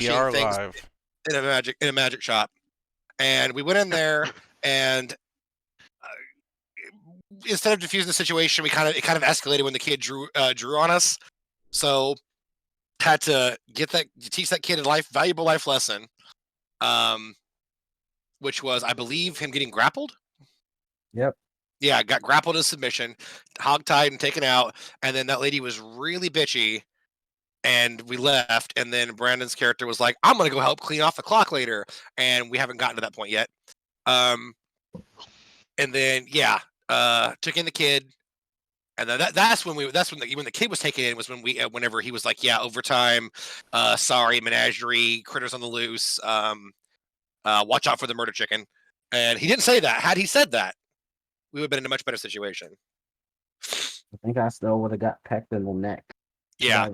We are things live. in a magic shop, and we went in there, and instead of diffusing the situation, it kind of escalated when the kid drew on us. So had to teach that kid a valuable life lesson, um, which was, I believe, him getting grappled. Yep. Yeah, got grappled in submission, hogtied and taken out, and then that lady was really bitchy, and we left, and then Brandon's character was like, I'm gonna go help clean off the clock later, and we haven't gotten to that point yet. And then took in the kid, and then that's when when the kid was taken in was when whenever he was like, yeah, overtime, sorry, menagerie, critters on the loose, watch out for the murder chicken. And he didn't say that. Had he said that, we would have been in a much better situation. I think I still would have got pecked in the neck. Yeah.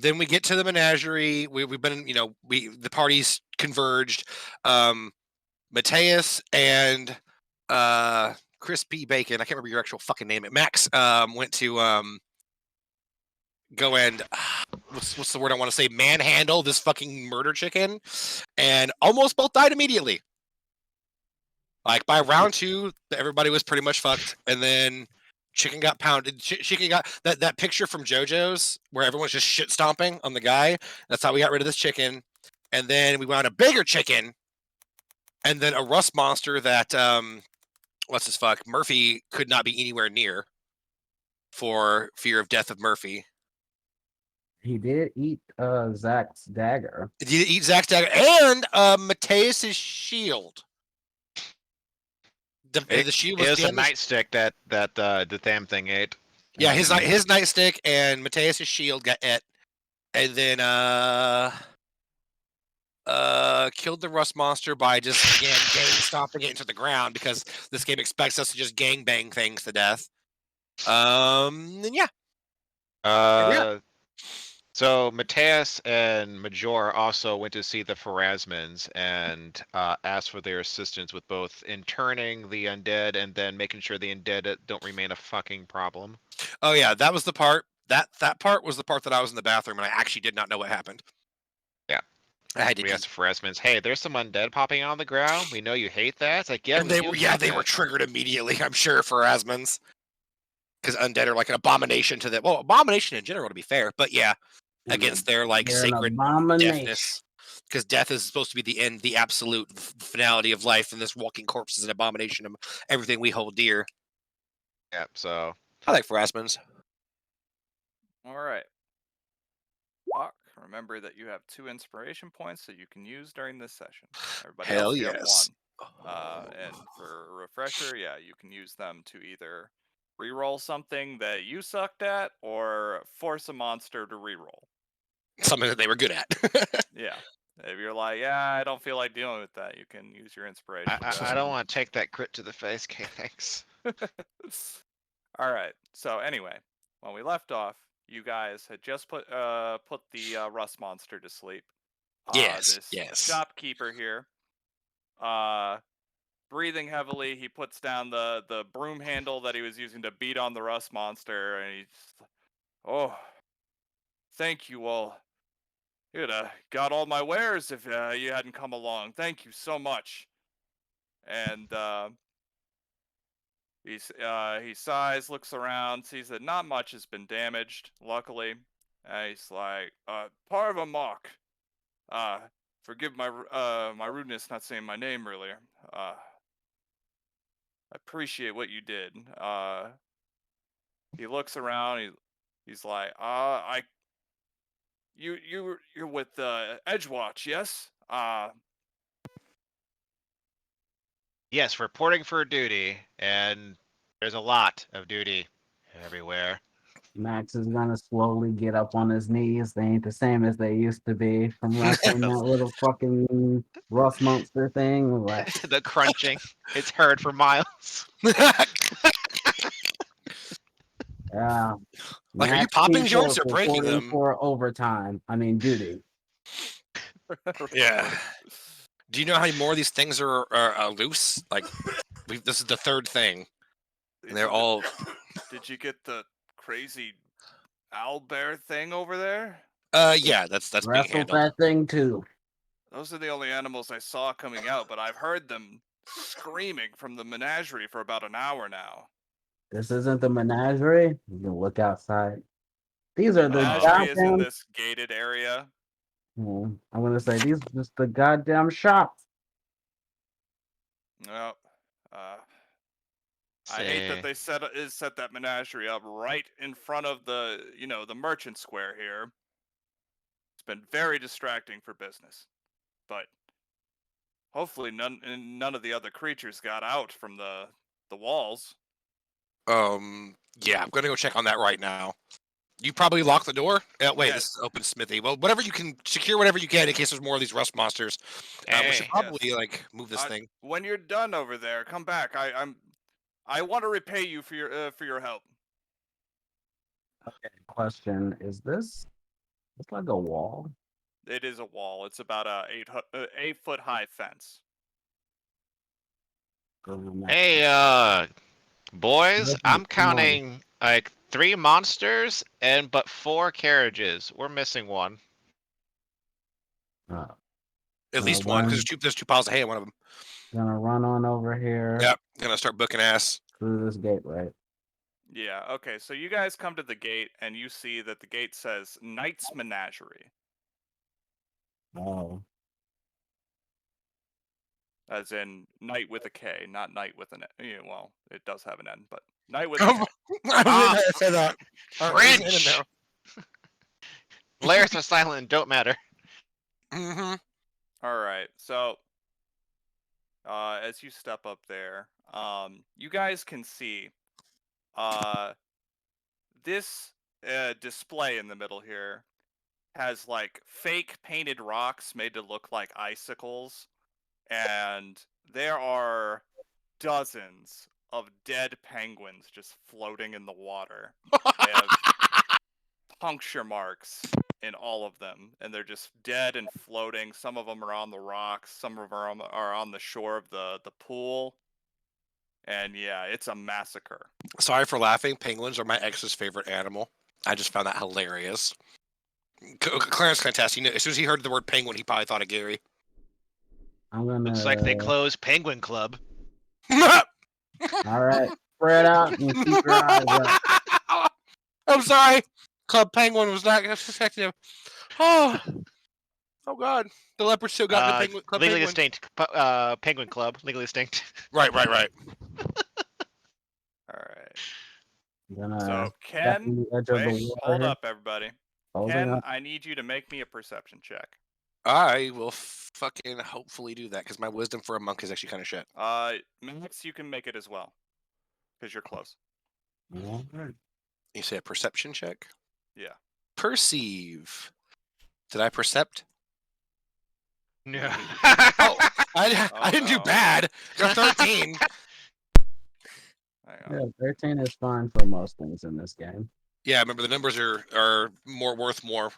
Then we get to the menagerie. We've been, the parties converged. Mateus and Crispy Bacon, I can't remember your actual fucking name. Max went to go and what's the word I want to say? Manhandle this fucking murder chicken, and almost both died immediately. Like by round 2, everybody was pretty much fucked, and then chicken got pounded. Chicken got that picture from JoJo's where everyone's just shit stomping on the guy. That's how we got rid of this chicken, and then we wound a bigger chicken, and then a rust monster that Murphy could not be anywhere near for fear of death of Murphy. He did eat Zach's dagger. He did eat Zach's dagger and Mateus's shield. The shield was a nightstick that the damn thing ate. Yeah, his nightstick and Mateus's shield got it, and then killed the rust monster by just gang stomping it into the ground, because this game expects us to just gang bang things to death. And yeah. So Mateus and Major also went to see the Pharasmans and asked for their assistance with both interning the undead and then making sure the undead don't remain a fucking problem. Oh yeah, that was the part. That part was the part that I was in the bathroom and I actually did not know what happened. Yeah. We asked the Pharasmans, hey, there's some undead popping on the ground. We know you hate that. It's like, yeah, and they were triggered immediately, I'm sure, Pharasmans. Because undead are like an abomination to them. Well, abomination in general, to be fair, but yeah. Against their sacred deathness, because death is supposed to be the end, the absolute finality of life, and this walking corpse is an abomination of everything we hold dear. Yeah, so I like Pharasmans. All right. Remember that you have 2 inspiration points that you can use during this session. Everybody Hell else yes. Have 1. And for a refresher, you can use them to either reroll something that you sucked at or force a monster to reroll. Something that they were good at. Yeah. If you're like, I don't feel like dealing with that, you can use your inspiration. I don't want to take that crit to the face. Okay, thanks. All right. So anyway, when we left off, you guys had just put the rust monster to sleep. Yes. Shopkeeper here, breathing heavily, he puts down the broom handle that he was using to beat on the rust monster, and he's, thank you all. You'd have got all my wares if you hadn't come along. Thank you so much. And he sighs, looks around, sees that not much has been damaged, luckily. And he's like, Parva Mock. Forgive my rudeness not saying my name earlier. I appreciate what you did. He looks around, he's like, You're with Edgewatch, yes? Yes, reporting for duty, and there's a lot of duty everywhere. Max is gonna slowly get up on his knees. They ain't the same as they used to be from wrestling that little fucking rust monster thing. Like the crunching, it's heard for miles. Yeah. Like, are you popping joints or breaking them? For overtime. I mean, duty. Yeah. Do you know how many more of these things are loose? Like, this is the 3rd thing. And they're all... Did you get the crazy owlbear thing over there? Yeah, that's being Wrestle handled. that thing too. Those are the only animals I saw coming out, but I've heard them screaming from the menagerie for about an hour now. This isn't the menagerie. You can look outside. These are the Menagerie is in goddamn. this gated area. I'm gonna say these are just the goddamn shops. Well, I hate that they set that menagerie up right in front of the the merchant square here. It's been very distracting for business, but hopefully none of the other creatures got out from the walls. Yeah, I'm gonna go check on that right now. You probably lock the door. Wait, Yes. this is open smithy. Well, whatever you can secure, whatever you can, in case there's more of these rust monsters. We should Hey. probably like move this thing. When you're done over there, come back. I want to repay you for your help. Okay. Question: Is this? It's like a wall. It is a wall. It's about a 8 foot high fence. Hey, boys, Listen, I'm come on. counting like 3 monsters but 4 carriages. We're missing one. At least one, because there's two piles of hay in one of them. Gonna run on over here. Yep, gonna start booking ass. Through this gate, right? Yeah, okay, so you guys come to the gate and you see that the gate says Knight's Menagerie. Oh. As in knight with a K, not knight with an N. Yeah, well, it does have an N, but knight with a K. I said that. French! Layers are silent and don't matter. Mm-hmm. Alright, so as you step up there, you guys can see this display in the middle here has like fake painted rocks made to look like icicles, and there are dozens of dead penguins just floating in the water. They have puncture marks in all of them, and they're just dead and floating. Some of them are on the rocks, some of them are on the shore of the pool. And yeah, it's a massacre. Sorry for laughing. Penguins are my ex's favorite animal. I just found that hilarious. Clarence can attest. As soon as he heard the word penguin, he probably thought of Gary. I'm gonna. Looks like they closed Penguin Club. All right, spread out and keep your eyes up. I'm sorry. Club Penguin was not effective. Oh God. The leopard still got the penguin. Club Legally Penguin. Distinct Penguin Club. Legally Distinct. Right. All right. So Ken, wait, hold up, everybody. Ken, I need you to make me a perception check. I will fucking hopefully do that because my wisdom for a monk is actually kind of shit. Max, you can make it as well because you're close. You say a perception check? Yeah. Perceive. Did I percept? No. I didn't do bad. Got 13. Yeah, 13 is fine for most things in this game. Yeah, remember the numbers are more worth more.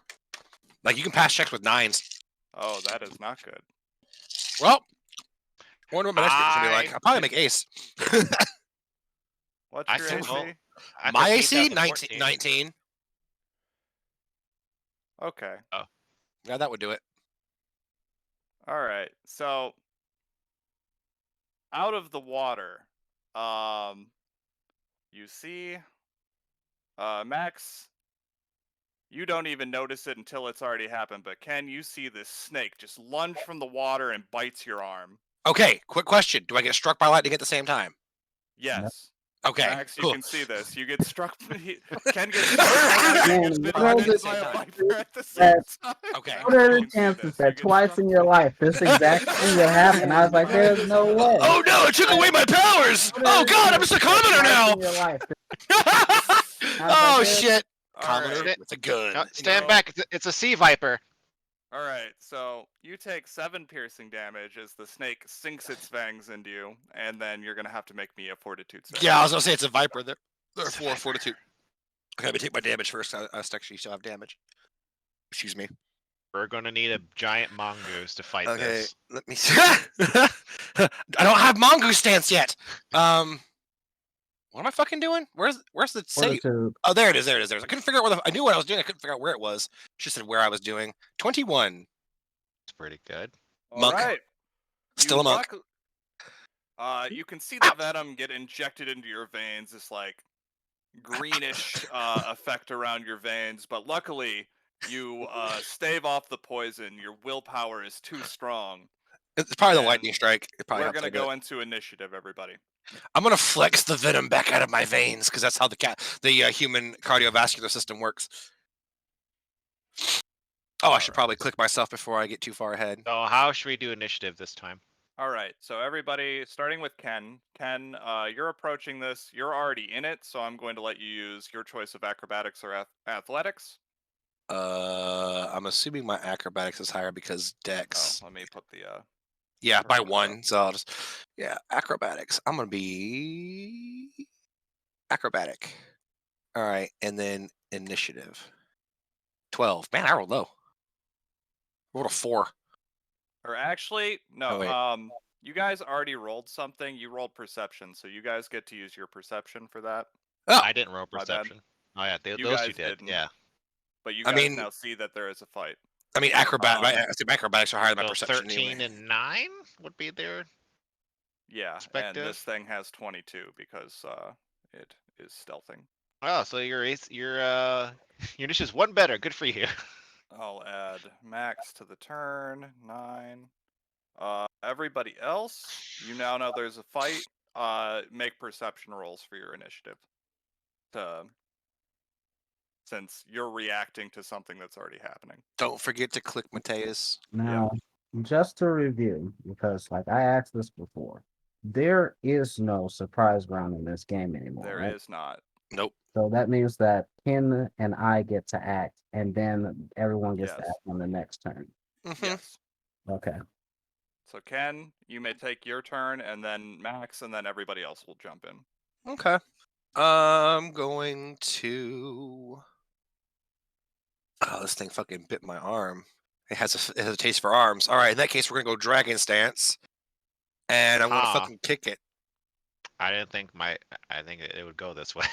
Like you can pass checks with 9s. Oh, that is not good. Well, I wonder what my next trip's gonna be like. I'll probably make ace. What's your AC? My AC 19. Okay. Oh. Yeah, that would do it. All right. So out of the water, you see, Max, you don't even notice it until it's already happened. But Ken, you see this snake just lunge from the water and bites your arm. Okay, quick question. Do I get struck by lightning at the same time? Yes. Okay, Max, cool. you can see this. You get struck. Ken gets struck by lightning and bitten by a viper at the same time. Okay. What are the chances that twice in your life this exact thing would happen? I was like, there's no way. Oh no, it took away my powers! Oh God, I'm just a commoner now! Oh shit! Commoner with a gun. No, stand back. It's a sea viper. All right, so you take 7 piercing damage as the snake sinks its fangs into you, and then you're gonna have to make me a fortitude save. Yeah, I was gonna say it's a viper. There are 4 fortitude. Okay, let me take my damage first. I actually still have damage. Excuse me. We're gonna need a giant mongoose to fight this. Let me see. I don't have mongoose stance yet. What am I fucking doing? Where's the save? Fortitude. Oh, there it is. There it is. There it is. I couldn't figure out I knew what I was doing. I couldn't figure out where it was. She said where I was doing. 21. It's pretty good. All Monk. right. Still a monk. You can see the venom get injected into your veins. This like greenish effect around your veins, but luckily you stave off the poison. Your willpower is too strong. It's probably the And lightning strike. It probably We're helps gonna a bit. go into initiative, everybody. I'm gonna flex the venom back out of my veins because that's how the human cardiovascular system works. Oh, I should probably click myself before I get too far ahead. So how should we do initiative this time? All right, so everybody, starting with Ken. Ken, you're approaching this. You're already in it, so I'm going to let you use your choice of acrobatics or athletics. I'm assuming my acrobatics is higher because Oh, Dex. let me put the Yeah, by percentile. 1. So I'll just acrobatics. I'm gonna be acrobatic. All right, and then initiative. 12. Man, I rolled low. Rolled a 4. Or actually, no. Oh, wait. You guys already rolled something. You rolled perception, so you guys get to use your perception for that. Oh, I didn't roll my bad. perception. Oh yeah, You those two guys did. didn't. Yeah. But you I guys mean- now see that there is a fight. I mean, my acrobatics are higher than my So perception 13 anyway. and 9 would be there. Yeah, and Perspective? this thing has 22 because it is stealthing. Oh, so your initiative's one better. Good for you. I'll add max to the turn, 9. Everybody else, you now know there's a fight. Make perception rolls for your initiative. Since you're reacting to something that's already happening. Don't forget to click Mateus. Now, just to review, because like I asked this before, there is no surprise round in this game anymore. There right? is not. Nope. So that means that Ken and I get to act, and then everyone gets to Yes. act on the next turn. Mhm. Yes. Okay. So Ken, you may take your turn, and then Max, and then everybody else will jump in. Okay. I'm going to. Oh, this thing fucking bit my arm. It has a taste for arms. All right, in that case, we're gonna go dragon stance, and I'm gonna Ah. fucking kick it. I didn't think I think it would go this way.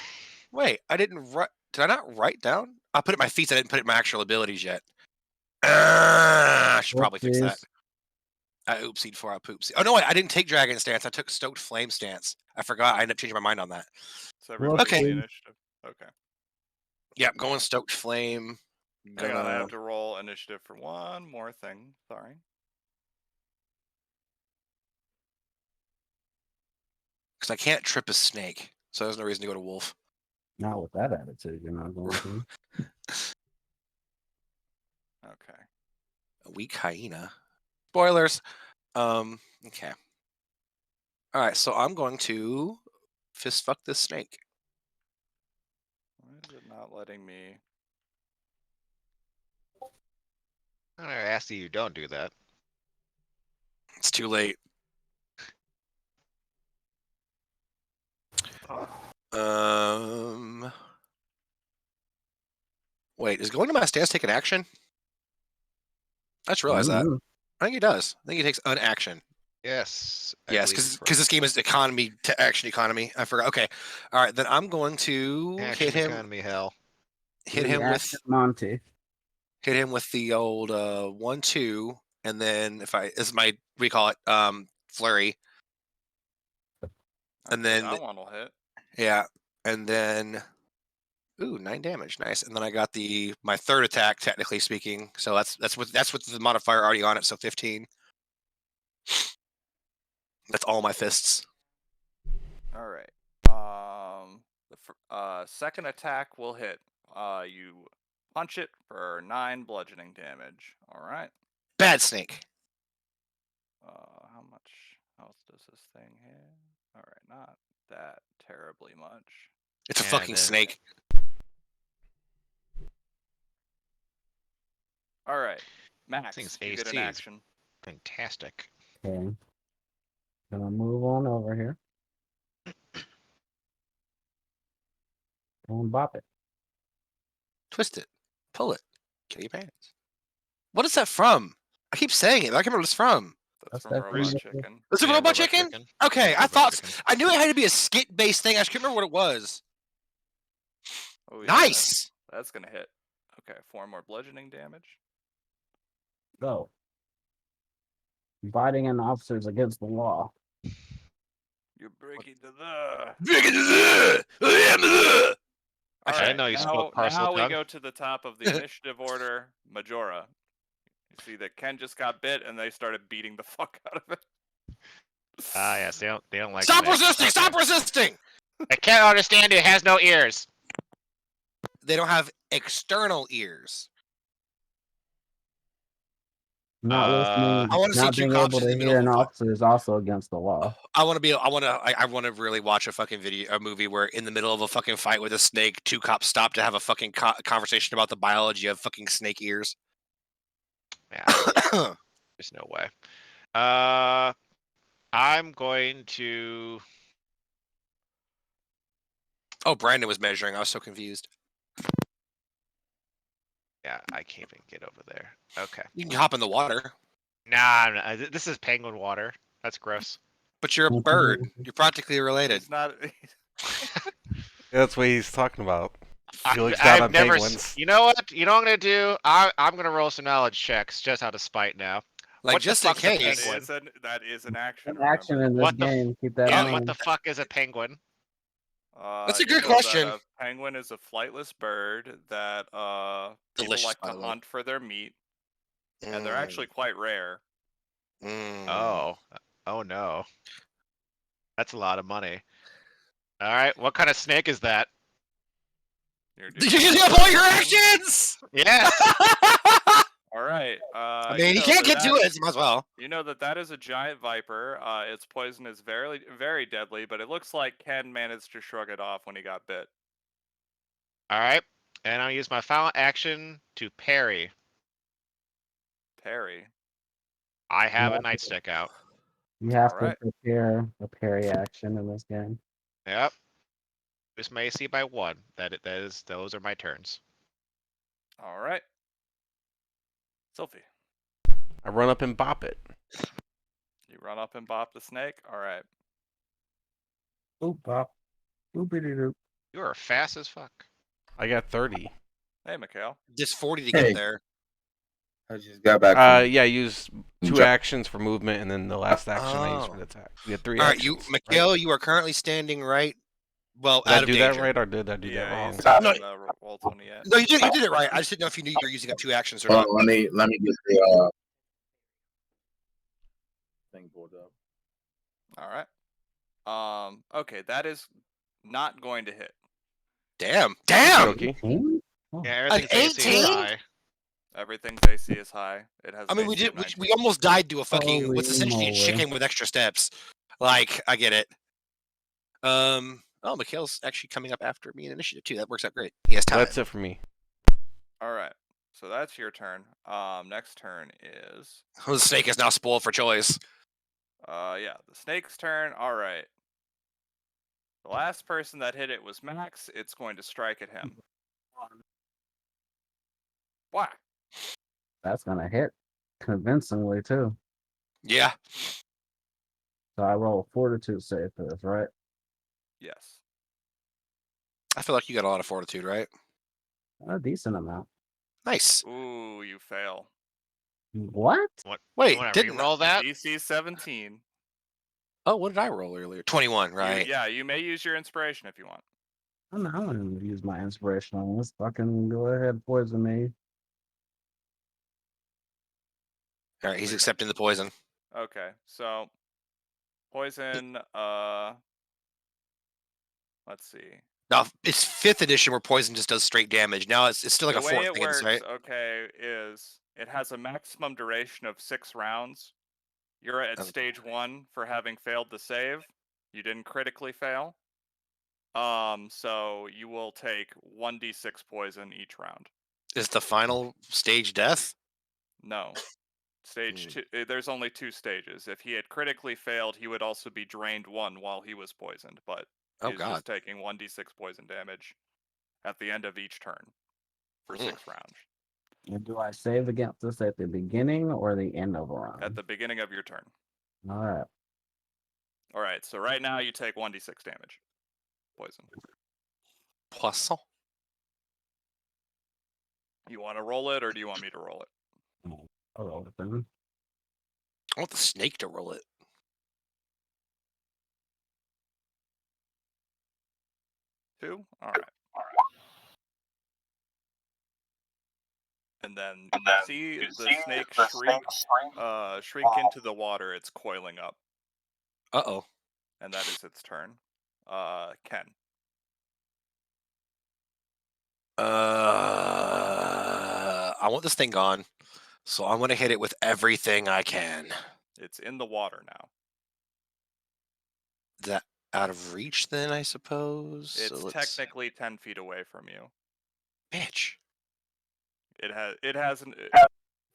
Wait, I didn't write. Did I not write down? I put it in my feats. I didn't put it in my actual abilities yet. I should probably fix that. Whoopsies. I oopsied before I poopsie. Oh no, I didn't take dragon stance. I took stoked flame stance. I forgot. I ended up changing my mind on that. So everybody's Okay. in the initiative. Okay. Yeah, going stoked flame. Hang on, I Gonna. have to roll initiative for one more thing. Sorry. Because I can't trip a snake, so there's no reason to go to wolf. Not with that attitude, you're not going to. Okay. A weak hyena. Spoilers. Okay. All right, so I'm going to fist fuck this snake. Why is it not letting me? I asked you don't do that. It's too late. Wait, is going to my stance take an action? I just realized that. Mhm. I think he does. I think he takes an action. Yes. I Yes, believe because it's this game is economy to action economy. I forgot. Okay, all right. Then I'm going to right. Action hit him. economy hell. Hit him with Reaction Monty. hit him with the old 1-2, and then if I this is my we call it flurry, and Okay, then that one will hit. yeah, and then 9 damage, nice. And then I got my third attack, technically speaking. So that's with the modifier already on it. So 15. That's all my fists. All right. The second attack will hit. You punch it for 9 bludgeoning damage. All right. Bad snake. How much health does this thing have? All right, not that terribly much. It's a Yeah, fucking then- snake. All right, Max, Thing's you get AC an is- action. Fantastic. Okay. Gonna move on over here. And bop it. Twist it. Pull it. Get your pants. What is that from? I keep saying it. I can't remember what it's from. That's from definitely Robot it. Chicken. Was it Yeah, Robot Chicken? Okay, Yeah, I Robot thought Chicken. I knew it had to be a skit-based thing. I just couldn't remember what it was. Oh, yeah, Nice. That's gonna hit. Okay, 4 more bludgeoning damage. Go. Fighting an officer is against the law. You're breaking to the. Actually, I didn't know you spoke parcel now we tongue. go to the top of the initiative order, Majora. You see that Ken just got bit, and they started beating the fuck out of it. Ah, yes, they don't like. Stop snakes. resisting! Okay. Stop resisting! I can't understand it. It has no ears. They don't have external ears. Not listening, I wanna see not two being cops able in the to middle hear of an a fight. officer is also against the law. I want to really watch a fucking a movie where in the middle of a fucking fight with a snake, two cops stop to have a fucking conversation about the biology of fucking snake ears. Yeah, there's no way. I'm going to. Oh, Brandon was measuring. I was so confused. Yeah, I can't even get over there. Okay. You can hop in the water, Nah, this is penguin water. That's gross. but you're a bird. You're practically related. It's not. That's what he's talking about. I've Felix down on never. penguins. You know what? You know what I'm gonna do? I'm gonna roll some knowledge checks just out of spite now. Like What just the in fuck's a case. penguin? That is an action. An action remember. in this What the game. Keep that Yeah, in what mind. the fuck is a penguin? That's a You good know question. That a penguin is a flightless bird that people Delicious, like by to the way. hunt for their meat, and they're actually quite rare. Oh no. That's a lot of money. All right, what kind of snake is that? You're Did you just have all your actions? Yes. All right. I mean, you can't get to it. You might as well. You know that is a giant viper. Its poison is very, very deadly, but it looks like Ken managed to shrug it off when he got bit. All right, and I'll use my final action to parry. Parry. I have a nightstick out. You have to Alright. prepare a parry action in this game. Yep. This may AC by 1. Those are my turns. All right. Sophie, I run up and bop it. you run up and bop the snake. All right. Boop bop. Boopity doop. You are fast as fuck. I got 30. Hey, Mikhail. Just 40 to Hey. get there. I just got back. From Yeah, use 2 Ju- actions for movement, and then the last action I use for Oh. the attack. You had 3 All right, actions. you, Mikhail, you are currently standing right. Well, Did out I of do danger. that right, or did I do that wrong? he's No. not roll 20 yet. No, you did it right. I just didn't know if you knew you were using up 2 actions or Hold not. on, let me get the thing pulled up. All right. Okay, that is not going to hit. Damn. Okay. Yeah, everything's AC is 18? high. Everything's AC is high. It has. I mean, an we AC of did. 19. We almost died to a fucking Holy what's essentially a moly. chicken with extra steps. Like, I get it. Oh, Mikhail's actually coming up after me in initiative too. That works out great. He has time. That's it for me. All right. So that's your turn. Next turn is. Oh, the snake is now spoiled for choice. Yeah, the snake's turn. All right. The last person that hit it was Max. It's going to strike at him. Whack. That's gonna hit convincingly too. Yeah. So I roll a fortitude save for this, right? Yes. I feel like you got a lot of fortitude, right? A decent amount. Nice. Ooh, you fail. What? Wait, You want to didn't re-roll that? DC 17. Oh, what did I roll earlier? 21, right? Yeah, you may use your inspiration if you want. I'm not gonna use my inspiration on this. Fucking go ahead, poison me. All right, he's accepting the poison. Okay, so poison. Let's see. Now it's 5th edition where poison just does straight damage. Now it's still like The a way 4th it thing, works, right? okay, is it has a maximum duration of 6 rounds. You're at Okay. stage 1 for having failed the save. You didn't critically fail. So you will take 1d6 poison each round. Is the final stage death? No. Stage 2, there's only 2 stages. If he had critically failed, he would also be drained 1 while he was poisoned, but Oh he's god. just taking 1d6 poison damage at the end of each turn for 6 rounds. And do I save against this at the beginning or the end of a round? At the beginning of your turn. All right. All right. So right now you take 1d6 damage. Poison. Poisson. You want to roll it, or do you want me to roll it? I'll roll it then. I want the snake to roll it. Two. All right. And then see the snake shriek into the water. It's coiling up. Uh-oh. And that is its turn. Ken. I want this thing gone, so I'm gonna hit it with everything I can. It's in the water now. Is that out of reach then, I suppose? It's technically 10 feet away from you. Bitch. It has an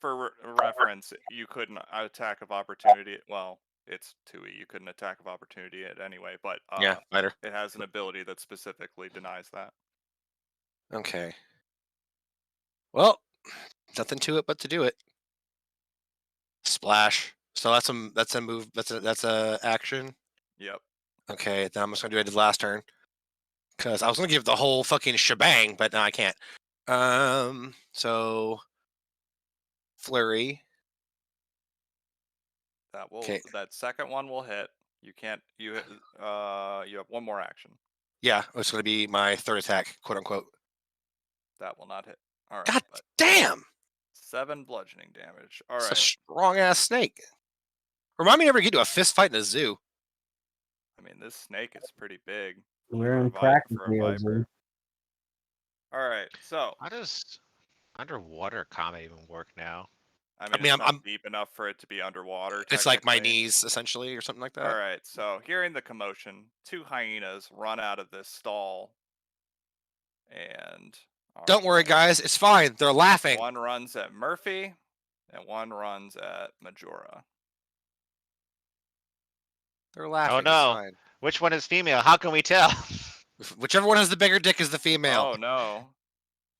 for reference, you couldn't attack of opportunity. Well, it's 2E. You couldn't attack of opportunity it anyway, but Yeah, fighter. it has an ability that specifically denies that. Okay. Well, nothing to it but to do it. Splash. So that's a move. That's a action. Yep. Okay, then I'm just gonna do it the last turn. Because I was gonna give the whole fucking shebang, but now I can't. So flurry. That second one will hit. You can't. You have one more action. Yeah, it's gonna be my third attack, quote unquote. That will not hit. All right. God damn! 7 bludgeoning damage. All It's right. a strong ass snake. Remind me never to get to a fist fight in a zoo. I mean, this snake is pretty big. We're in practice for a here, viper. All right. So. How does underwater combat even work now? I mean, it's not deep enough for it to be underwater. It's like my knees, essentially, or something like that. All right, so hearing the commotion, 2 hyenas run out of this stall. And... Don't worry, guys. It's fine. They're laughing. One runs at Murphy, and one runs at Majora. They're laughing. Oh, no. Which one is female? How can we tell? Whichever one has the bigger dick is the female. Oh, no.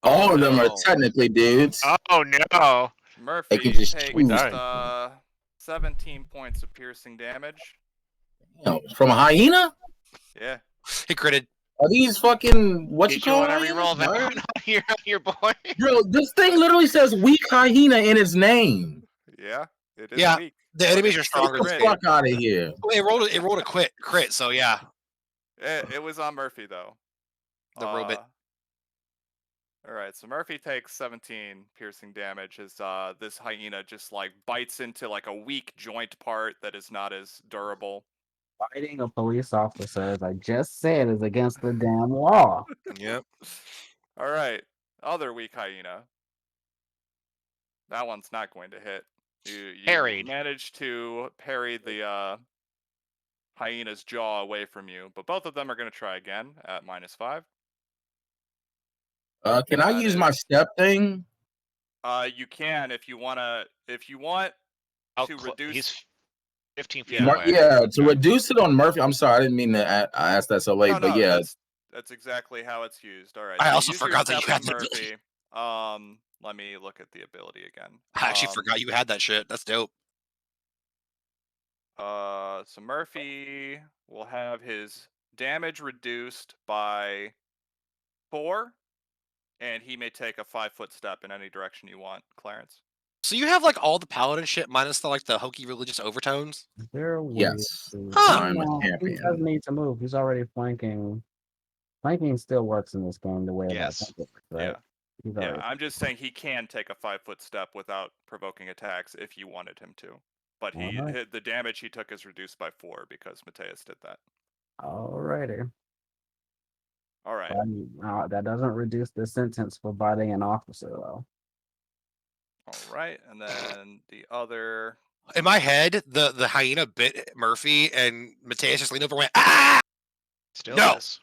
All of them are technically dudes. Oh, no. Murphy just takes choose. 17 points of piercing damage. From a hyena? Yeah. He critted. Are these fucking Did you want to reroll that on your boy? Bro, this thing literally says weak hyena in its name. Yeah, it is weak. The enemies are stronger. Get the fuck out of here. Well, it rolled a crit, so yeah. It was on Murphy, though. The robot. All right, so Murphy takes 17 piercing damage as this hyena just like bites into like a weak joint part that is not as durable. Fighting a police officer, as I just said, is against the damn law. Yep. All right, other weak hyena. That one's not going to hit. You Parried. managed to parry the hyena's jaw away from you, but both of them are going to try again at -5. Can I use my step thing? You can if you want to reduce. He's 15 feet away. Yeah, to reduce it on Murphy. I'm sorry, I didn't mean to ask that so late, No, but yeah. That's exactly how it's used. All right. I so also use your forgot that step you had on the Murphy. ability. Let me look at the ability again. I actually forgot you had that shit. That's dope. So Murphy will have his damage reduced by 4, and he may take a 5-foot step in any direction you want, Clarence. So you have like all the paladin shit minus the hokey religious overtones? Yes. I'm a champion. He doesn't need to move. He's already flanking. Flanking still works in this game the way that I think it works, right? Yeah, I'm just saying he can take a 5-foot step without provoking attacks if you wanted him to. But the damage he took is reduced by 4 because Mateus did that. Alrighty. All right. That doesn't reduce the sentence for biting an officer, though. All right, and then the other. In my head, the hyena bit Murphy, and Mateus just leaned over and went, ah! Still miss.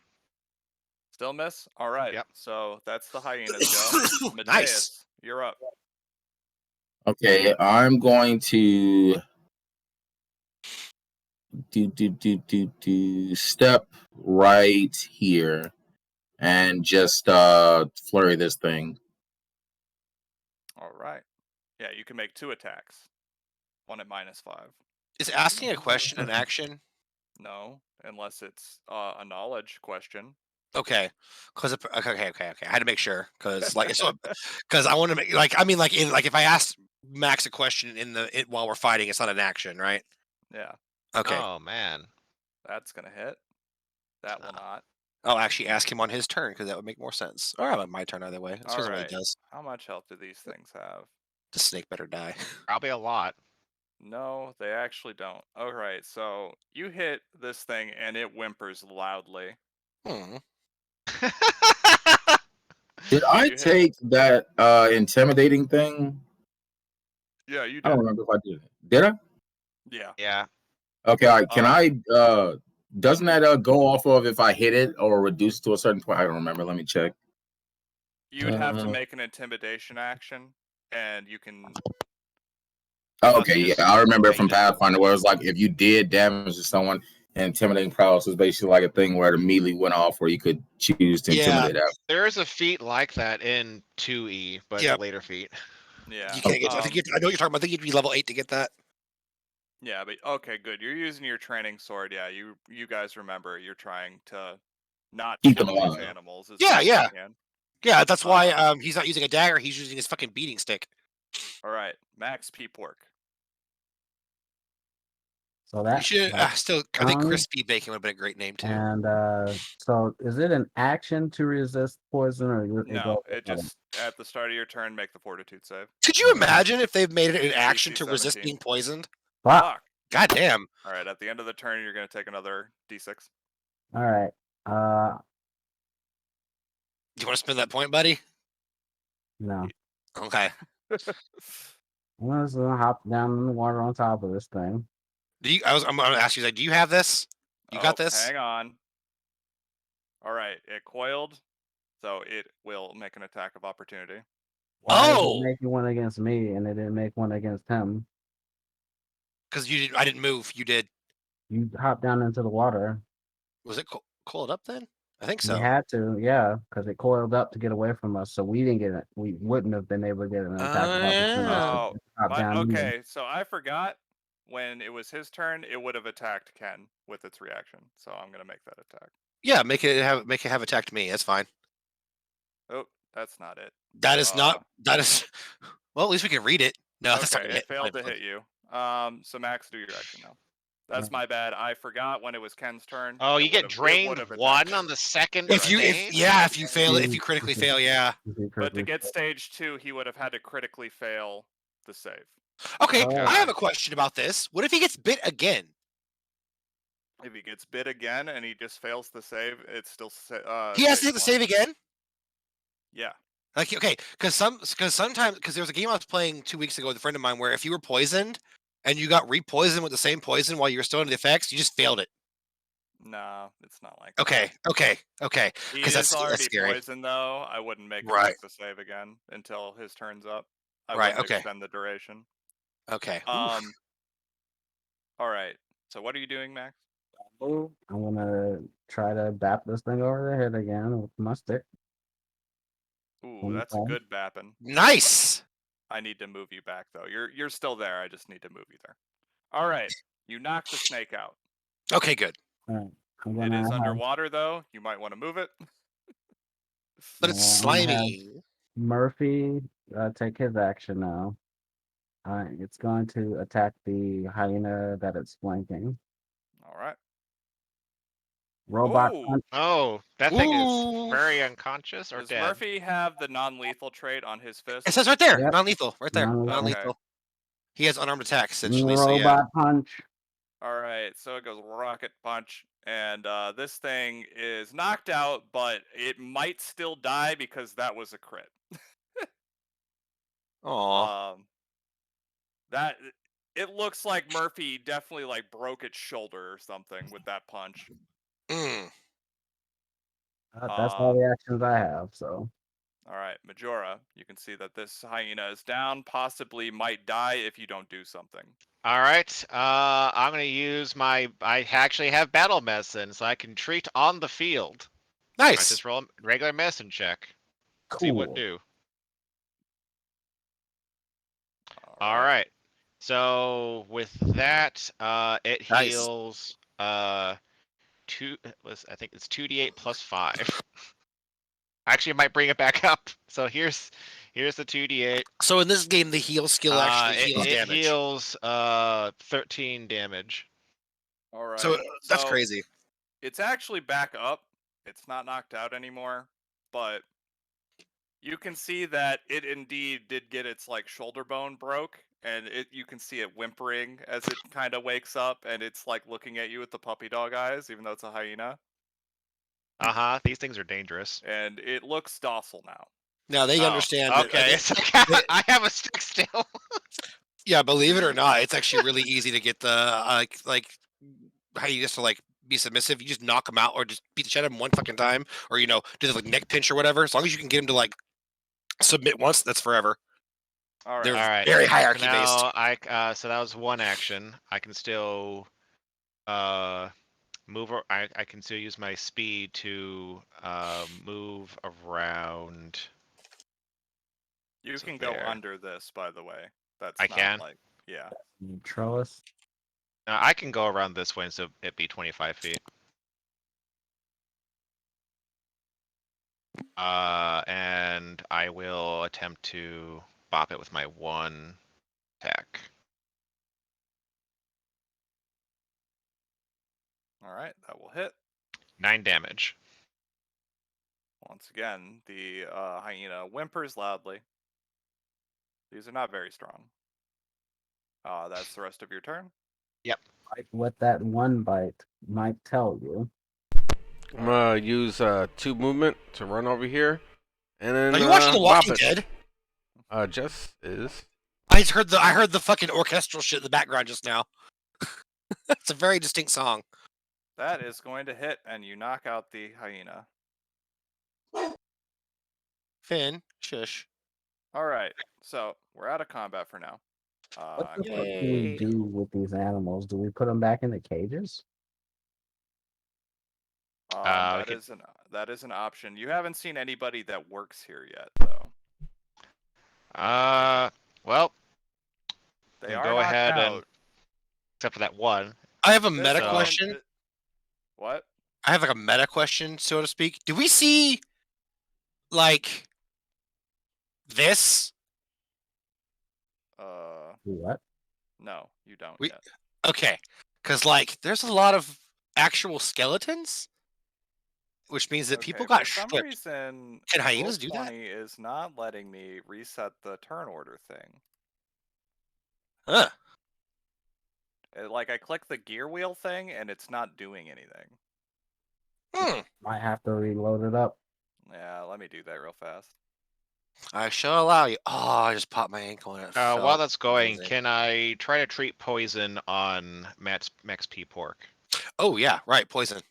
Still miss? All right. Yep. So that's the hyenas go. Mateus, Nice. You're up. Okay, I'm going to step right here and just flurry this thing. All right. Yeah, you can make 2 attacks. One at -5. Is asking a question an action? No, unless it's a knowledge question. Okay, because okay. I had to make sure because because I want to make like if I ask Max a question while we're fighting, it's not an action, right? Yeah, Okay, Oh man. that's gonna hit. That will not. I'll actually ask him on his turn because that would make more sense. Or my turn either way. It's All just what he right. does. How much health do these things have? The snake better die. Probably a lot. No, they actually don't. All right, so you hit this thing and it whimpers loudly. Hmm. Did I You hit- take that intimidating thing? Yeah, you I don't did. remember if I did it. Did I? Yeah. Yeah. Okay, all right. Can I doesn't that go off of if I hit it or reduce to a certain point? I don't remember. Let me check. You'd have to make an intimidation action, and you can. Oh, okay, You yeah, just- I remember it you from just- Pathfinder where it was like if you did damage to someone, intimidating prowess was basically like a thing where it immediately went off where you could choose to Yeah. intimidate out. There is a feat like that in 2E, but Yep. a later feat. Yeah. You can't get. I know what you're talking about. I think you'd be level 8 to get that. Yeah, but okay, good. You're using your training sword. Yeah, you guys remember you're trying to not Keep kill them these alive. animals. As Yeah, much as you yeah. can. Yeah, that's why he's not using a dagger. He's using his fucking beating stick. All right, Max Peep work. So You that should still. I think Crispy Bacon would have been a great name too. and so is it an action to resist poison or No, it just at the start of your turn make the fortitude save. Could you imagine if they've made it an action DC to resist 17. being poisoned? Fuck. God damn. All right, at the end of the turn, you're gonna take another D6. All right. Do you want to spend that point, buddy? No. Okay. I'm just gonna hop down in the water on top of this thing. I'm gonna ask you, like, do you have this? You got this? Hang on. All right, it coiled, so it will make an attack of opportunity. Why is Oh! it making one against me and it didn't make one against him? Because I didn't move. You did. You hopped down into the water. Was it coiled up then? I think You so. had to, yeah, because it coiled up to get away from us, so we didn't get it. We wouldn't have been able to get an attack of opportunity. Oh, Hop down in there. okay. So I forgot when it was his turn, it would have attacked Ken with its reaction. So I'm gonna make that attack. Yeah, make it have attacked me. That's fine. Oh, that's not it. That is not. That is. Well, at least we can read it. No, that's not Okay, gonna it hit. failed to hit you. So Max, do your action now. That's my bad. I forgot when it was Ken's turn. Oh, It you get would've- it drained would've attacked 1 him. on the second If you fail it, if you Mm. critically fail, yeah. But to get stage 2, he would have had to critically fail the save. Okay, Oh. I have a question about this. What if he gets bit again? If he gets bit again and he just fails the save, it's still He has to stage hit the save 1. again. Yeah. Like, okay, because sometimes there was a game I was playing 2 weeks ago with a friend of mine where if you were poisoned and you got re-poisoned with the same poison while you were still under the effects, you just failed it. No, it's not like that. Okay. He 'Cause is that's already scary. poisoned though. I wouldn't make him Right. make the save again until his turn's up. I Right, wouldn't okay. extend the duration. Okay. All right. So what are you doing, Max? I'm gonna try to bap this thing over the head again with my stick. Ooh, that's a Okay. good bapping. Nice. I need to move you back though. You're still there. I just need to move you there. All right. You knock the snake out. Okay, good. All right. I'm It gonna is have underwater though. You might want to move it. But it's I'm gonna have slimy. Murphy take his action now. It's going to attack the hyena that it's flanking. All right. Robot Ooh. punch. Oh, that thing Ooh. is very unconscious or Does dead. Murphy have the non-lethal trait on his fist? It says right there, Yep. non-lethal, right there, Non-lethal. non-lethal. He has unarmed attacks essentially. So yeah. Robot punch. All right, so it goes rocket punch, and this thing is knocked out, but it might still die because that was a crit. Aw. That it looks like Murphy definitely like broke its shoulder or something with that punch. Mm. That's all the actions I have. So All right, Majora, you can see that this hyena is down, possibly might die if you don't do something. All right. I'm gonna use I actually have battle medicine, so I can treat on the field. I Nice. just roll a regular medicine check. See what cool. do. All right. So with that, it Nice. heals I think it's 2d8 plus 5. Actually, it might bring it back up. So here's the 2d8. So in this game, the heal skill actually heals it damage. heals 13 damage. All right. So that's So crazy. it's actually back up. It's not knocked out anymore, but you can see that it indeed did get its like shoulder bone broke, and you can see it whimpering as it kind of wakes up, and it's like looking at you with the puppy dog eyes, even though it's a hyena, These things are dangerous. and it looks docile now. Now they Oh, understand. That, okay, it's like, I have a stick still. yeah, believe it or not, it's actually really easy to get the like how you just to like be submissive. You just knock them out, or just beat the shit out of them one fucking time, or do the like neck pinch or whatever. As long as you can get them to like submit once, that's forever. All right. They're All right. very So hierarchy based. now so that was one action. I can still I can still use my speed to move around. You So can go there. under this, by the way. That's I not can? like yeah. Trellis. I can go around this way, so it'd be 25 feet. And I will attempt to bop it with my one attack. All right, that will hit. 9 damage. Once again, the hyena whimpers loudly. These are not very strong. That's the rest of your turn. Like what that one bite might tell you. I'm gonna use 2 movement to run over here, and then Are you watching The bop Walking it. Dead? Jess is. I heard the fucking orchestral shit in the background just now. It's a very distinct song. That is going to hit, and you knock out the hyena. Finn, shush. All right, so we're out of combat for now. What I'm the going- fuck do we do with these animals? Do we put them back in the cages? that we is an option. You haven't seen anybody that works here yet, though. Well, They you are go knocked ahead out. and except for that one. I have a This meta one- question. What? I have like a meta question, so to speak. Do we see like this? What? No, you don't We- yet. Okay, because like there's a lot of actual skeletons, which means that people got For some stripped. reason, Can hyenas do that? Roll20 is not letting me reset the turn order thing. Huh. Like I click the gear wheel thing, and it's not doing anything. Might have to reload it up. Yeah, let me do that real fast. I shall allow you. Oh, I just popped my ankle and it While felt that's going, amazing. can I try to treat poison on Max P Pork? Oh yeah, right, poison.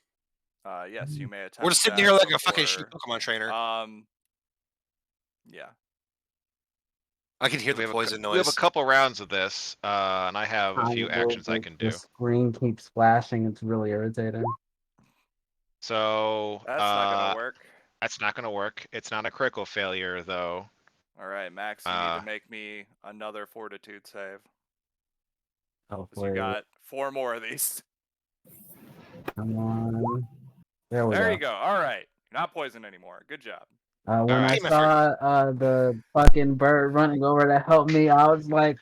Yes, you may attempt. We're just sitting that here like a fucking shit before- Pokemon trainer. Yeah. I can hear We the have poison we have a noise. couple rounds of this, and I have a few actions I can do. The screen keeps flashing. It's really irritating. So That's not gonna work. That's not gonna work. It's not a critical failure though. All right, Max, you need to make me another fortitude save. Oh, 'Cause you got 4 more of these. Come on. There we There go. you go. All right, you're not poisoned anymore. Good job. When I Alright. Team effort. saw the fucking bird running over to help me, I was like,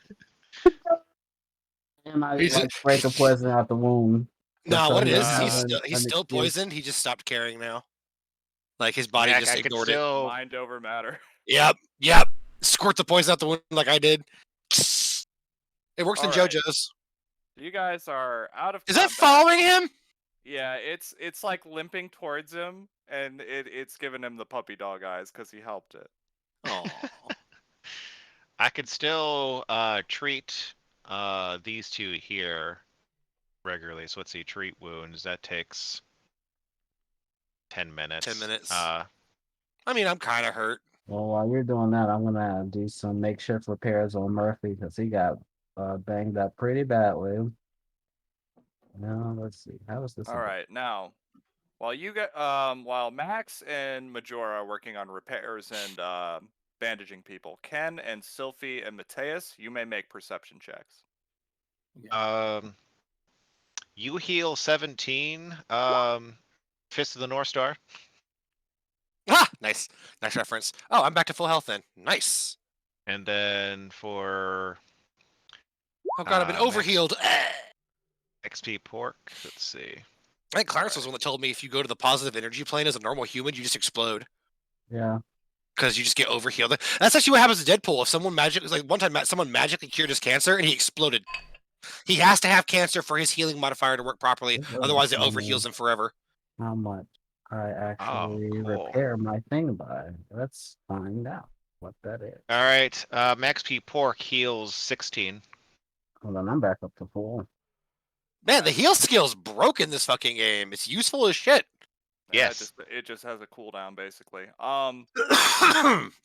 and I He's- like break the poison out the wound. No, what it is, Uh, he's still excuse. poisoned. He just stopped caring now. Like his body I just could ignored still. Mind over matter. it. Yep. Squirt the poison out the wound like I did. It works in All right. JoJo's. You guys are out of. Is that combat. following him? Yeah, it's like limping towards him, and it's giving him the puppy dog eyes because he helped it. Oh. I could still treat these two here regularly. So let's see, treat wounds. That takes 10 minutes. 10 minutes. Uh, I mean, I'm kind of hurt. Well, while you're doing that, I'm gonna do some makeshift repairs on Murphy because he got banged up pretty badly. Now let's see. How is this? All right, now, while Max and Majora are working on repairs and bandaging people. Ken and Sylphie and Mateus, you may make perception checks. You heal 17. Fist of the North Star. Ah, nice reference. Oh, I'm back to full health then. Nice. And then for Oh god, I've been overhealed. XP pork, let's see. I think Clarence was the one that told me if you go to the positive energy plane as a normal human, you just explode. Yeah. Because you just get overhealed. That's actually what happens to Deadpool. If someone one time someone magically cured his cancer and he exploded. He has to have cancer for his healing modifier to work properly. Otherwise, it overheals him forever. How much I actually cool. repair my thing by? Let's find out what that is. All right, Max P pork heals 16. Hold on, I'm back up to full. Man, the heal skill's broke in this fucking game. It's useful as shit. Yes. It just has a cooldown basically. I'm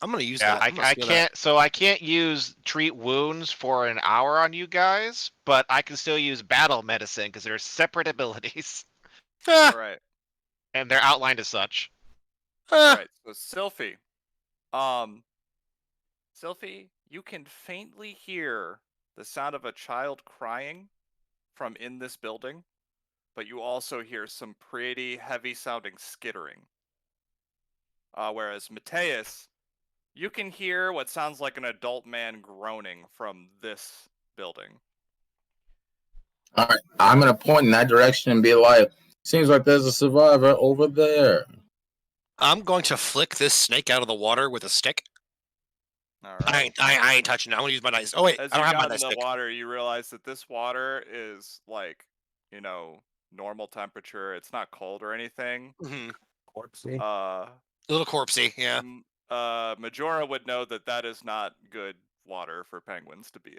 gonna use Yeah, that. I can't. So I can't use treat wounds for an hour on you guys, but I can still use battle medicine because they're separate abilities, All right. and they're outlined as such. All right. So Sylphie, you can faintly hear the sound of a child crying from in this building, but you also hear some pretty heavy-sounding skittering. Whereas Mateus, you can hear what sounds like an adult man groaning from this building. All right, I'm gonna point in that direction and be like, "Seems like there's a survivor over there." I'm going to flick this snake out of the water with a stick. All right. I ain't touching it. I'm gonna use my nice. Oh wait, As I don't you have my got in nice the stick. water, you realize that this water is like, normal temperature. It's not cold or anything. Mm-hmm. Corpsey. A little corpsey, yeah. Majora would know that is not good water for penguins to be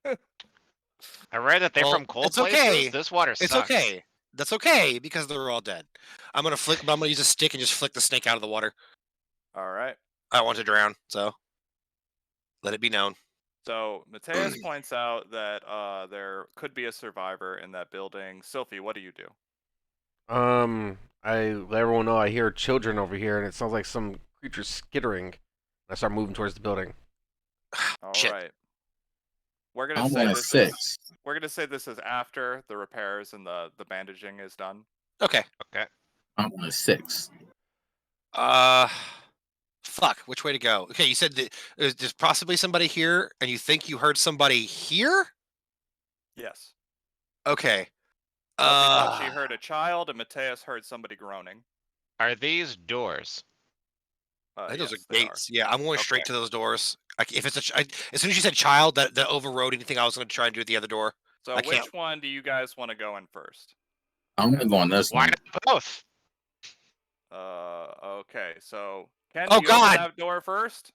in. I read that they're Well, from cold it's places. okay. This water sucks. It's okay. That's okay because they're all dead. I'm gonna use a stick and just flick the snake out of the water. All right. I want to drown, so let it be known. So Mateus points out that there could be a survivor in that building. Sylphie, what do you do? I let everyone know I hear children over here, and it sounds like some creature skittering. I start moving towards the building. All Shit. right. We're gonna I'm say on a this 6. is we're gonna say this is after the repairs and the bandaging is done. Okay. I'm on a 6. Fuck. Which way to go? Okay, you said that there's possibly somebody here, and you think you heard somebody here? Yes. Okay. Sylphie thought she heard a child, and Mateus heard somebody groaning. Are these doors? I think those yes, are they gates. Yeah, I'm going straight Okay. to those doors. If it's as soon as you said child, that overrode anything I was going to try and do at the other door. So I which can't- one do you guys want to go in first? I'm gonna go on this Why one. not both? Okay. So Ken, Oh, do you open God! that door first?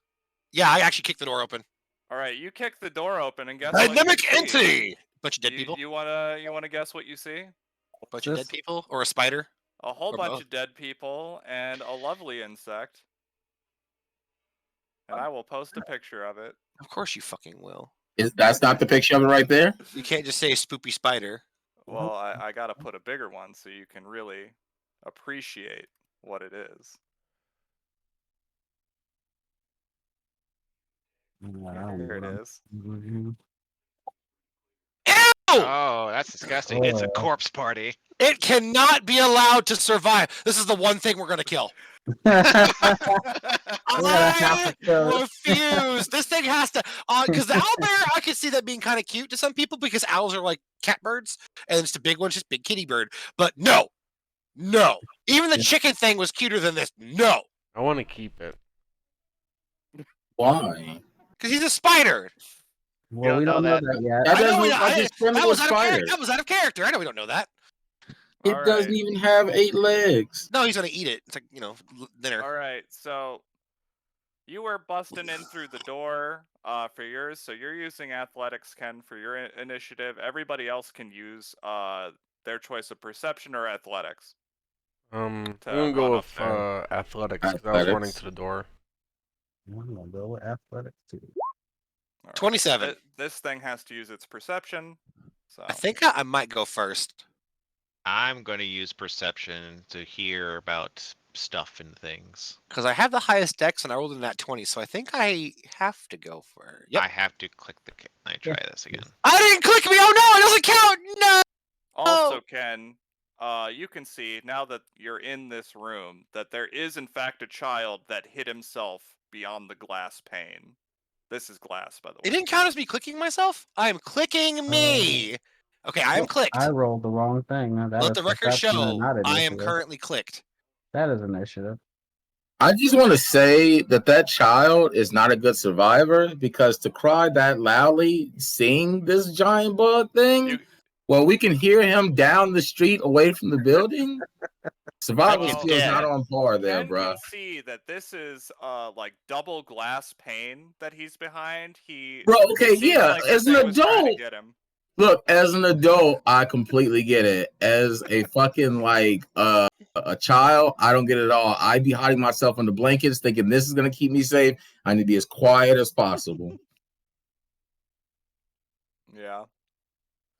Yeah, I actually kicked the door open. All right, you kick the door open, and guess what? Dynamic you see? entry. Bunch of dead You, people. you wanna guess what you see? Bunch of dead people or a spider. A whole Or bunch both. of dead people and a lovely insect. And I will post a picture of it. Of course you fucking will. That's not the picture of it right there? You can't just say spoopy spider. Well, I gotta put a bigger one so you can really appreciate what it is. Here it is. Mhm. Oh, that's disgusting. It's a corpse party. It cannot be allowed to survive. This is the one thing we're gonna kill. I refuse. This thing has to, because the owlbear, I can see that being kind of cute to some people because owls are like catbirds, and it's the big one's just big kitty bird. But no. Even the chicken thing was cuter than this. No, I want to keep it. Why? because he's a spider. Well, we don't don't know know that yet. That I know doesn't we look don't- like a that primitive was out of spider. character. That was out of character. I know we don't know that. It All doesn't right. even have 8 legs. No, he's gonna eat it. It's like dinner. All right, so you were busting in through the door for yours. So you're using athletics, Ken, for your initiative. Everybody else can use their choice of perception or athletics. I'm To gonna go run up with there. athletics because I was running Athletics. to the door. I'm gonna go with athletics too. All right, 27. This thing has to use its perception. So I think I might go first. I'm going to use perception to hear about stuff and things. Because I have the highest dex and I rolled in that 20, so I think I have to go for it. Yep. I have to click the. Let me try this again. I didn't click me. Oh no, it doesn't count. No. Also, Ken, you can see now that you're in this room that there is in fact a child that hit himself beyond the glass pane. This is glass, by the way. It didn't count as me clicking myself. I am clicking me. Okay, I am clicked. I rolled the wrong thing. That Let is the record perception and show not I am initiative. currently clicked. That is initiative. I just want to say that child is not a good survivor because to cry that loudly, seeing this giant bug thing, well, we can hear him down the street away from the building. Survival Well, skills yeah. not on par there, Ken bro. can see that this is like double glass pane that he's behind. Bro, okay, it seems yeah, like as the an thing was trying to adult. get him. Look, as an adult, I completely get it. As a fucking like a child, I don't get it at all. I'd be hiding myself in the blankets, thinking this is gonna keep me safe. I need to be as quiet as possible. Yeah.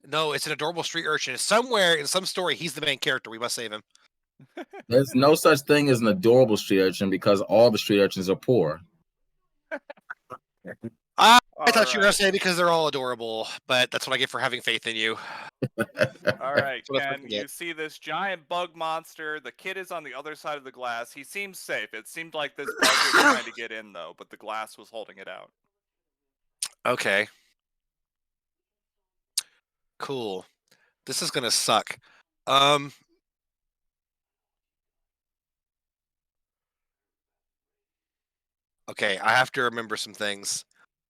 No, it's an adorable street urchin. Somewhere in some story, he's the main character. We must save him. There's no such thing as an adorable street urchin because all the street urchins are poor. I thought you were going to say because they're all adorable, but that's what I get for having faith in you. All right, What else Ken, we get? you see this giant bug monster. The kid is on the other side of the glass. He seems safe. It seemed like this bug was trying to get in, though, but the glass was holding it out. Okay. Cool. This is going to suck. Okay, I have to remember some things.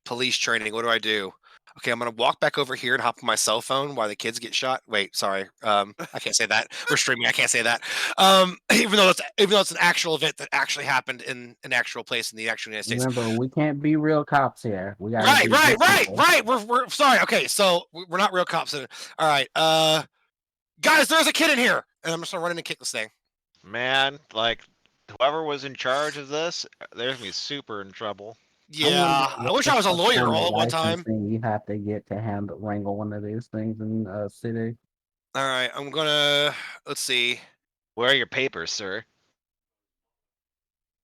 Police training, what do? Okay, I'm gonna walk back over here and hop on my cell phone while the kids get shot. Wait, sorry. I can't say that. We're streaming. I can't say that. Even though it's an actual event that actually happened in an actual place in the actual United States. Remember, we can't be real cops here. We gotta Right, be right, good right, people. right. We're sorry. Okay, so we're not real cops. All right. Guys, there's a kid in here, and I'm just gonna run in and kick this thing. Man, like whoever was in charge of this, they're gonna be super in trouble. Yeah, I wish I was a lawyer all at one time. You have to get to wrangle one of these things in a city. All right, I'm gonna let's see. Where are your papers, sir?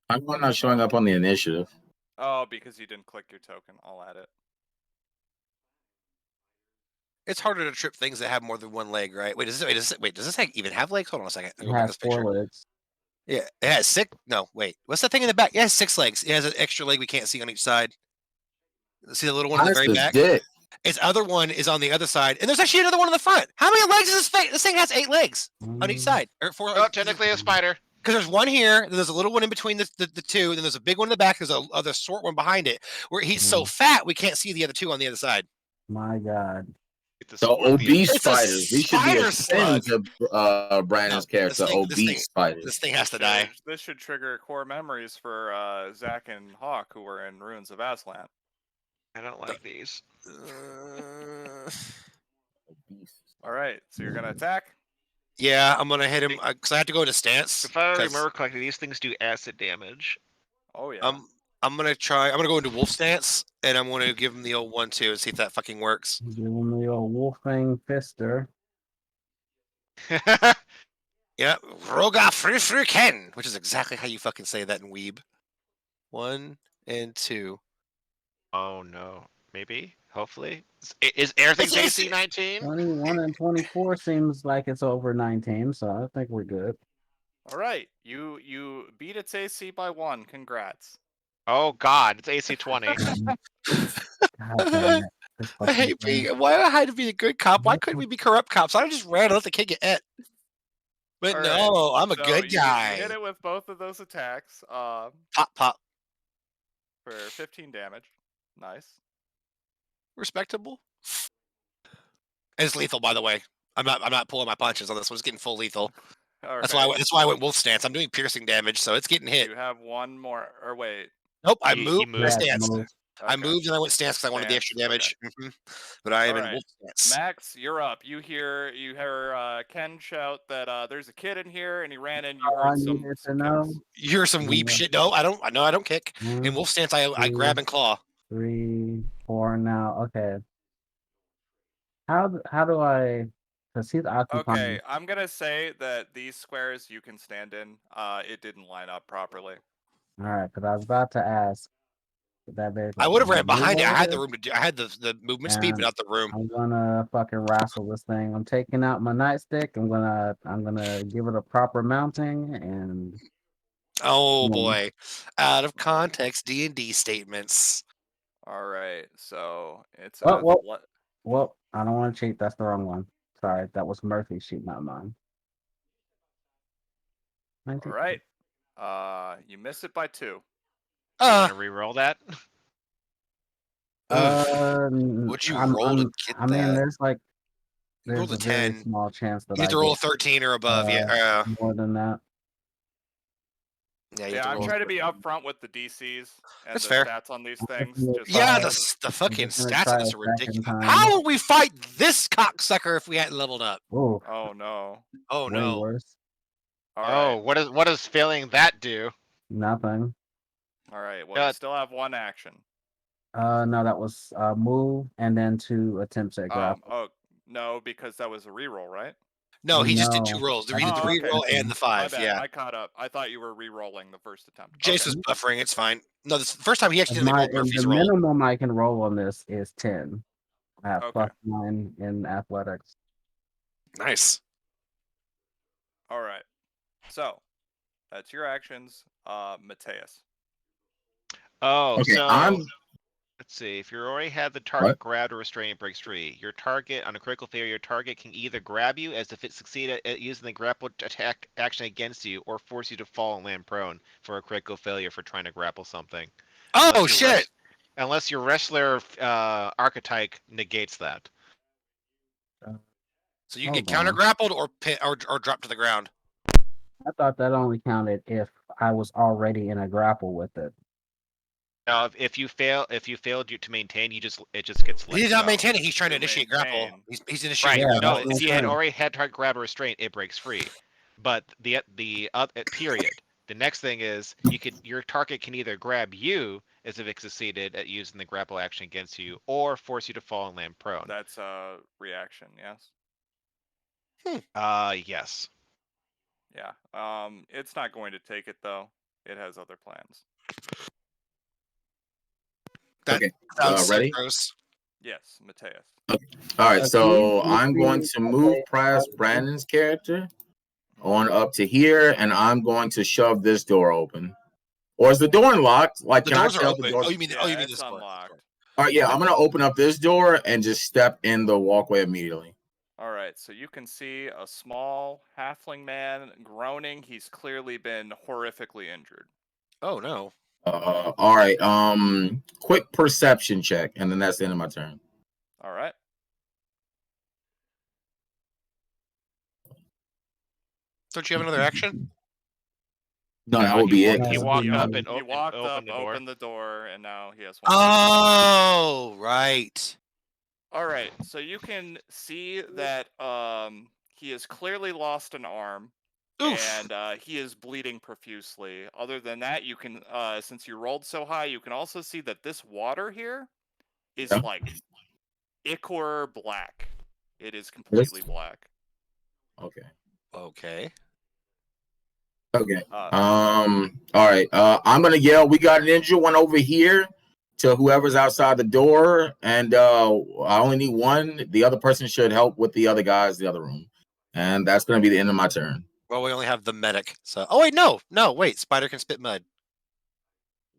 I'm not showing up on the initiative. Oh, because you didn't click your token. I'll add it. It's harder to trip things that have more than one leg, right? Wait, does this even have legs? Hold on a second. It has 4 legs. Yeah, it has 6. No, wait. What's that thing in the back? It has 6 legs. It has an extra leg we can't see on each side. See the little one in the very back? Dick. Its other one is on the other side, and there's actually another one in the front. How many legs is this thing? This thing has 8 legs on each side. Or 4. Oh, technically a spider. Because there's one here, then there's a little one in between the two, then there's a big one in the back, there's a other short one behind it. Where he's so fat, we can't see the other 2 on the other side. My God. The obese It's a spiders. These should be spider a sin to Brandon's character. Obese spiders. This thing has to die. This should trigger core memories for Zach and Hawk, who were in Ruins of Aslan. I don't like these. All right, so you're gonna attack. Yeah, I'm gonna hit him because I have to go into stance. If I remember correctly, these things do acid damage. Oh yeah. I'm gonna go into wolf stance, and I'm gonna give him the old 1-2 and see if that fucking works. Give him the old wolfang fister. Yeah, Roga free Ken, which is exactly how you fucking say that in Weeb. 1 and 2. Oh no, maybe, hopefully. Is everything's AC 19? 21 and 24 seems like it's over 19, so I think we're good. All right, you beat its AC by 1. Congrats. Oh God, it's AC 20. God damn it. I hate being. Why do I have to be the good cop? Why couldn't we be corrupt cops? I just ran and let the kid get et. But All no, right, I'm a so good you guy. hit it with both of those attacks. Pop. For 15 damage. Nice. Respectable. And it's lethal, by the way. I'm not pulling my punches on this one. It's getting full lethal. Okay. That's why I went wolf stance. I'm doing piercing damage, so it's getting hit. You have one more. Or wait. Nope, I He moved. moved. Stance. Okay. I moved and I went stance because I wanted the extra damage. But I am in wolf stance. Max, you're up. You hear Ken shout that there's a kid in here, and he ran in. You heard some kicks. You hear some weep shit? No, I don't kick. In wolf stance, I grab and claw. 3, 4 now. Okay. How do I Because he's occupying. Okay, I'm gonna say that these squares you can stand in. It didn't line up properly. All right, because I was about to ask that big. I would have ran move behind it. I over had the there, room to do. I had the movement speed, but and not the room. I'm gonna fucking wrestle this thing. I'm taking out my nightstick. I'm gonna give it a proper mounting, and Oh boom. boy, out of context D&D statements. All right, so it's Well, I don't want to cheat. That's the wrong one. Sorry, that was Murphy's sheet, not mine. all right. You miss it by 2. You Uh, want to re-roll that? What'd you roll to get I mean, that? there's You rolled a a very 10. small chance that You have I to roll a get 13 or above. Yeah, more than that. yeah. You have Yeah, to I'm roll. trying to be upfront with the DCs and That's the fair. stats on these I'm things. gonna Just Yeah, try- the fucking just gonna stats try on this a are second ridiculous. time. How would we fight this cocksucker if we hadn't leveled up? Oh, Oh no. Oh way no. worse. All Oh, right. what does failing that do? Nothing. All right. Well, you Yeah. still have 1 action. No, that was move and then 2 attempts at grapple. Oh no, because that was a reroll, right? No, he just did 2 No. rolls. He I did the did okay. reroll and the My 5. bad. Yeah. I caught up. I thought you were re-rolling the first attempt. Jace was buffering. It's fine. No, this first time he accidentally rolled Murphy's the roll. minimum I can roll on this is 10. I have Okay. +9 in athletics. Nice. All right. So that's your actions, Mateus. Oh, Okay, so I'm let's see. If you already had the target grabbed or restrained, it breaks free. Your target on a critical failure, your target can either grab you as if it succeeded at using the grapple attack action against you, or force you to fall and land prone for a critical failure for trying to grapple something. Oh shit! Unless your wrestler archetype negates that. So you get Hold on. counter grappled or dropped to the ground. I thought that only counted if I was already in a grapple with it. Now, if you failed to maintain, it just gets let He's not go. maintaining. He's trying to initiate grapple. maintain. He's Right. initiating Yeah, No, grapple. that's if you had fine. already had target grab or restraint, it breaks free. But the period. The next thing is your target can either grab you as if it succeeded at using the grapple action against you, or force you to fall and land prone. That's a reaction. Yes. Yes. Yeah. It's not going to take it though. It has other plans. okay. Sounds so Ready? gross. Yes, Mateus. All right, so Can you I'm going please to move update past Brandon's character on up to here, and I'm going to shove this door open. Or is the door unlocked? Like, The can I doors are tell the open. door? Oh, you mean Yeah, this it's door. unlocked. All right, yeah, I'm gonna open up this door and just step in the walkway immediately. All right, so you can see a small halfling man groaning. He's clearly been horrifically injured. Oh no. All right, quick perception check, and then that's the end of my turn. All right. Don't you have another action? No, that would be it. He No, walked no. up and He walked up, opened the door. opened the door, and now he has one. Oh, right. All right, so you can see that he has clearly lost an arm. Oof. And he is bleeding profusely. Other than that, you can, since you rolled so high, you can also see that this water here is Yeah. like ichor black. It is completely black. Okay. Okay. Okay. All right. I'm gonna yell. We got an injured one over here to whoever's outside the door, and I only need one. The other person should help with the other guys in the other room, and that's gonna be the end of my turn. Well, we only have the medic. So, oh wait, no, wait. Spider can spit mud.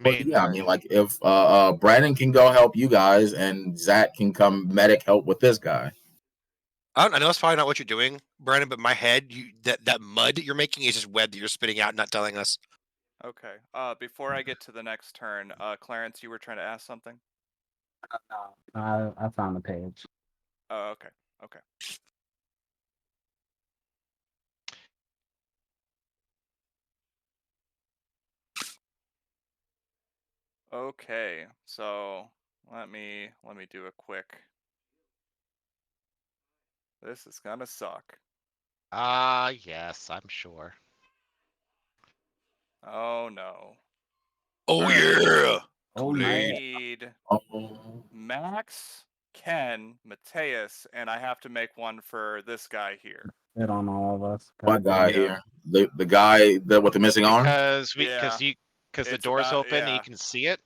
But yeah, I mean, like if Brandon can go help you guys, and Zach can come medic help with this guy. I know it's probably not what you're doing, Brandon, but my head, that mud you're making is just web that you're spitting out, not telling us. Okay. Before I get to the next turn, Clarence, you were trying to ask something? I found the page. Oh, okay. Okay. Okay. So let me do a quick. This is gonna suck. Yes, I'm sure. Oh no. Oh All right. yeah. Oh, I yeah. need max Ken, Mateus, and I have to make one for this guy here. Hit on all of us. What guy Yeah. here? The guy with the missing arm? Because Yeah. the It's door's about- open and yeah. you can see it.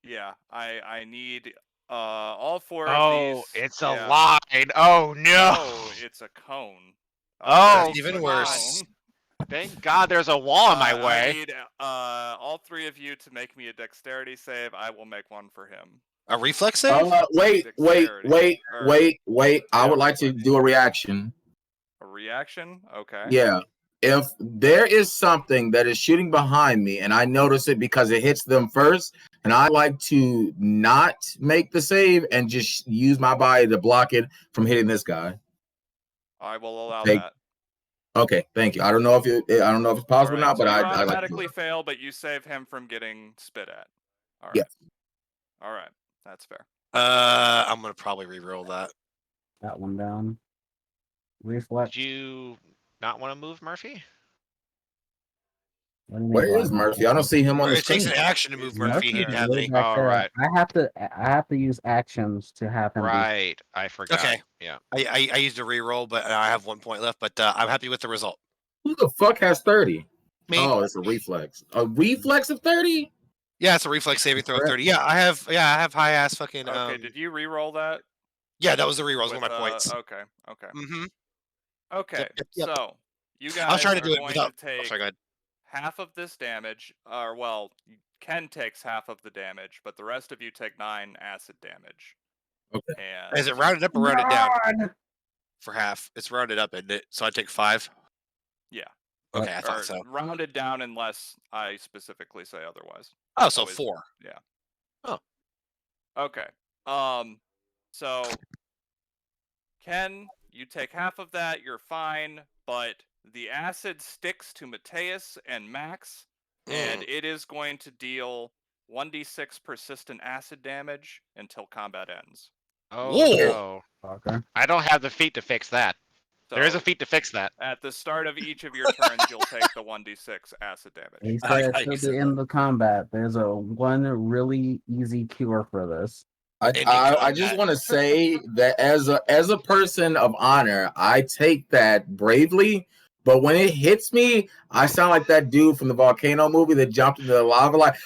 Yeah, I need all 4 of Oh, these. it's a yeah. line. Oh no. Oh, it's a cone. Oh, it's even a worse. cone. Thank God there's a wall in my I way. need all 3 of you to make me a dexterity save. I will make one for him. A reflex save? Wait. Dexterity, or- I yeah, would like to reflex. do a reaction. A reaction? Okay. Yeah. If there is something that is shooting behind me and I notice it because it hits them first, and I like to not make the save and just use my body to block it from hitting this guy. I will allow Take- that. Okay, thank you. I don't know if it's possible or Alright, not, but so you I like to do automatically it. fail, but you save him from getting spit at. All right. Yes. All right, that's fair. I'm gonna probably reroll that. That one down. Reflex. Did you not want to move, Murphy? What do you mean Where by is that? Murphy? I don't see him on Or the it takes an screen. action to move He's Murphy. He back didn't there. have Way any. back there. Alright. I have to use actions to have him. Right. I forgot. Okay. Yeah. I used a reroll, but I have 1 point left. But I'm happy with the result. Who the fuck has 30? Me? Oh, it's a reflex. A reflex of 30? Yeah, it's a reflex saving throw of 30. Yeah, I have high ass fucking. Okay, did you re-roll that? Yeah, that was the rerolls. One of with, my points. Okay. Mm-hmm. Okay. Yep. So you guys I was trying to are do it going without. to take Sorry, go ahead. half of this damage, or well, Ken takes half of the damage, but the rest of you take 9 acid damage. Okay. And Is it rounded up or rounded down God! for half? It's rounded up, isn't it? So I take 5. Yeah. Okay, I or thought so. rounded down unless I specifically say otherwise. Oh, so always- 4. Yeah. Oh. Okay. So Ken, you take half of that, you're fine, but the acid sticks to Mateus and Max, and it is going to deal 1d6 persistent acid damage until combat ends. Oh Whoa. no. Okay. I don't have the feat to fix that. There is a So, feat to fix that. at the start of each of your turns, you'll take the 1d6 acid damage. He I like said how you to said the end of combat. There's a one really easy cure for this. I just want to say that as a person of honor, I take that bravely. But when it hits me, I sound like that dude from the volcano movie that jumped into the lava, like,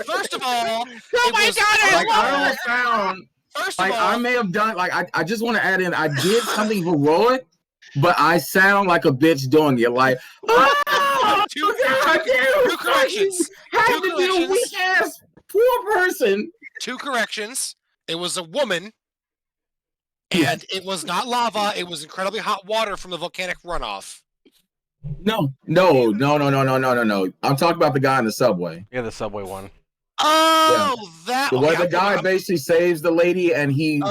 First of all, Oh my God, like I don't sound First of like all, I may have done like I just want to add in I did something heroic, but I sound like a bitch doing it. Like, two two corrections. Had Two to be a corrections. weak ass poor person. 2 corrections. It was a woman, and it was not lava. It was incredibly hot water from the volcanic runoff. No. I'm talking about the guy in the subway. Yeah, the subway one. Oh, that. Where okay, the guy basically saves the lady and he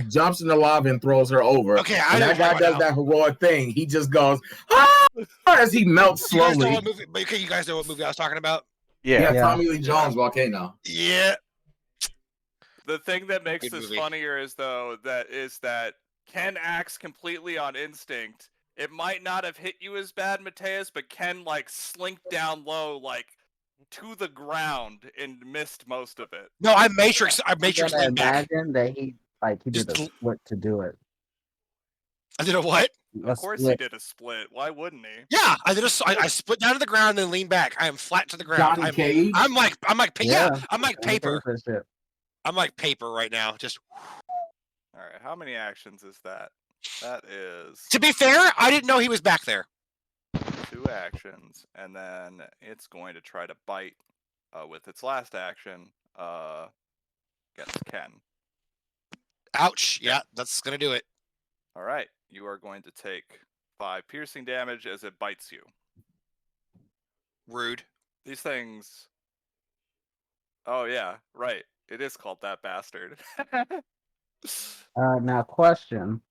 jumps in the lava and throws her over. Okay, I and know that guy what does now. that heroic thing. He just goes as he melts You guys know slowly. what movie? Okay, you guys know what movie I was talking about? Yeah. Yeah. Tommy Lee Jones volcano. Yeah. The thing that makes Good this movie. funnier is that Ken acts completely on instinct. It might not have hit you as bad, Mateus, but Ken like slinked down low, like to the ground, and missed most of it. No, I Matrix I'm gonna leaned back. imagine that he did a Just- split to do it. I did a what? Of course he did a split. Why wouldn't he? Yeah, I split down to the ground and then leaned back. I am flat to the ground. Johnny Cage. I'm like I'm like paper. Shit. I'm like paper right now. Just All right, how many actions is that? That is to be fair, I didn't know he was back there. 2 actions, and then it's going to try to bite with its last action against Ken. Ouch. Yeah, that's gonna do it. All right, you are going to take 5 piercing damage as it bites you. Rude. These things. Oh yeah, right. It is called that bastard. Now question.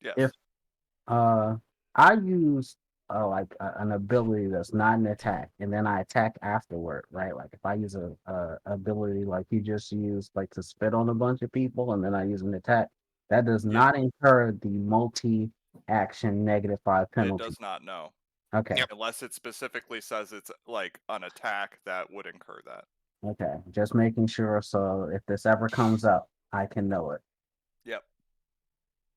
Yes. If I use an ability that's not an attack, and then I attack afterward, right? Like if I use a ability like you just used, like to spit on a bunch of people, and then I use an attack, that does not incur the multi-action -5 penalty. It does not know. Okay. Yep. Unless it specifically says it's like an attack that would incur that. Okay, just making sure so if this ever comes up, I can know it. Yep.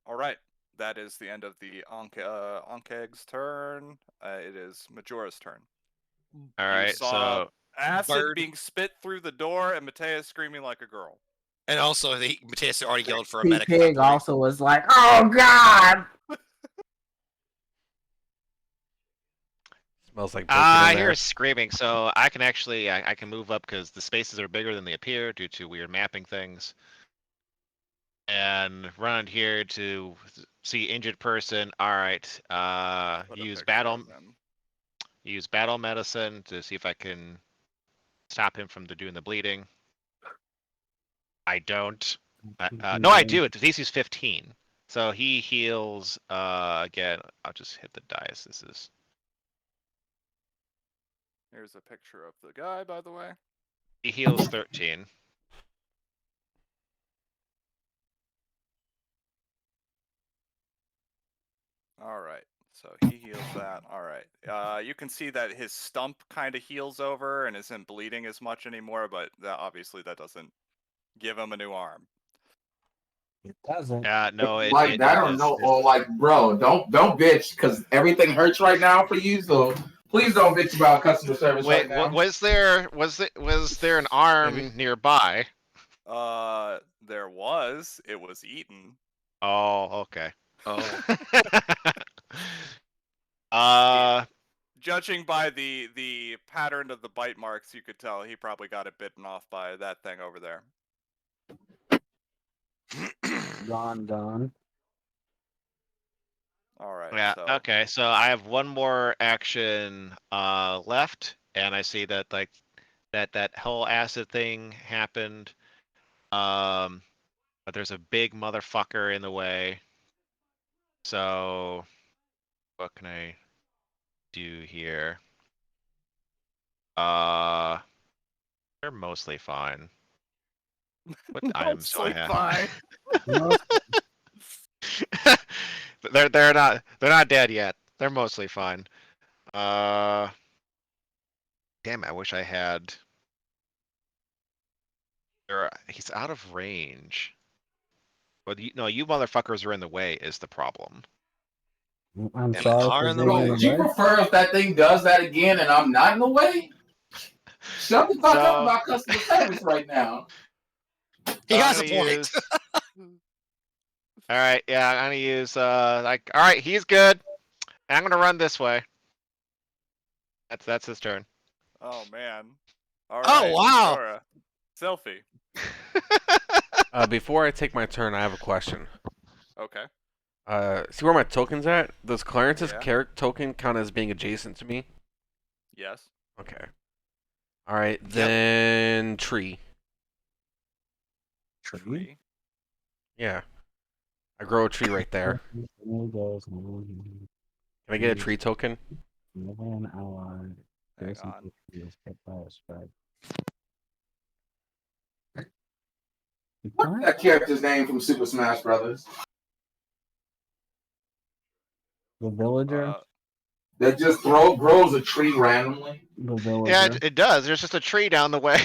All right. That is the end of the Onkeg's turn. It is Majora's turn. All You right, saw so acid Bird. being spit through the door and Mateus screaming like a girl. And also, Mateus already yelled for a P medic at that Pig point. also was like, "Oh God!" Smells like bacon I in hear there. screaming, so I can actually I can move up because the spaces are bigger than they appear due to weird mapping things. And run here to see injured person. All right, Put a use picture battle of him. use battle medicine to see if I can stop him from doing the bleeding. I don't. No, I do. It's DC's 15, so he heals. Again, I'll just hit the dice. This is. Here's a picture of the guy, by the way. He heals 13. All right. So he heals that. All right. You can see that his stump kind of heals over and isn't bleeding as much anymore, but obviously that doesn't give him a new arm. It doesn't. No, Like that or no, or like, bro, don't bitch because everything hurts right now for you. So please don't bitch about customer service right Wait, now. was there an arm nearby? There was. It was eaten. Oh, okay. Oh. Judging by the pattern of the bite marks, you could tell he probably got it bitten off by that thing over there. Gone. All right. Yeah. So Okay. So I have one more action left, and I see that like that whole acid thing happened. But there's a big motherfucker in the way. So what can I do here? They're mostly fine. What items do I mostly have? fine. No, they're not dead yet. They're mostly fine. Damn, I wish I had. He's out of range. But no, you motherfuckers are in the way is the problem. I'm Damn it. sorry Are for in the being way. in Bro, the would you way. prefer if that thing does that again and I'm not in the way? Shut the fuck up So about customer service right now. He I'm has a gonna point. use. All right, yeah, I'm gonna use like. All right, he's good. And I'm gonna run this way. That's his turn. Oh man. All Oh, right. wow. Majora. Selfie. Before I take my turn, I have a question. Okay. See where my token's at? Does Clarence's Yeah. character token count as being adjacent to me? Yes. Okay. All right, then tree. Tree. Yeah, I grow a tree right there. Can I get a tree token? Hang on. What's that character's name from Super Smash Brothers? The villager. That just grows a tree randomly. The villager. Yeah, it does. There's just a tree down the way.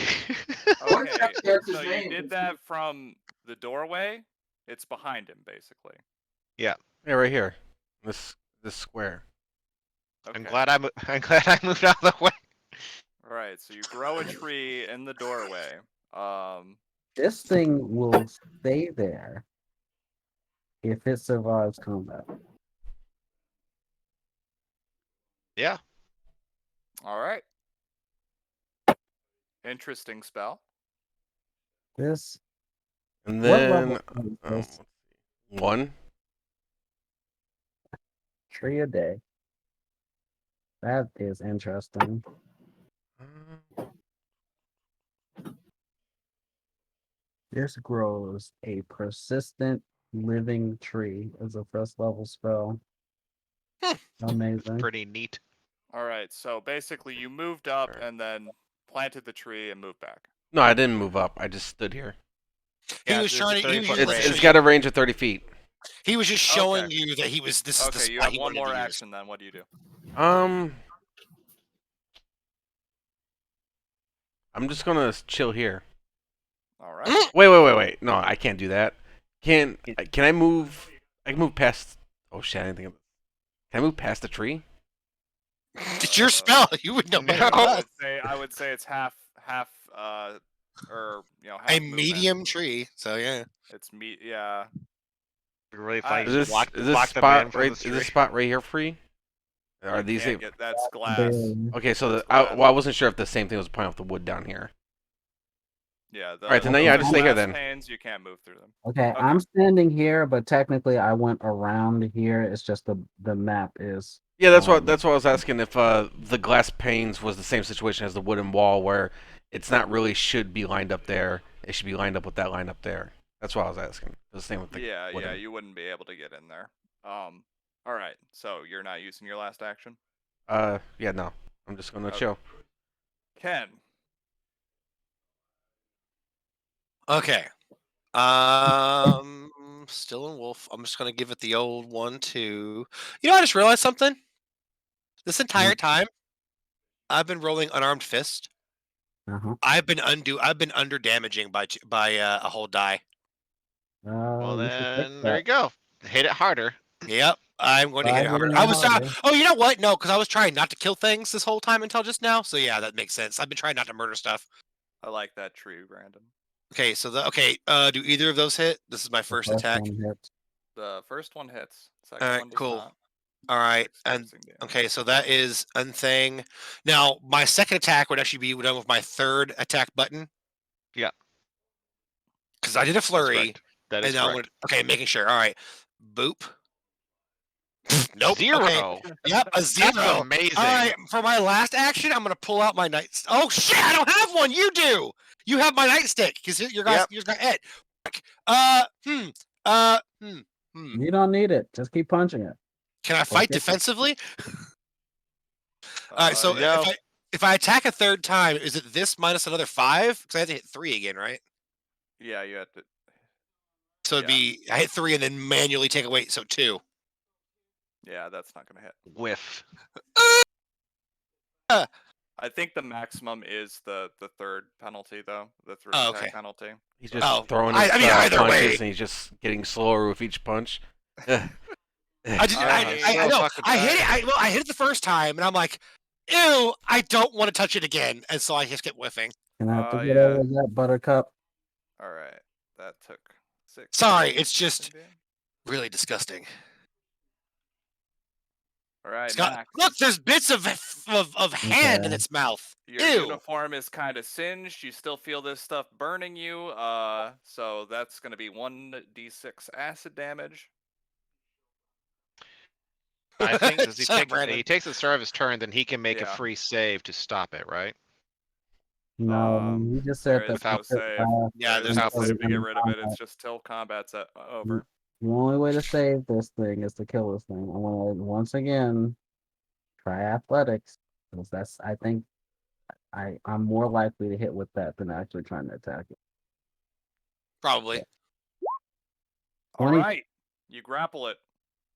What is Okay. that character's So you name? did that from the doorway. It's behind him, basically. Yeah, right here. This square. Okay. I'm glad I moved out of the way. All right. So you grow a tree in the doorway. This thing will stay there if it survives combat. Yeah. All right. Interesting spell. This. And What then level is this? 1. Tree a day. That is interesting. This grows a persistent living tree as a first level spell. Amazing. Pretty neat. All right. So basically, you moved up and then planted the tree and moved back. No, I didn't move up. I just stood here. He was there's a trying to. He was 30-foot just, range. It's got a range of 30 feet. he was just showing Okay. you that he was. This is the Okay. spot You have he one wanted more to use. action then. What do you do? I'm just gonna chill here. All right. Wait. No, I can't do that. Can I move? I can move past. Oh shit! I didn't think of. Can I move past the tree? It's your spell. You would know better. No. Than I would say it's half, or half a movement. medium tree. So yeah, It's yeah. Really I- funny. Is You this block is this the man spot from right? the Is street. this spot right here free? Are You these? can't get that's glass. Barely. Okay, so That's I glass. wasn't sure if the same thing was applying with the wood down here. Yeah. The, Alright, then yeah, those just stay here glass then. panes, you can't move through them. Okay, Okay. I'm standing here, but technically I went around here. It's just the map is. Yeah, that's what I was asking if the glass panes was the same situation as the wooden wall where it's not really should be lined up there. It should be lined up with that line up there. That's what I was asking. The same with the Yeah, wooden. you wouldn't be able to get in there. All right. So you're not using your last action, Yeah, no. I'm just gonna Okay. chill. Ken. okay. Still in wolf. I'm just gonna give it the old 1-2. I just realized something. This entire time, I've been rolling unarmed fist. Uh-huh. I've been under damaging by a whole die. Well, You should fix then there you that. go. Hit it harder. Yep, I'm going to Try hit it harder. hitting I it was harder. Oh, you know what? No, because I was trying not to kill things this whole time until just now. So yeah, that makes sense. I've been trying not to murder stuff. I like that tree, Brandon. Okay, so do either of those hit? This is my first attack. One hits. The first one hits. Second All right, one does cool. not. All right, Takes and piercing damage. okay, so that is unthing. Now my second attack would actually be done with my third attack button. Yeah. Because I did a That's flurry. correct. That is And now correct. okay, making sure. All right, boop. Nope. 0. Okay. Yep, a 0. That's amazing. All right, for my last action, I'm gonna pull out my night. Oh shit! I don't have one. You do. You have my nightstick because your guys, Yep. yours got Ed. You don't need it. Just keep punching it. Can I fight Okay. defensively? All right. So yeah. if I attack a third time, is it this minus another 5? Because I have to hit 3 again, right? Yeah, you have to. So it'd be I hit 3 and then manually take away. So 2. Yeah, that's not gonna hit. Whiff. I think the maximum is the third penalty though. The third Oh, attack okay. penalty. He's just Oh, throwing his I mean, either punches way. and he's just getting slower with each punch. I I know. fucking I hit tired. it. I hit it the first time, and I'm like, ew, I don't want to touch it again, and so I just kept whiffing. Can I have to get yeah. over that, Buttercup? All right, that took 6. Sorry, it's just really disgusting. All right, Scott, Max. look, there's bits of hand in Okay. its mouth. Your Ew. uniform is kind of singed. You still feel this stuff burning you. So that's gonna be 1d6 acid damage. I think does he Shut up, take Brandon. he takes the start of his turn, then he can make a Yeah. free save to stop it, right? No, you just said there that. is no save. Yeah, there's no no save to get rid of it. combat. It's just till combat's over. The only way to save this thing is to kill this thing. I want to once again try athletics because I think I'm more likely to hit with that than actually trying to attack it. probably. All 20. right, you grapple it.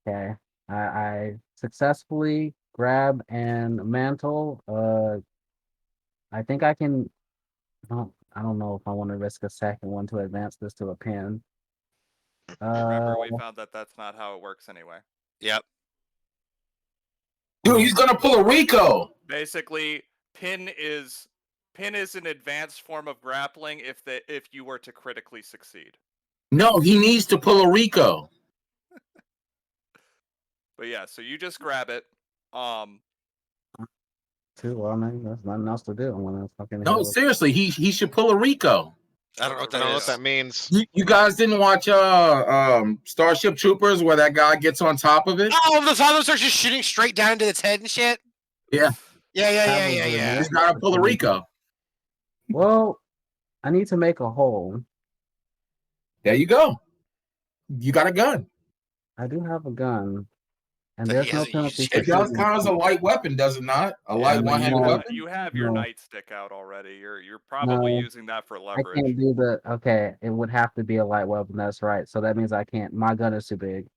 Okay, I successfully grab and mantle. I think I can. I don't know if I want to risk a second one to advance this to a pin. Remember, we found that that's not how it works anyway. Yep. Dude, he's gonna pull a Rico. Basically, pin is an advanced form of grappling if you were to critically succeed. No, he needs to pull a Rico. But yeah, so you just grab it. Well, I mean, there's nothing else to do. I'm gonna fucking. No, hit with- seriously, he should pull a Rico. I don't know what I don't know that what is. that means. You guys didn't watch Starship Troopers where that guy gets on top of it? Oh, the father starts just shooting straight down into its head and shit. Yeah. Yeah. He's gotta pull a Rico. Well, I need to make a hole. There you go. You got a gun. I do have a gun, and But there's he no hasn't penalty. used for It does shooting. count as a light weapon, does it not? A Yeah, light but one-handed no. weapon? You have your No. nightstick out already. You're probably No. using that for I leverage. can't do the. Okay, it would have to be a light weapon. That's right. So that means I can't. My gun is too big.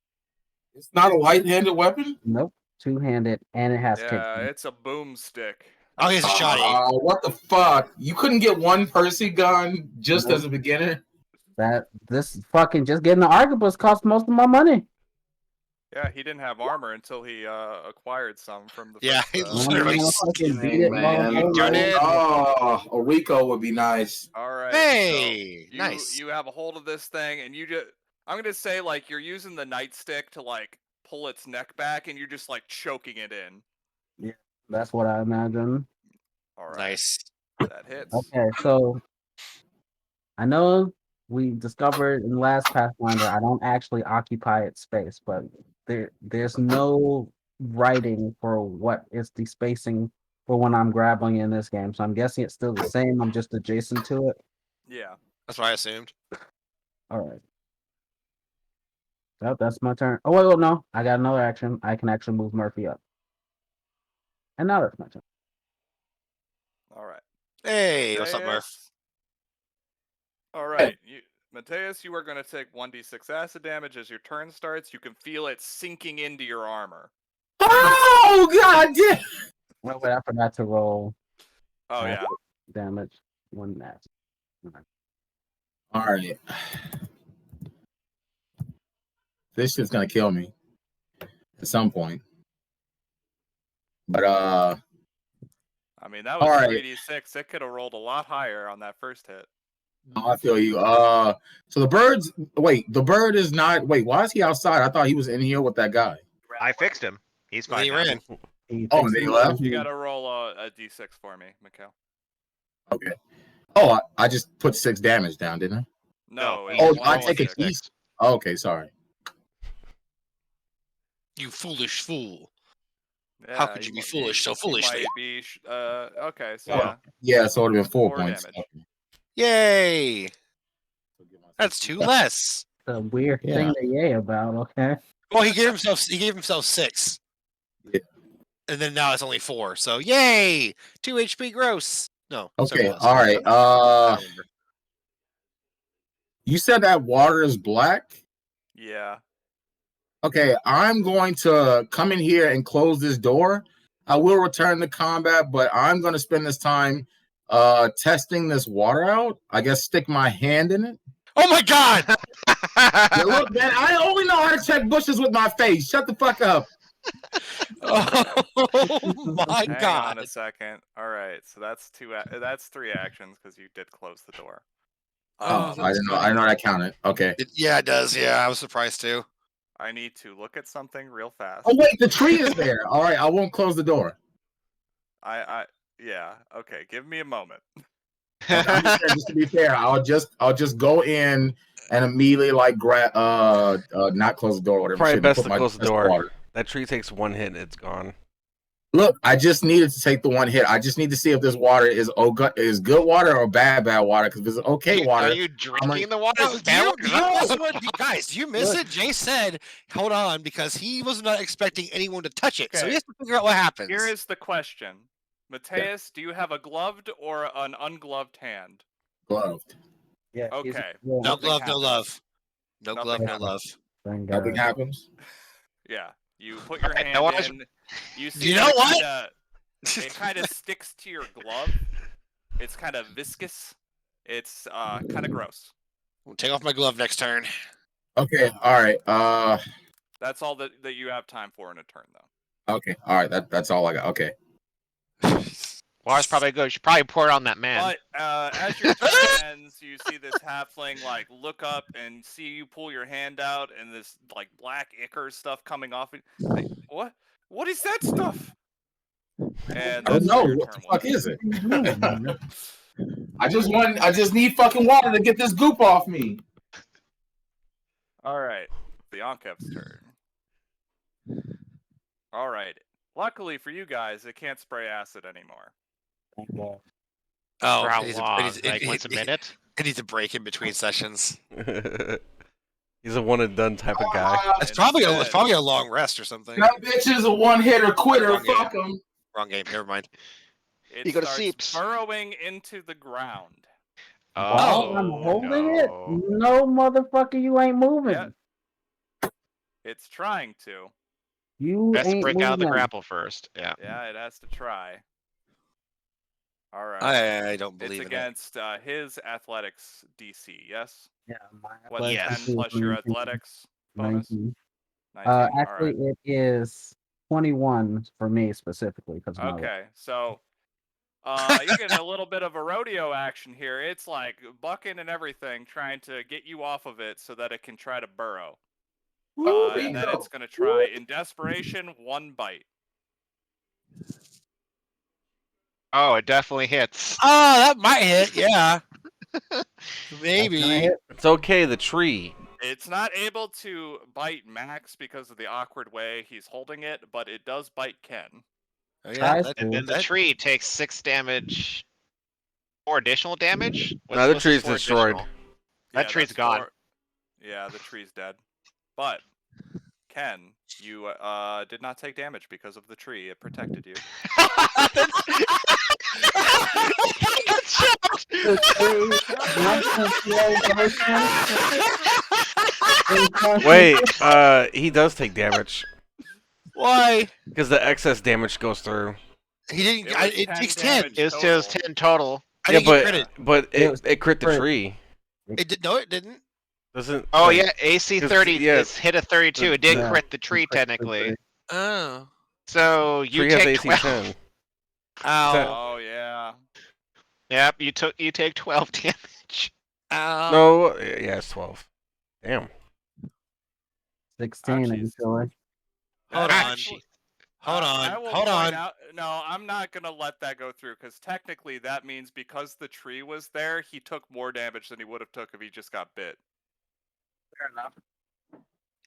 It's not a light-handed weapon? Nope. Two-handed, and it has Yeah, kick. it's a boomstick. Oh, he's a shoddy. What the fuck? You couldn't get one Percy gun just Nope. as a beginner? This fucking just getting the arquebus cost most of my money. Yeah, he didn't have armor until he acquired some from the Yeah, first, he I'm literally gonna fucking beat it Man, while You did it. a Rico would be nice. All right. Hey, so nice. You have a hold of this thing, and you just. I'm gonna say like you're using the nightstick to like pull its neck back, and you're just like choking it in. Yeah, that's what I imagine. All right. Nice. That hits. Okay, so I know we discovered in the last Pathfinder I don't actually occupy its space, but there's no writing for what is the spacing for when I'm grappling in this game. So I'm guessing it's still the same. I'm just adjacent to it. Yeah. That's what I assumed. All right. So that's my turn. Oh wait, no, I got another action. I can actually move Murphy up. And now that's my turn. All right. Hey, what's up, Murph? Mateus. All right, Mateus, you are going to take 1d6 acid damage as your turn starts. You can feel it sinking into your armor. Oh god damn! Wait, I forgot to roll Oh yeah. damage. One match. All right. This shit's gonna kill me at some point. But I mean, that was all right. 3d6. It could have rolled a lot higher on that first hit. No, I feel you. So the bird's the bird is not. Wait, why is he outside? I thought he was in here with that guy. I fixed him. He's Then fine he now. ran. Oh, they left. You got to roll a d6 for me, Mikhail. Okay. Oh, I just put 6 damage down, didn't I? No. No, it's Oh, I take a 1d6. piece. Oh, okay, sorry. You foolish fool. Yeah, How could you be foolish so foolishly? Might be okay, so Yeah. Yeah, so it would have been 4 4 points. damage. Yay! That's 2 less. The weird Yeah. thing to yay about, okay? Well, he gave himself 6. Yeah. And then now it's only 4. So yay! 2 HP gross. No. Okay, 7 less. all right. I don't remember. You said that water is black? Yeah. Okay, I'm going to come in here and close this door. I will return to combat, but I'm going to spend this time testing this water out. I guess stick my hand in it. Oh my god! Yeah, look, man, I only know how to check bushes with my face. Shut the fuck up. Oh my Hang god! on a second. All right, so that's 3 actions because you did close the door. Oh, I didn't know that counted. Okay. Yeah, it does. Yeah, I was surprised too. I need to look at something real fast. Oh wait, the tree is there. All right, I won't close the door. Yeah. Okay, give me a moment. Okay, I'm just to be fair, I'll just go in and immediately like grab not close the door or whatever. Probably shit, best put to my close the chest door. water. That tree takes 1 hit and it's gone. Look, I just needed to take the 1 hit. I just need to see if this water is good water or bad water. Because if it's okay water, Are you drinking the water? No, Is that what- guys, do you miss it? Jay said, hold on, because he was not expecting anyone to touch it. So Okay. he has to figure out what happens. Here is the question. Mateus, do you have a gloved or an ungloved hand? gloved. Yeah. Okay. no Nothing glove, no happens. love. No Nothing glove, no happens. love. Thank Nothing God. happens. Yeah. You put your Alright, hand now what in. You see You know that what? it kind of sticks to your glove. It's kind of viscous. It's kind of gross. We'll take off my glove next turn. Okay, all right. That's all that you have time for in a turn, though. Okay, all right. That's all I got. Okay. Water's probably good. You should probably pour it on that man. But as your turn ends, you see this halfling like look up and see you pull your hand out, and this like black ichor stuff coming off it. Like, what is that stuff? And I don't that's know where your what turn the fuck was. is it. I just need fucking water to get this goop off me. All right, Biankev's turn. All right. Luckily for you guys, it can't spray acid anymore. Thank God. Oh, For how it needs long? a- Like once a minute? It needs a break in between sessions. He's a one and done type of guy. It's probably a long rest or something. That bitch is a one-hitter quitter. Wrong game. Fuck him. Wrong game. Never mind. It You go to starts Seeps. burrowing into the ground. While I'm holding it? No, motherfucker, you ain't moving. Yeah. It's trying to. You Best to ain't break moving. out of the grapple first. Yeah. Yeah, it has to try. All right. I don't believe It's in it. against his athletics DC. Yes. Yeah, my What? Yes. 10 plus your 19. athletics bonus. 19. 19. All Actually, right. it is 21 for me specifically because my Okay. So you're getting a little bit of a rodeo action here. It's like bucking and everything, trying to get you off of it so that it can try to burrow. And then it's going to try, in desperation, one bite. Oh, it definitely hits. Oh, that might hit. Yeah. gonna Maybe. hit. It's okay. The tree. It's not able to bite Max because of the awkward way he's holding it, but it does bite Ken. Oh, yeah. Tries That, to. And then the that- tree takes 6 damage. Or additional damage? No, the what's tree's for destroyed. additional? That Yeah, tree's that's gone. Yeah, the tree's dead. But Ken, you did not take damage because of the tree. It protected you. The tree wants to slow motion. Wait, he does take damage Why? because the excess damage goes through. He didn't. It was It 10 takes 10. damage. It says Total. 10 total. I Yeah, didn't get credit. but It was it crit the crit. tree. It did. No, it didn't. Doesn't. Oh like, yeah, AC 'cause, 30 yeah, is hit a 32. It did yeah, crit the tree crit the technically. tree. Oh. So you tree has take AC 12. 10. Ow. Oh yeah. Yep, you take 12 damage. Ow. No, yeah, it's 12. Damn. 16 jeez. actually. Hold That on. actually- Hold I on. will Hold point on. out- no, I'm not gonna let that go through because technically that means because the tree was there, he took more damage than he would have took if he just got bit. Fair enough.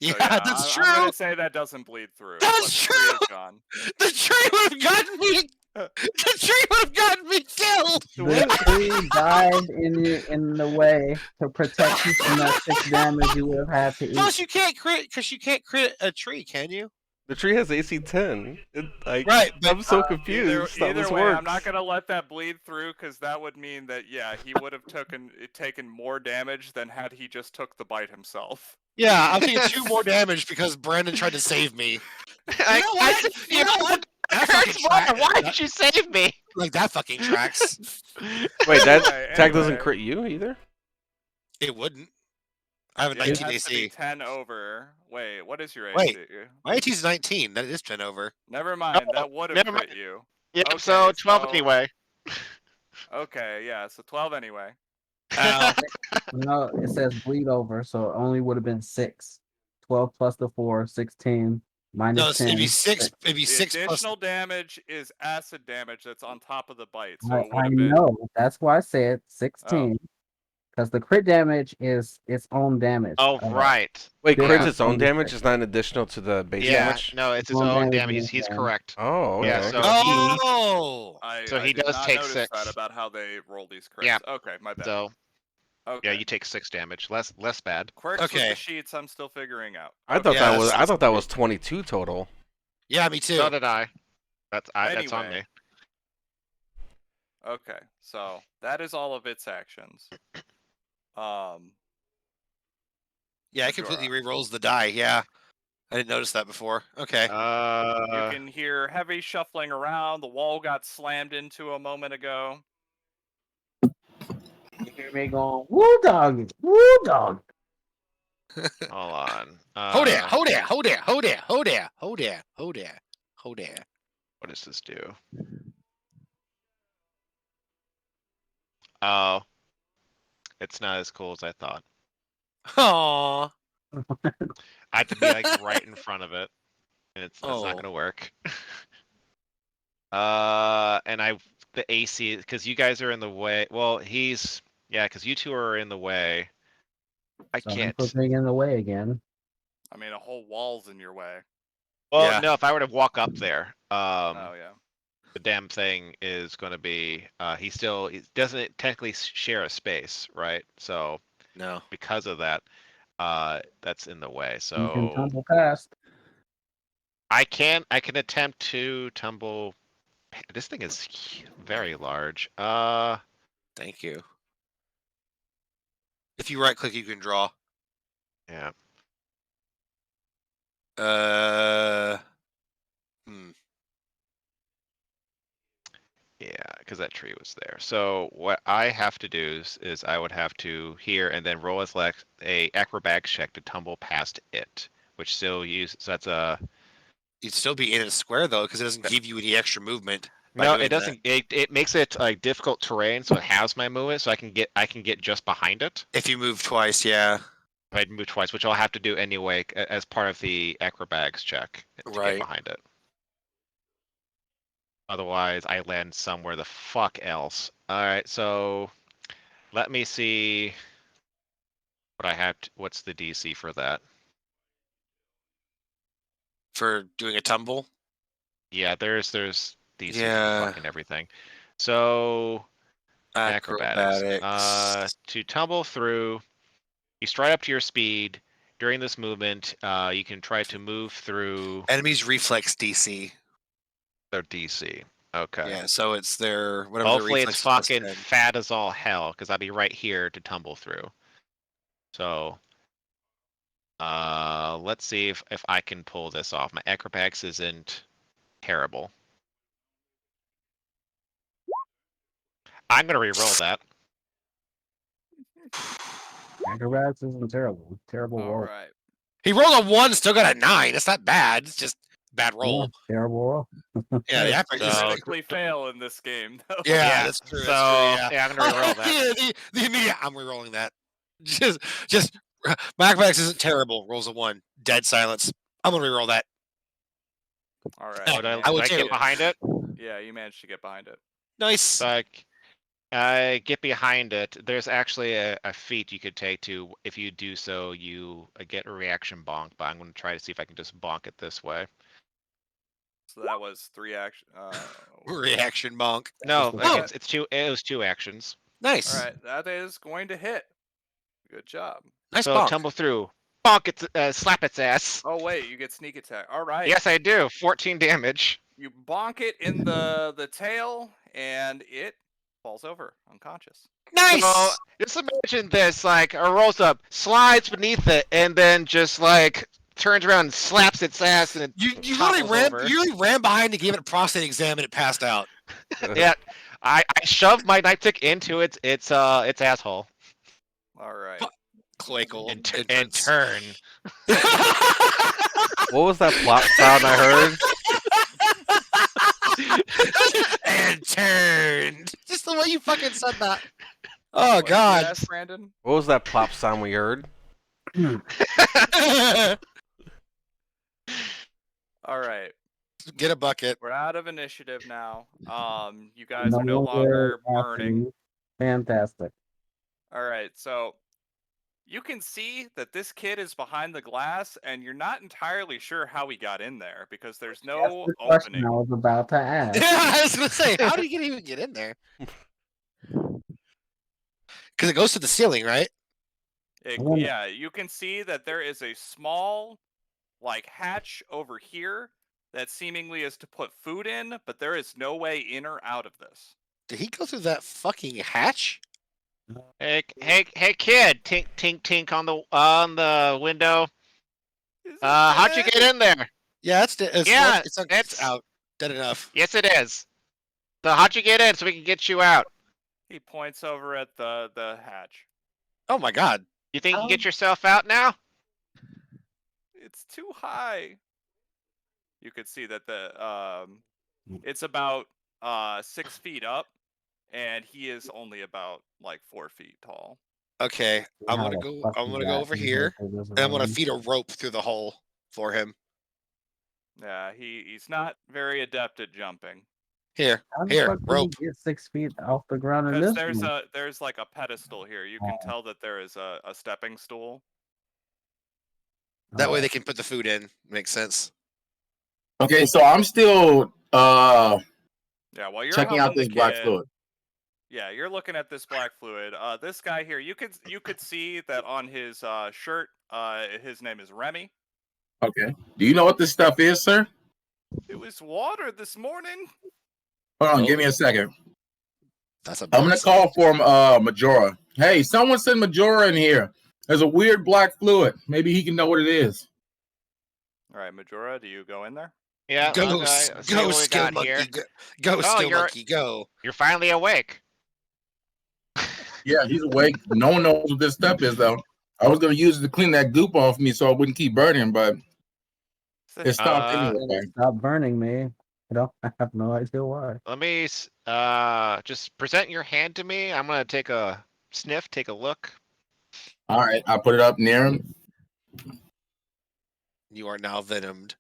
Yeah, So, yeah, that's true. I'm gonna say that doesn't bleed through. That's but the tree true! is gone. The tree would have gotten me. The tree would have gotten me killed. The tree died in the way to protect you from that 6 damage you would have had to eat. Plus, you can't crit because you can't crit a tree, can you? The tree has AC 10. Right, but, I'm so confused. how Either this way, works. I'm not gonna let that bleed through because that would mean that he would have taken more damage than had he just took the bite himself. Yeah, I'm taking 2 more damage because Brandon tried to save me. I, know I what? said, You know what? That fucking hurts more. tracks. Why did you save me? Like that fucking tracks. Wait, that Anyway, attack doesn't anyway. crit you either? It wouldn't. I have a Yeah, it 19 has to be AC. 10 over. Wait, what is your Wait. AC? My AC is 19. That is 10 over. Never mind. Oh, that would have never crit mind. you. Yep, Okay, so 12 so- anyway. Okay, yeah, so 12 anyway. Ow. No, it says bleed over, so it only would have been 6. 12 plus the 4, 16 minus No, 10. it'd be 6. It'd be The 6 plus. additional damage is acid damage that's on top of the bite. So I, it would I have been. know. That's why I said 16. Because the crit damage is its own damage. Oh, right. Wait, Yeah. crits its own Yeah. damage is not an additional to the base Yeah, damage? no, it's his One own damage damage. is He's damage. correct. Oh, okay. Yeah, so Oh. So he did does not take notice 6. that about how they roll these crits. Yeah. Okay, my bad. So Okay. yeah, you take 6 damage. Less bad. Quirks with Okay. the sheets, I'm still figuring out. I thought Yeah, I that's thought that was 22 total. Yeah, me too. So did I. That's on me. Anyway. Okay, so that is all of its actions. Yeah, it completely re-rolls the die. Yeah. I didn't notice that before. Okay. You can hear heavy shuffling around. The wall got slammed into a moment ago. You hear me going, woo dog, woo dog. Hold on. Hold there, hold there, hold there, hold there, hold there, hold there, hold there, hold there. What does this do? Oh. It's not as cool as I thought. Aww. I have to be like right in front of it. And that's Oh. not gonna work. And the AC, because you guys are in the way. Well, because you two are in the way. I So I'm can't. putting in the way again. I mean, a whole wall's in your way. Well, Yeah. no, if I were to walk up there, Oh yeah. the damn thing is going to be. He doesn't technically share a space, right? So No. because of that, that's in the way. You can So tumble past. I can attempt to tumble. This thing is very large. Thank you. If you right click, you can draw. Yeah. Hmm. Yeah, because that tree was there. So what I have to do is I would have to here and then roll a acrobatics check to tumble past it, which still uses. So that's a. You'd still be in a square though, because it doesn't give you any extra movement. No, it doesn't. It makes it like difficult terrain, so it has my movement, so I can get just behind it. If you move twice, yeah. If I move twice, which I'll have to do anyway as part of the acrobatics check to Right. get behind it. Otherwise, I land somewhere the fuck else. All right, so let me see what I have. What's the DC for that? For doing a tumble. Yeah, there's DC Yeah. for fucking everything. So acrobatics. Acrobatics. To tumble through, you stride up to your speed. During this movement, you can try to move through Enemies reflex DC. their DC. Okay. Yeah, so it's their whatever. Hopefully their it's reflex fucking plus 10. fat as all hell, because I'll be right here to tumble through. So let's see if I can pull this off. My acrobatics isn't terrible. I'm gonna re-roll that. Acrobatics isn't terrible. Terrible All roll. right. He rolled a 1, still got a 9. It's not bad. It's just bad roll. Yeah, terrible roll. Yeah, the You acrobatics. critically fail in this game, though. Yeah, that's true. So that's true, yeah. I'm gonna re-roll that. Yeah, the immediate. I'm re-rolling that. Just my acrobatics isn't terrible. Rolls a 1. Dead silence. I'm gonna re-roll that. All right. Oh, Did I I would get too. behind it? Yeah, you managed to get behind it. Nice. So I get behind it. There's actually a feat you could take to, if you do so, you get a reaction bonk, but I'm going to try to see if I can just bonk it this way. So that was 3 action. Reaction bonk. No, Oh. it's two. It was 2 actions. Nice. All right, that is going to hit. Good job. Nice So bonk. tumble through, bonk its, slap its ass. Oh wait, you get sneak attack. All right. Yes, I do. 14 damage. You bonk it in the tail, and it falls over unconscious. Nice. So just imagine this: like, it rolls up, slides beneath it, and then just like turns around and slaps its ass, and it You topples over. really ran behind and gave it a prostate exam and it passed out. Yeah, I shoved my nightstick into its asshole. All right. Cloacal. And turn. What was that plop sound I heard? And turned. Just the way you fucking said that. Oh What, God. yes, Brandon. What was that plop sound we heard? All right. Get a bucket. We're out of initiative now. You guys No are no longer longer after burning. you. Fantastic. All right, so you can see that this kid is behind the glass, and you're not entirely sure how he got in there because there's That's no the question opening. I was about to ask. Yeah, I was gonna say, how did you even get in there? Because it goes to the ceiling, right? Yeah, you can see that there is a small, like, hatch over here that seemingly is to put food in, but there is no way in or out of this. Did he go through that fucking hatch? Hey, kid! Tink, tink, tink on the window. Is it How'd you dead? get in there? Yeah, it's Yeah, it's out. Dead enough. Yes, it is. So how'd you get in so we can get you out? He points over at the hatch. Oh my God. You think you can get yourself out now? It's too high. You could see that it's about 6 feet up, and he is only about like 4 feet tall. Okay, I'm How gonna the go. fuck I'm you gonna got go over in here, for this and I'm gonna room? feed a rope through the hole for him. Yeah, he's not very adept at jumping. Here, How the here, fuck did rope. you get 6 feet off the ground in Because this room? there's like a pedestal here. You can tell that there is a stepping stool. That way they can put the food in. Makes sense. Okay, so I'm still Yeah, while you're checking out helping this the black kid- fluid. Yeah, you're looking at this black fluid. This guy here, you could see that on his shirt. His name is Remy. Okay. Do you know what this stuff is, sir? It was water this morning. Hold on, give me a second. That's a. I'm gonna call for Majora. Hey, someone send Majora in here. There's a weird black fluid. Maybe he can know what it is. All right, Majora, do you go in there? Yeah. Go, okay. s- See go, what we skill got here. monkey. Go, Oh, skill you're- monkey, go. You're finally awake. Yeah, he's awake. No one knows what this stuff is, though. I was gonna use it to clean that goop off me so it wouldn't keep burning, but it stopped And anyway. it stopped burning me. I have no idea why. Let me just present your hand to me. I'm gonna take a sniff, take a look. All right, I put it up near him. You are now venomed.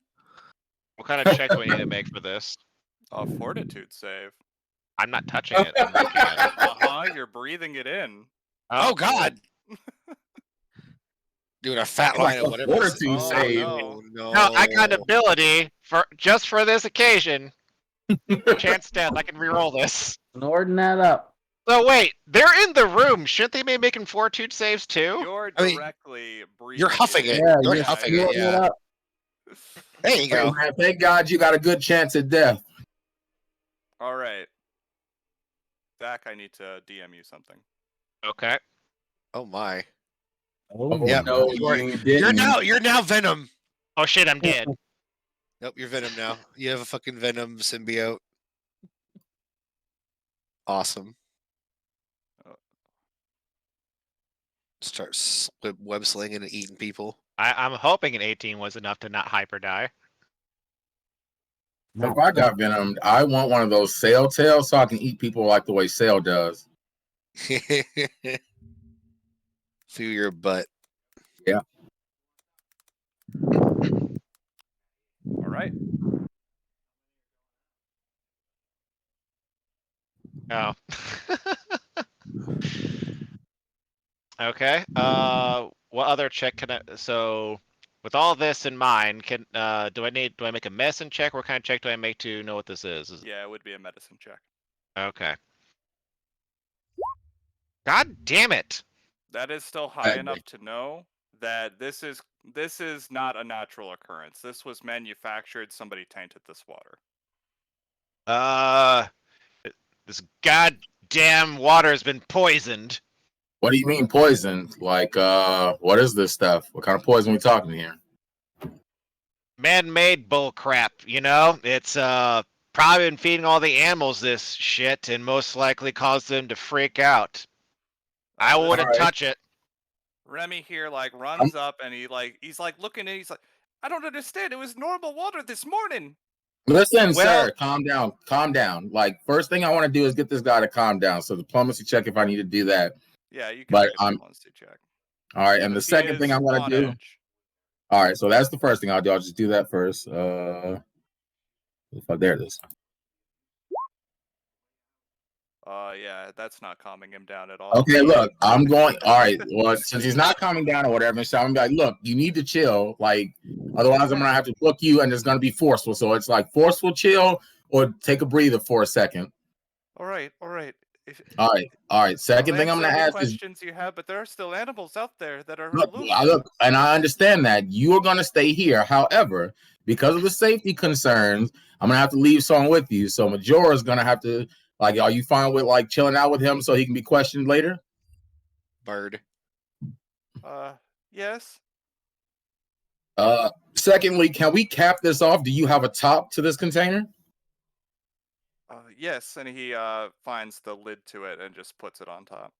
What kind of check do I need to make for this? A fortitude save. I'm not touching it. I'm making it. You're breathing it in. Oh God. Doing a fat Like line a of whatever. this is. fortitude save. Oh, no. No, I got an ability for just for this occasion. Chance death. I can reroll this. Snorting that up. So wait, they're in the room. Shouldn't they be making fortitude saves too? You're I mean, directly breathing. You're huffing it. Yeah, You're you're huffing it. snorting it Yeah. up. There you Hey, go. man, thank God you got a good chance at death. All right. Zach, I need to DM you something. Okay. Oh my. Oh, Yep. No, You're now Venom. Oh shit, I'm dead. Nope, you're Venom now. You have a fucking Venom symbiote. Awesome. Start web slinging and eating people. I'm hoping an 18 was enough to not hyper die. If I got Venom, I want one of those sail tails so I can eat people like the way Sail does. Through your butt. Yeah. All right. Oh. Okay. What other check can I? So, with all this in mind, do I make a medicine check? What kind of check do I make to know what this is? Yeah, it would be a medicine check. Okay. God damn it! That is still high enough to know that this is not a natural occurrence. This was manufactured. Somebody tainted this water. This goddamn water has been poisoned. What do you mean poison? Like, what is this stuff? What kind of poison we talking here? Man-made bull crap, you know? It's probably been feeding all the animals this shit and most likely caused them to freak out. I wouldn't touch it. Remy here runs up and he's looking at he's like, I don't understand. It was normal water this morning. Listen, sir, calm down. Calm down. Like, first thing I want to do is get this guy to calm down. So diplomacy check if I need to do that. Yeah, you can But make a diplomacy check. All right, and the second thing I'm going to do. All right, so that's the first thing I'll do. I'll just do that first. There it is. Yeah, that's not calming him down at all. Okay, look, I'm going. All right, well, since he's not calming down or whatever, so I'm like, look, you need to chill. Like, otherwise, I'm gonna have to book you, and it's gonna be forceful. So it's like forceful chill or take a breather for a second. All right. All right. Second thing I'm gonna ask questions you have, but there are still animals out there that are look, and I understand that you are gonna stay here. However, because of the safety concerns, I'm gonna have to leave someone with you. So Majora is gonna have to. Like, are you fine with chilling out with him so he can be questioned later? Bird. Yes. Secondly, can we cap this off? Do you have a top to this container? Yes, and he finds the lid to it and just puts it on top.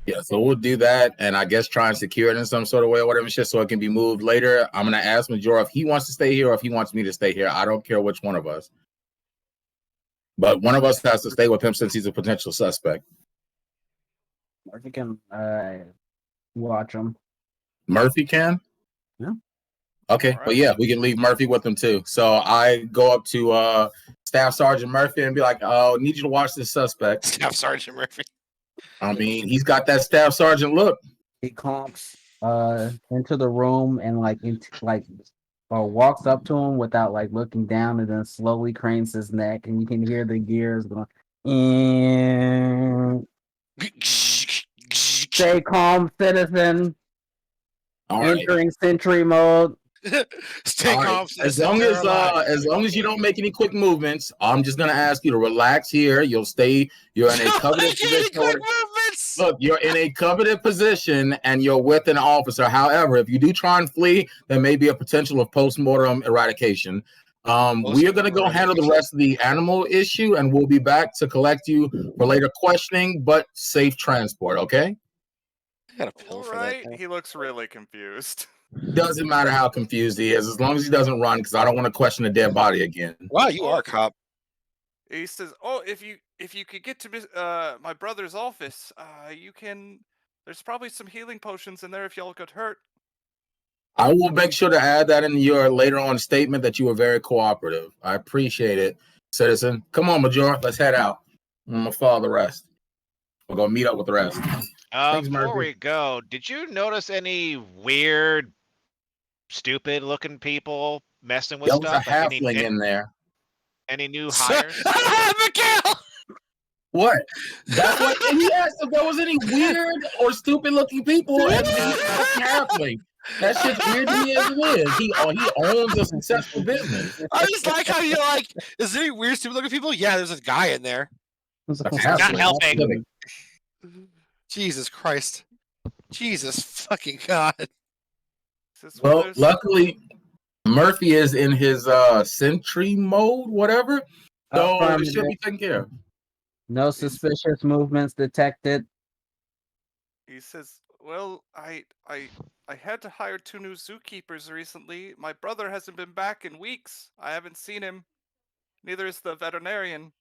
Yeah, so we'll do that, and I guess try and secure it in some sort of way or whatever shit so it can be moved later. I'm gonna ask Majora if he wants to stay here or if he wants me to stay here. I don't care which one of us. But one of us has to stay with him since he's a potential suspect. Murphy can watch him. Murphy can? Yeah. Okay, All but yeah, we can leave Murphy with him too. So I go up to Staff Sergeant Murphy and be like, "Oh, need you to watch this suspect." Staff Sergeant Murphy. I mean, he's got that Staff Sergeant look. He clumps into the room and walks up to him without looking down, and then slowly cranes his neck, and you can hear the gears going. Stay calm, citizen. All right. Entering sentry mode. Stay calm. As long as you don't make any quick movements, I'm just gonna ask you to relax here. You'll stay. You're in a coveted position. Look, you're in a coveted position, and you're with an officer. However, if you do try and flee, there may be a potential of post-mortem eradication. We are going to go handle the rest of the animal issue, and we'll be back to collect you for later questioning, but safe transport, okay? I got a pill All for that. right. Guy. He looks really confused. Doesn't matter how confused he is, as long as he doesn't run, because I don't want to question a dead body again. Wow, you are a cop. He says, "Oh, if you could get to my brother's office, you can. There's probably some healing potions in there if y'all got hurt." I will make sure to add that in your later on statement that you were very cooperative. I appreciate it, citizen. Come on, Major, let's head out. I'm gonna follow the rest. We're gonna meet up with the rest. Thanks, Before Murphy. we go, did you notice any weird, stupid-looking people messing with There was a stuff? Like halfling in there. any new hires? Miguel! What? That's what he asked if there was any weird or stupid looking people, and he asked halfling. That shit's weird to me as it is. He owns a successful business. I just like how you're like, is there any weird, stupid looking people? Yeah, there's a guy in there. That's Not halfling. helping. Jesus Christ. Jesus fucking God. Says, Well, luckily, Murphy is in his sentry mode, whatever. So it should be taken care of. No suspicious movements detected. He says, "Well, I had to hire 2 new zookeepers recently. My brother hasn't been back in weeks. I haven't seen him. Neither is the veterinarian."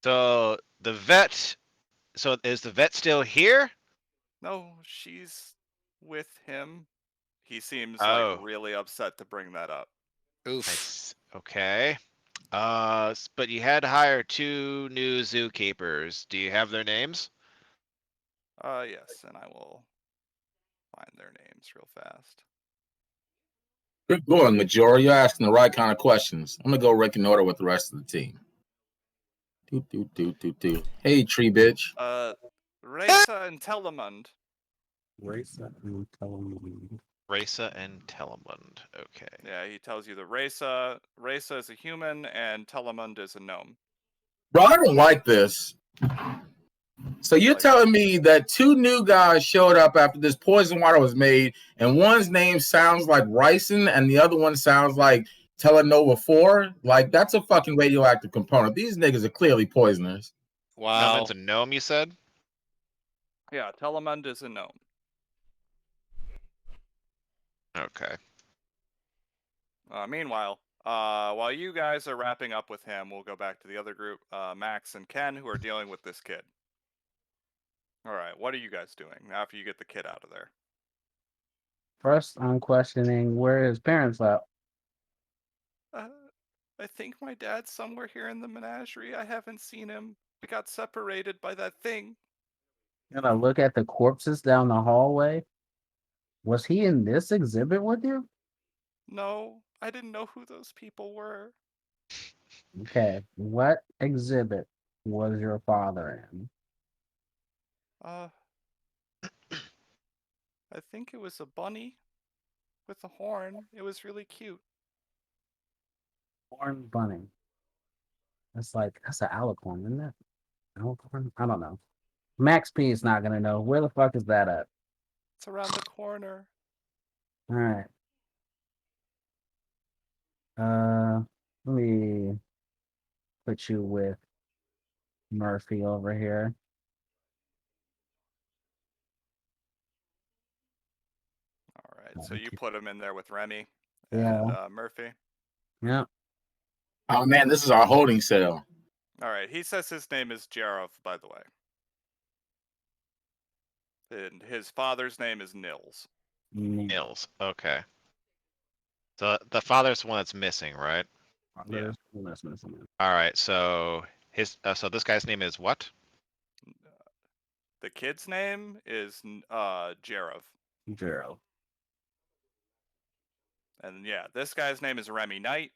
So the vet. So is the vet still here? No, she's with him. He seems Oh. like really upset to bring that up. Oof. Okay. But you had to hire 2 new zookeepers. Do you have their names? Yes, and I will find their names real fast. Good going, Majora. You're asking the right kind of questions. I'm gonna go reconnoiter with the rest of the team. Hey, tree bitch. Raisa and Telemund. Raisa and Telemund. Raisa and Telemund. Okay. Yeah, he tells you that Raisa is a human and Telemund is a gnome. Bro, I don't like this. So you're telling me that 2 new guys showed up after this poison water was made, and one's name sounds like ricin and the other one sounds like Telenova 4? Like, that's a fucking radioactive component. These niggas are clearly poisoners. Wow. Telemun's a gnome, you said? Yeah, Telemund is a gnome. Okay. Meanwhile, while you guys are wrapping up with him, we'll go back to the other group, Max and Ken, who are dealing with this kid. All right, what are you guys doing after you get the kid out of there? First, I'm questioning where his parents at. I think my dad's somewhere here in the menagerie. I haven't seen him. We got separated by that thing. Gonna look at the corpses down the hallway. Was he in this exhibit with you? No, I didn't know who those people were. Okay, what exhibit was your father in? I think it was a bunny with a horn. It was really cute. Horn bunny. That's an alicorn, isn't it? Alicorn? I don't know. Max P is not gonna know. Where the fuck is that at? It's around the corner. All right. Let me put you with Murphy over here. All right, so you put him in there with Remy Yeah. and Murphy. Yeah. Oh, man, this is our holding cell. All right, he says his name is Jarov, by the way. And his father's name is Nils. Nils. Okay. So the father's the one that's missing, right? Yeah. All right. So so this guy's name is what? The kid's name is Jarov. Jarov. And yeah, this guy's name is Remy Knight.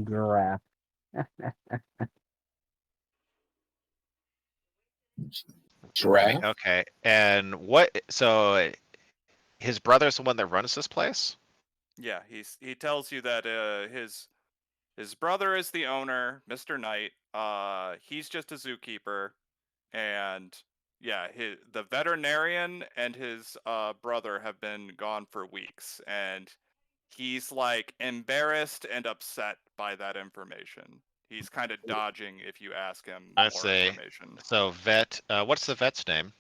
Giraffe. Giraffe. Okay. And what? So his brother's the one that runs this place? Yeah, he tells you that his brother is the owner, Mr. Knight. He's just a zookeeper, and Yeah, the veterinarian and his brother have been gone for weeks, and he's like embarrassed and upset by that information. He's kind of dodging if you ask him I more see. information. So vet. What's the vet's name?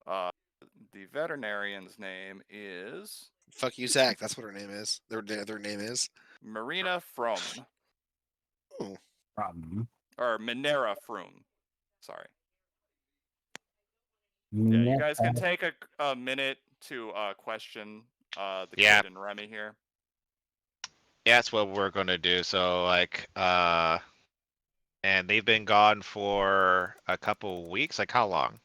The veterinarian's name is Fuck you, Zach. That's what her name is. Their name is. Marina Frum, Oh. or Minera Frum. Sorry. Yeah, you guys can take a minute to question the Yeah. kid and Remy here. Yeah, that's what we're gonna do. So like, and they've been gone for a couple weeks. Like how long?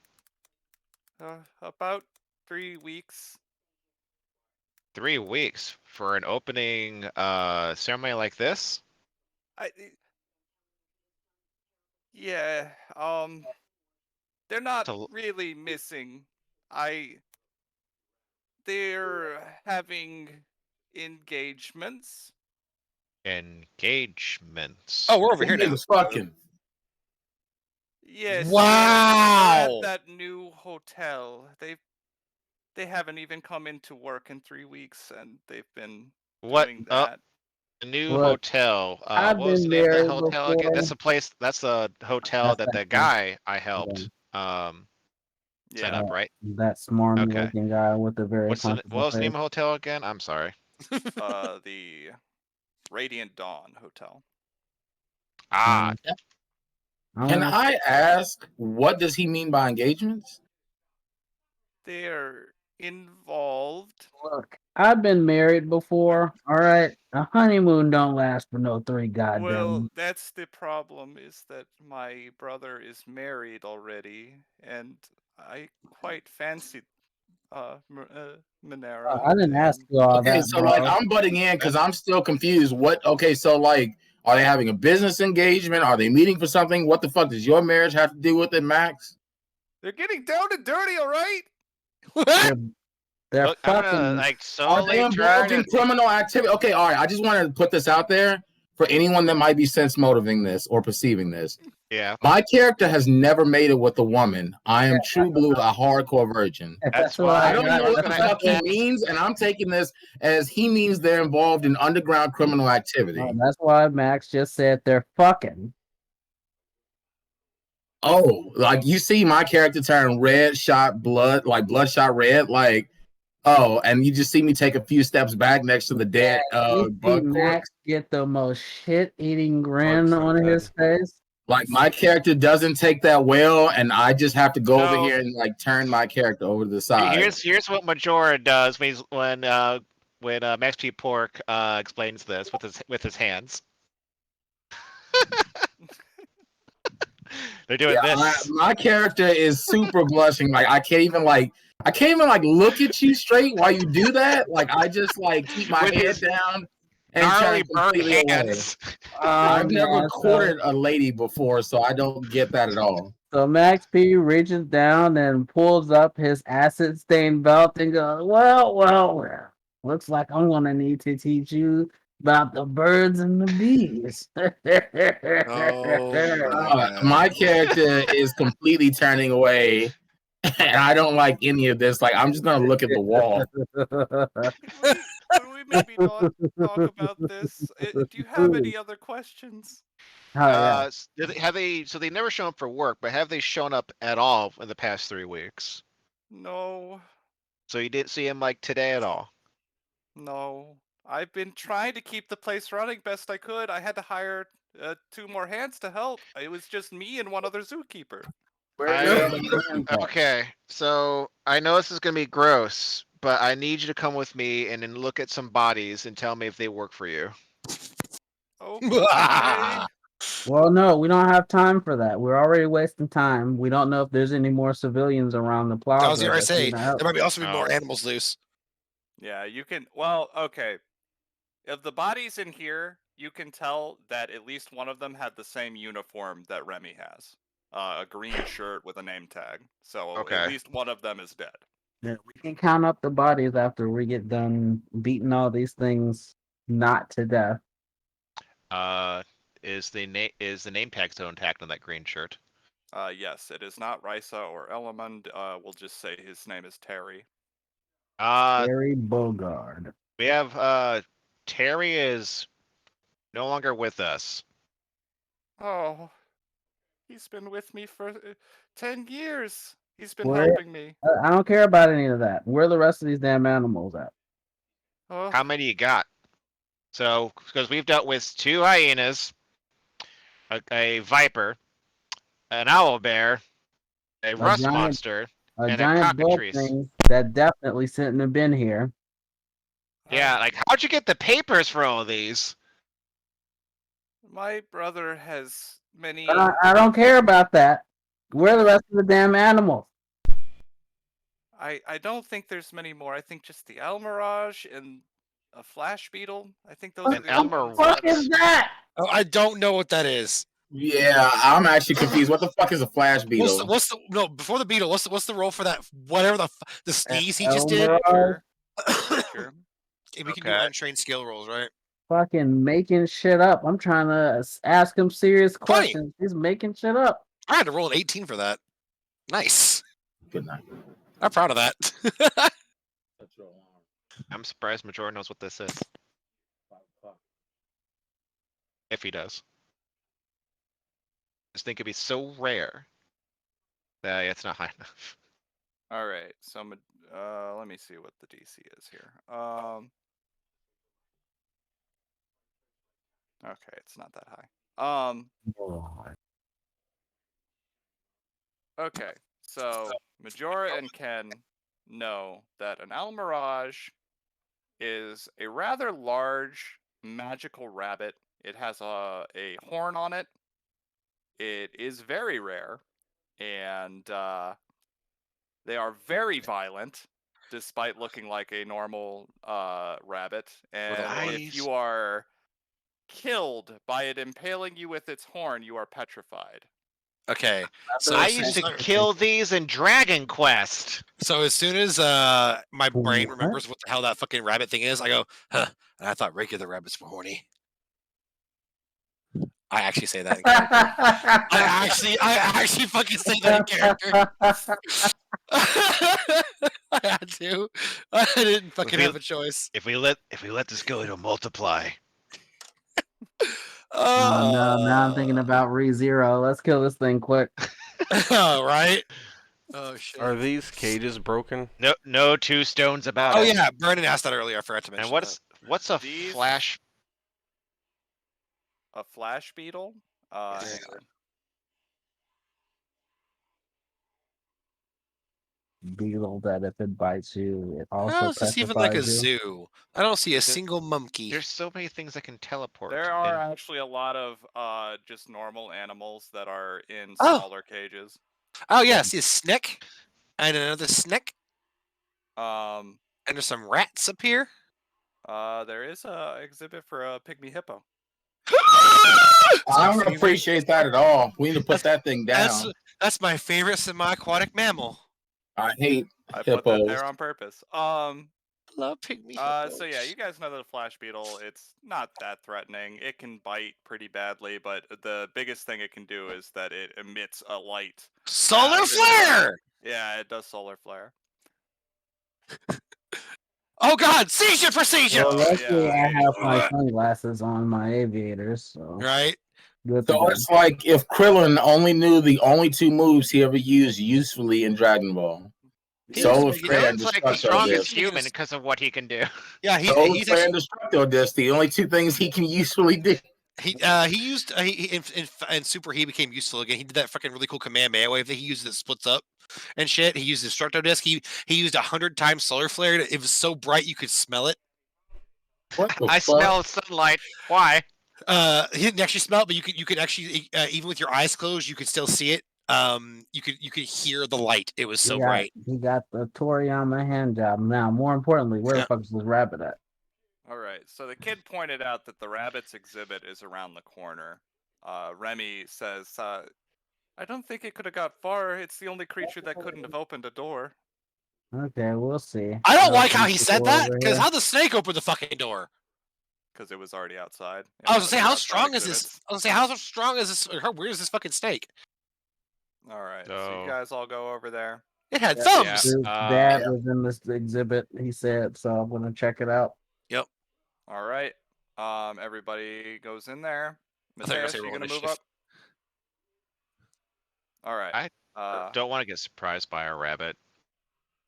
About 3 weeks. 3 weeks for an opening ceremony like this? Yeah, they're not So- really missing. They're having engagements. Engagements. Oh, we're over Them here now. niggas fucking. Yes. Wow. They're at that new hotel. They haven't even come into work in 3 weeks, and they've been doing that. The new Look, hotel. I've What was the been name of that there hotel again? That's before. the place. That's the hotel That's that the that guy I helped set Yeah. up, right? that smarmy Okay. looking guy with the very What comfortable was the name face. of the hotel again? I'm sorry. The Radiant Dawn Hotel. Ah, Can I ask, what does he mean by engagements? They're involved. Look, I've been married before. All right, a honeymoon don't last for no 3 goddamn. Well, that's the problem, is that my brother is married already, and I quite fancied Minera. I didn't ask you all Okay, that. so like bro. I'm butting in because I'm still confused. What? Okay, so like, are they having a business engagement? Are they meeting for something? What the fuck does your marriage have to do with it, Max? They're getting down and dirty, all right? They're look, I'm gonna fucking. like Are they solely try involved in to. criminal activity? Okay, all right. I just wanted to put this out there for anyone that might be sense motivating this or perceiving this. Yeah, My character has never made it with a woman. I am true blue, a hardcore virgin. that's what why I don't know I was what the gonna fuck he ask. means, and I'm taking this as he means they're involved in underground criminal activity. That's why Max just said they're fucking. Oh, like you see my character turn red, shot blood, like bloodshot red, like oh, and you just see me take a few steps back next to the dead You see bug corpse. Max get the most shit-eating grin on his face. Like my character doesn't take that well, and I just have to go over No. here and like turn my character over to the side. Here's what Majora does when Max P. Pork explains this with his hands. They're doing this. My character is super blushing. Like I can't even like look at you straight while you do that. Like I just like keep my With head his down and gnarly turn burnt completely away. hands. I've never man, courted a lady before, so I don't get that at all. So Max P reaches down and pulls up his acid stained belt and goes, well. Looks like I'm gonna need to teach you about the birds and the bees. My character is completely turning away, and I don't like any of this. Like I'm just gonna look at the wall. Would we maybe not talk about this? Do you have any other questions? Oh, yeah. Have they? So they never shown up for work, but have they shown up at all in the past 3 weeks? No. So you didn't see him like today at all? No. I've been trying to keep the place running best I could. I had to hire 2 more hands to help. It was just me and one other zookeeper. Okay, so I know this is gonna be gross, but I need you to come with me and then look at some bodies and tell me if they work for you. Okay. Well, no, we don't have time for that. We're already wasting time. We don't know if there's any more civilians around the plaza. I was gonna say there might also be Oh. more animals loose. Yeah, you can. Well, okay. If the bodies in here, you can tell that at least one of them had the same uniform that Remy has. A green shirt with a name tag. So Okay. at least one of them is dead. Yeah, we can count up the bodies after we get done beating all these things not to death. Is the name tag still intact on that green shirt? Yes, it is not Risa or Elamund. We'll just say his name is Terry. Terry Bogard. We have Terry is no longer with us. Oh, he's been with me for 10 years. He's been Where- helping me. I don't care about any of that. Where are the rest of these damn animals at? Oh, How many you got? So, because we've dealt with 2 hyenas, a viper, an owl bear, a rust giant- monster, A and a giant bug cockatrice. thing that definitely shouldn't have been here. Yeah, like how'd you get the papers for all of these? my brother has many. I don't care about that. Where are the rest of the damn animals? I don't think there's many more. I think just the Almirage and a flash beetle. I think those What are the An only Elmer ones. What is that? Oh, I don't know what that is. Yeah, I'm actually confused. What the fuck is a flash beetle? What's the no before the beetle? What's the role for that? Whatever the sneeze he just did. Elmer Sure. We can do Okay. untrained skill rolls, right? fucking making shit up. I'm trying to ask him serious questions. He's making shit up. I had to roll an 18 for that. Nice. Good night. I'm proud of that. I'm surprised Major knows what this is. If he does. I just think it'd be so rare that it's not high enough. All right. So let me see what the DC is here. Okay, it's not that high. Okay. So Majora and Ken know that an Almirage is a rather large magical rabbit. It has a horn on it. It is very rare, and they are very violent, despite looking like a normal rabbit. And if you are killed by it impaling you with its horn, you are petrified. Okay. So I used to kill these in Dragon Quest. So as soon as my brain remembers what the hell that fucking rabbit thing is, I go, huh. And I thought regular rabbits were horny. I actually say that in character. I actually fucking say that in character. I had to. I didn't fucking have a choice. If we let this go, it'll multiply. Oh, no, now I'm thinking about ReZero. Let's kill this thing quick. Right? Oh shit. Are these cages broken? No 2 stones about Oh it. yeah, Brandon asked that earlier. I forgot to mention. And what's a These- flash? A flash beetle? Hang on. Beetle that if it bites you, it How also is this even like a petrifies you. zoo? I don't see a single monkey. There's so many things that can teleport. There are and- actually a lot of just normal animals that are in Oh. smaller cages. Oh yeah, I see a snake and another snake, Um, and there's some rats up here. there is a exhibit for a pygmy hippo. I don't appreciate that at all. We need to put that thing down. That's my favorite semi-aquatic mammal. I hate I put that hippos. there on purpose. Love pygmy hippos. So yeah, you guys know that a flash beetle, it's not that threatening. It can bite pretty badly, but the biggest thing it can do is that it emits a light. Solar Yeah, flare! Yeah, it does solar flare. Oh god, seizure procedure! Well, luckily yeah, I have my sunglasses on, my aviators, so Right? good. So it's like if Krillin only knew the only 2 moves he ever used usefully in Dragon Ball. Solar Flare and Sounds like the Destructo strongest Disc. human because of what he can do. Yeah, Solar he's Flare actually, and Destructo Disc, the only 2 things he can usefully do. he used in Super he became useful again. He did that fucking really cool command wave that he uses that splits up and shit. He used Destructo Disc. He used 100 times Solar Flare. It was so bright you could smell it. What the I fuck? smell sunlight. Why? He didn't actually smell it, but you could actually even with your eyes closed, you could still see it. You could hear the light. It was so bright. He got the Toriyama hand job. Now, more importantly, where the fuck is this rabbit at? All right, so the kid pointed out that the rabbit's exhibit is around the corner. Remy says, I don't think it could have got far. It's the only creature that couldn't have opened a door. Okay, we'll see. I don't like how he said that Over because here. how the snake opened the fucking door? Because it was already outside. I was gonna say, how Outside strong is this? exhibits. I was gonna say, how strong is this? Or how weird is this fucking snake? All right. So So- you guys all go over there. It had Yeah. thumbs. His Uh, dad Yeah. was in this exhibit. He said, so I'm gonna check it out. Yep. All right. Everybody goes in there. I thought you were gonna Mateus, say you roll gonna move initiative. up? All right. I don't want to get surprised by a rabbit.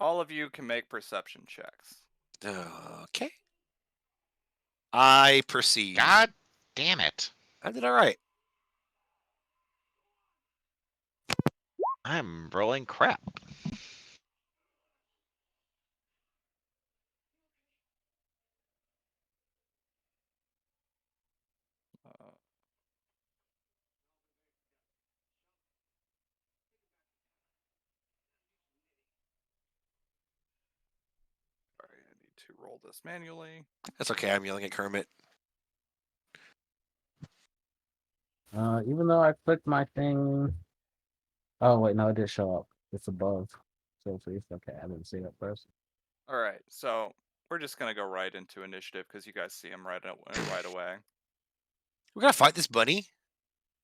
All of you can make perception checks. Okay. I perceive. God damn it! I did all right. I'm rolling crap. Uh, Sorry, I need to roll this manually. That's okay. I'm yelling at Kermit. Even though I clicked my thing. Oh wait, no, it did show up. It's above. So it's okay. I didn't see it first. All right. So we're just gonna go right into initiative because you guys see him right away. We're gonna fight this bunny.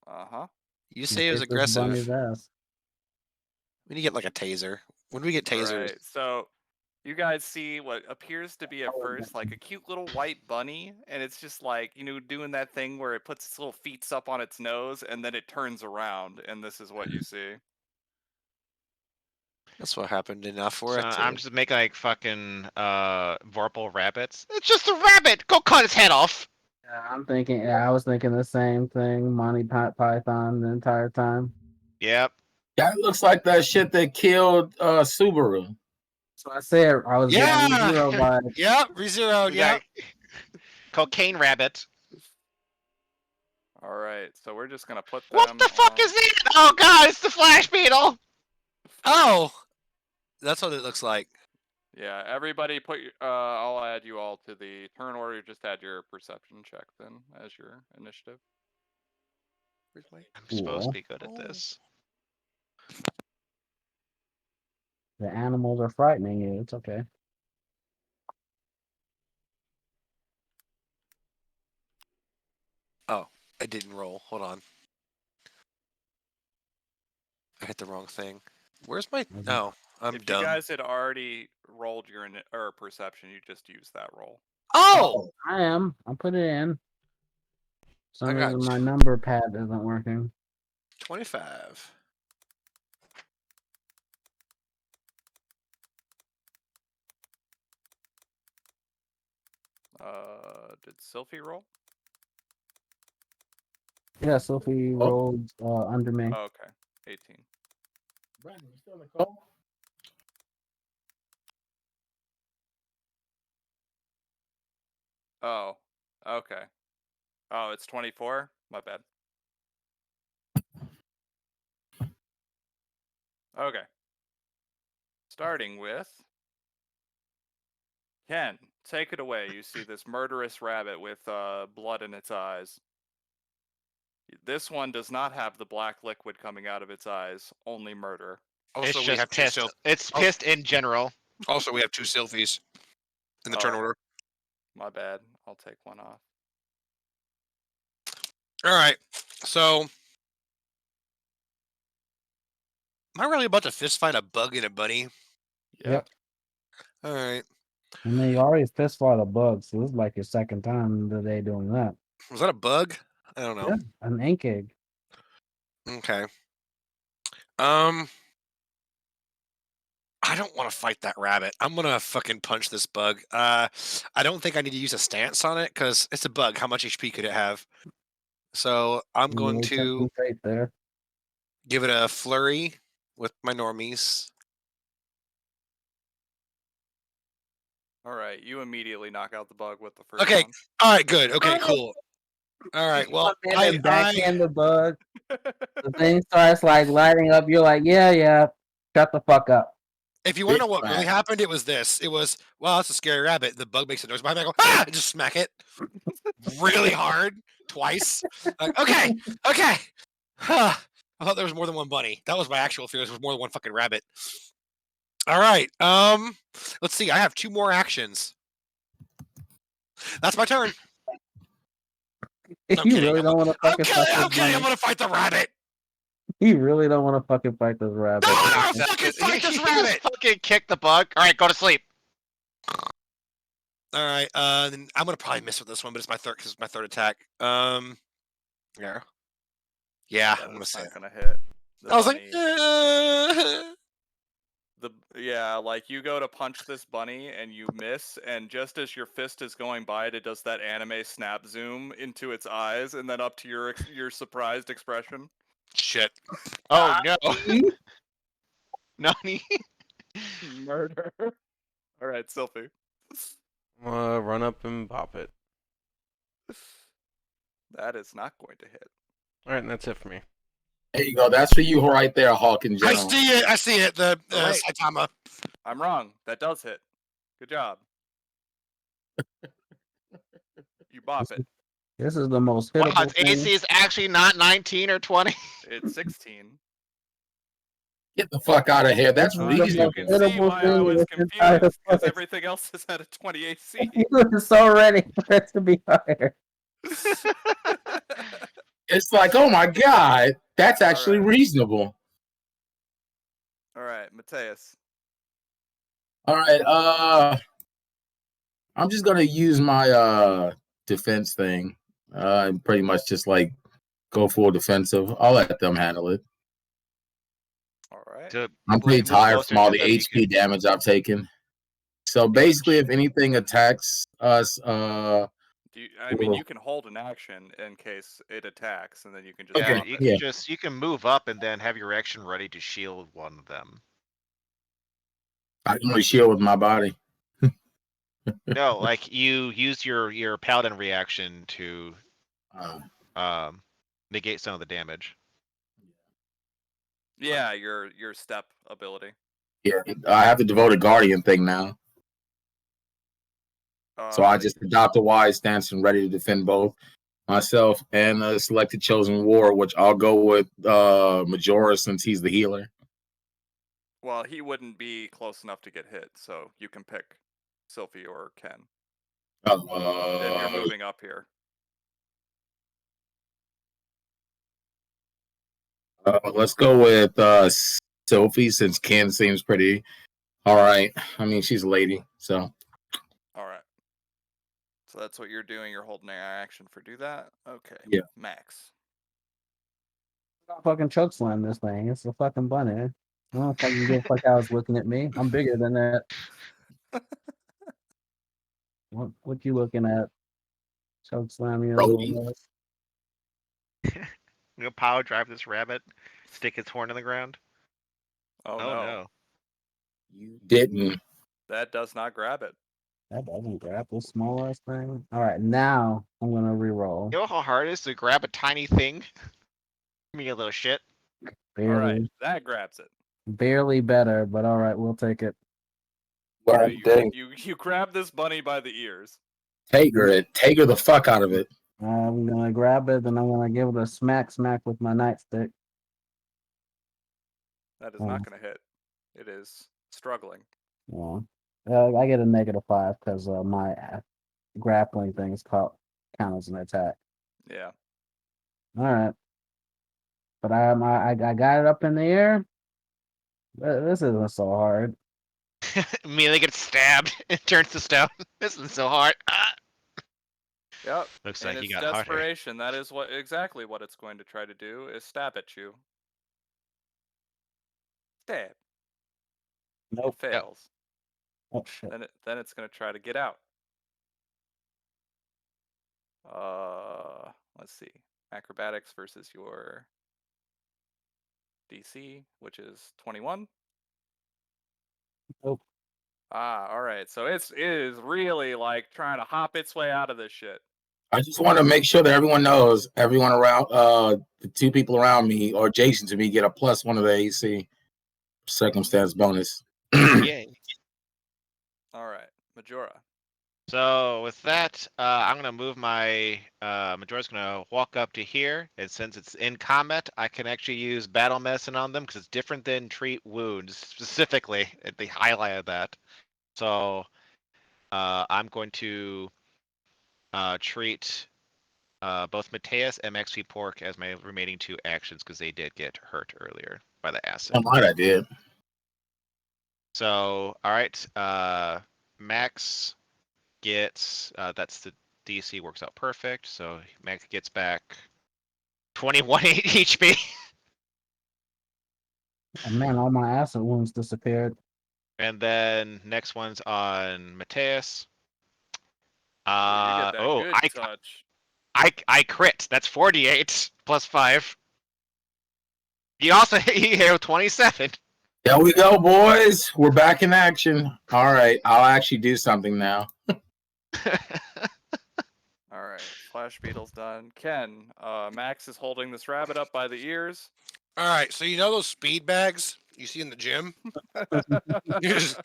Uh huh. You say it was Kick this bunny's aggressive. ass. We need to get like a taser. When do we get tasers? Right. So you guys see what appears to be at first like a cute little white bunny, and it's just like, doing that thing where it puts its little feet up on its nose and then it turns around, and this is what you see. That's what happened in So I'm just making like fucking Vorpal rabbits. It's just a rabbit. Go cut its head off. Yeah, I'm thinking. Yeah, I was thinking the same thing. Monty Python the entire time. Yep. That looks like that shit that killed Subaru. So I said I was Yeah! getting zero vibes. Yep, re-zeroed. We Yep. got Cocaine rabbit. All right. So we're just gonna put them. What the fuck is it? Oh god, it's the flash beetle. Oh, that's what it looks like. Yeah. Everybody, I'll add you all to the turn order. Just add your perception check then as your initiative. I'm supposed to be good at this. The animals are frightening you. It's okay. Oh, I didn't roll. Hold on. I hit the wrong thing. Where's my? Mhm. No, I'm If dumb. you guys had already rolled your or perception, you just use that roll. Oh, I am. I'm putting it in. For I some got reason you. my number pad isn't working. 25. Did Sylphie roll? Yeah, Sophie Oh. rolled under me. Oh, okay. 18. Brandon, you still in the call? Oh, okay. Oh, it's 24? My bad. Okay. Starting with Ken, take it away. You see this murderous rabbit with blood in its eyes. This one does not have the black liquid coming out of its eyes, only murder. Also, It's we just have two pissed. It's pissed in general. Also, we have two Sylphies in the turn Oh. order. My bad. I'll take one off. All right. So, am I really about to fist fight a bug and a bunny? Yeah. Yep. All right. And then you already fist fought a bug, so this is like your second time today doing that. Was that a bug? I don't know. Yeah, an ink egg. Okay. I don't want to fight that rabbit. I'm gonna fucking punch this bug. I don't think I need to use a stance on it because it's a bug. How much HP could it have? So I'm going Really to tempting fate there. give it a flurry with my normies. All right. You immediately knock out the bug with the first Okay. one. All right. Good. Okay. Cool. All right. Well, I backhand the bug. The thing starts like lighting up. You're like, yeah. Shut the fuck up. if you want to know Big what really rat. happened, it was this. It was, well, that's a scary rabbit. The bug makes a noise behind me. I go, ah! And just smack it really hard twice. Like, okay. Huh. I thought there was more than one bunny. That was my actual fear. There was more than one fucking rabbit. All right. Let's see. I have 2 more actions. That's my turn. If I'm you kidding. really don't want to fucking fuck I'm this kidding. I'm bunny, gonna fight the rabbit. You really don't want to fucking fight this rabbit. No, He no, fucking just- fight he this just rabbit! fucking kicked the bug. All right, go to sleep. All right, then I'm gonna probably miss with this one, but it's my third because it's my third attack. Yeah, yeah, I'm gonna That's say not it. gonna hit. The I was like, like you go to punch this bunny and you miss, and just as your fist is going by it, it does that anime snap zoom into its eyes and then up to your surprised expression. shit. Oh no. Nani. Murder. All right, Sylphie. Run up and pop it. That is not going to hit. All right, and that's it for me. There you go. That's for you right there, Hawk in I general. see it. I see it. The Right. Saitama. I'm wrong. That does hit. Good job. You bop it. This is the most Wow, hittable its thing. AC is actually not 19 or 20. It's 16. Get the fuck out of here. That's You You reasonable. can see Hittable why I thing in was this entire confused because place. everything else is at a 20 AC. He was so ready for it to be higher. It's like, oh my god, that's actually Alright. reasonable. All right, Mateus. All right, I'm just gonna use my defense thing. And pretty much just like go full defensive. I'll let them handle it. All right. To I'm push pretty you tired closer from all to the them, you HP can- damage I've taken. So basically, if anything attacks us, I mean, Cool. you can hold an action in case it attacks, and then you can just Yeah, bop you it. can Yeah. you can move up and then have your action ready to shield one of them. I can only shield with my body. No, like you use your paladin reaction to Uh, negate some of the damage. Yeah, your step ability. yeah, I have to devote a guardian thing now. So I just adopt a wise stance and ready to defend both myself and the selected chosen war, which I'll go with Majora since he's the healer. Well, he wouldn't be close enough to get hit, so you can pick Sylphie or Ken. Then you're moving up here. Let's go with Sophie since Ken seems pretty all right. I mean, she's a lady, so All right. So that's what you're doing. You're holding an action for do that. Okay. Yeah. Max. Fucking choke slam this thing. It's a fucking bunny. I don't fucking give a fuck how it's looking at me. I'm bigger than that. What you looking at? Choke slam you. Brody. You know, power drive this rabbit, stick its horn in the ground. Oh, Oh no. no. You didn't. That does not grab it. That doesn't grab this small ass thing. All right, now I'm gonna re-roll. You know how hard it is to grab a tiny thing? Me a little shit. Barely, All right. That grabs it. barely better, but all right, we'll take it. All Well, right, dang. you grab this bunny by the ears. Take her the fuck out of it. I'm gonna grab it, and I'm gonna give it a smack with my nightstick. That is Oh. not going to hit. It is struggling. Yeah. I get a -5 because my grappling thing is count as an attack. Yeah. All right, but I got it up in the air. This isn't so hard. Immediately gets stabbed and turns to stone. This is so hard. Ah! Yep. Looks In like he its got harder. desperation, that is exactly what it's going to try to do is stab at you. Stab. Nope. It fails. Oh shit. Then it's going to try to get out. Let's see. Acrobatics versus your DC, which is 21. Nope. Ah, all right. So it is really like trying to hop its way out of this shit. I just want to make sure that everyone knows, everyone around, the two people around me or adjacent to me get a +1 of the AC circumstance bonus. Yay. All right, Majora. So with that, I'm gonna move my Majora's gonna walk up to here, and since it's in combat, I can actually use battle medicine on them because it's different than treat wounds specifically. They highlighted that. So I'm going to treat both Mateus and Max Sweet Pork as my remaining 2 actions because they did get hurt earlier by the acid. I'm glad I did. So, all right, Max gets that's the DC works out perfect. So Max gets back 21 HP. Oh, man, all my acid wounds disappeared. And then next one's on Mateus. You get that Oh, good touch. I crit. That's 48 plus 5. You also hit 27. There we go, boys. We're back in action. All right, I'll actually do something now. All right, Flash Beetle's done. Ken, Max is holding this rabbit up by the ears. All right, so you know those speed bags you see in the gym? You just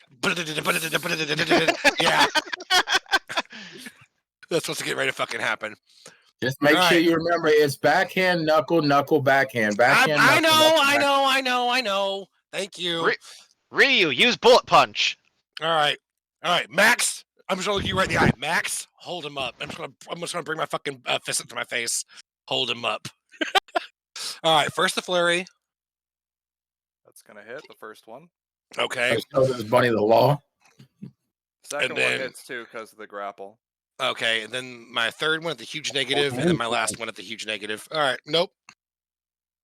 yeah. That's what's getting ready to fucking happen. Just make All sure right. you remember it's backhand, knuckle, knuckle, backhand, backhand. I knuckle, know. Thank you. Ryu, use bullet punch. All right, Max. I'm just gonna look you right in the eye. Max, hold him up. I'm just gonna bring my fucking fist up to my face. Hold him up. All right, first the flurry. That's gonna hit the first one. Okay. Let's show this bunny the law. Second then- one hits too because of the grapple. Okay, and then my third one at the huge negative, and then my last one at the huge negative. All right, nope.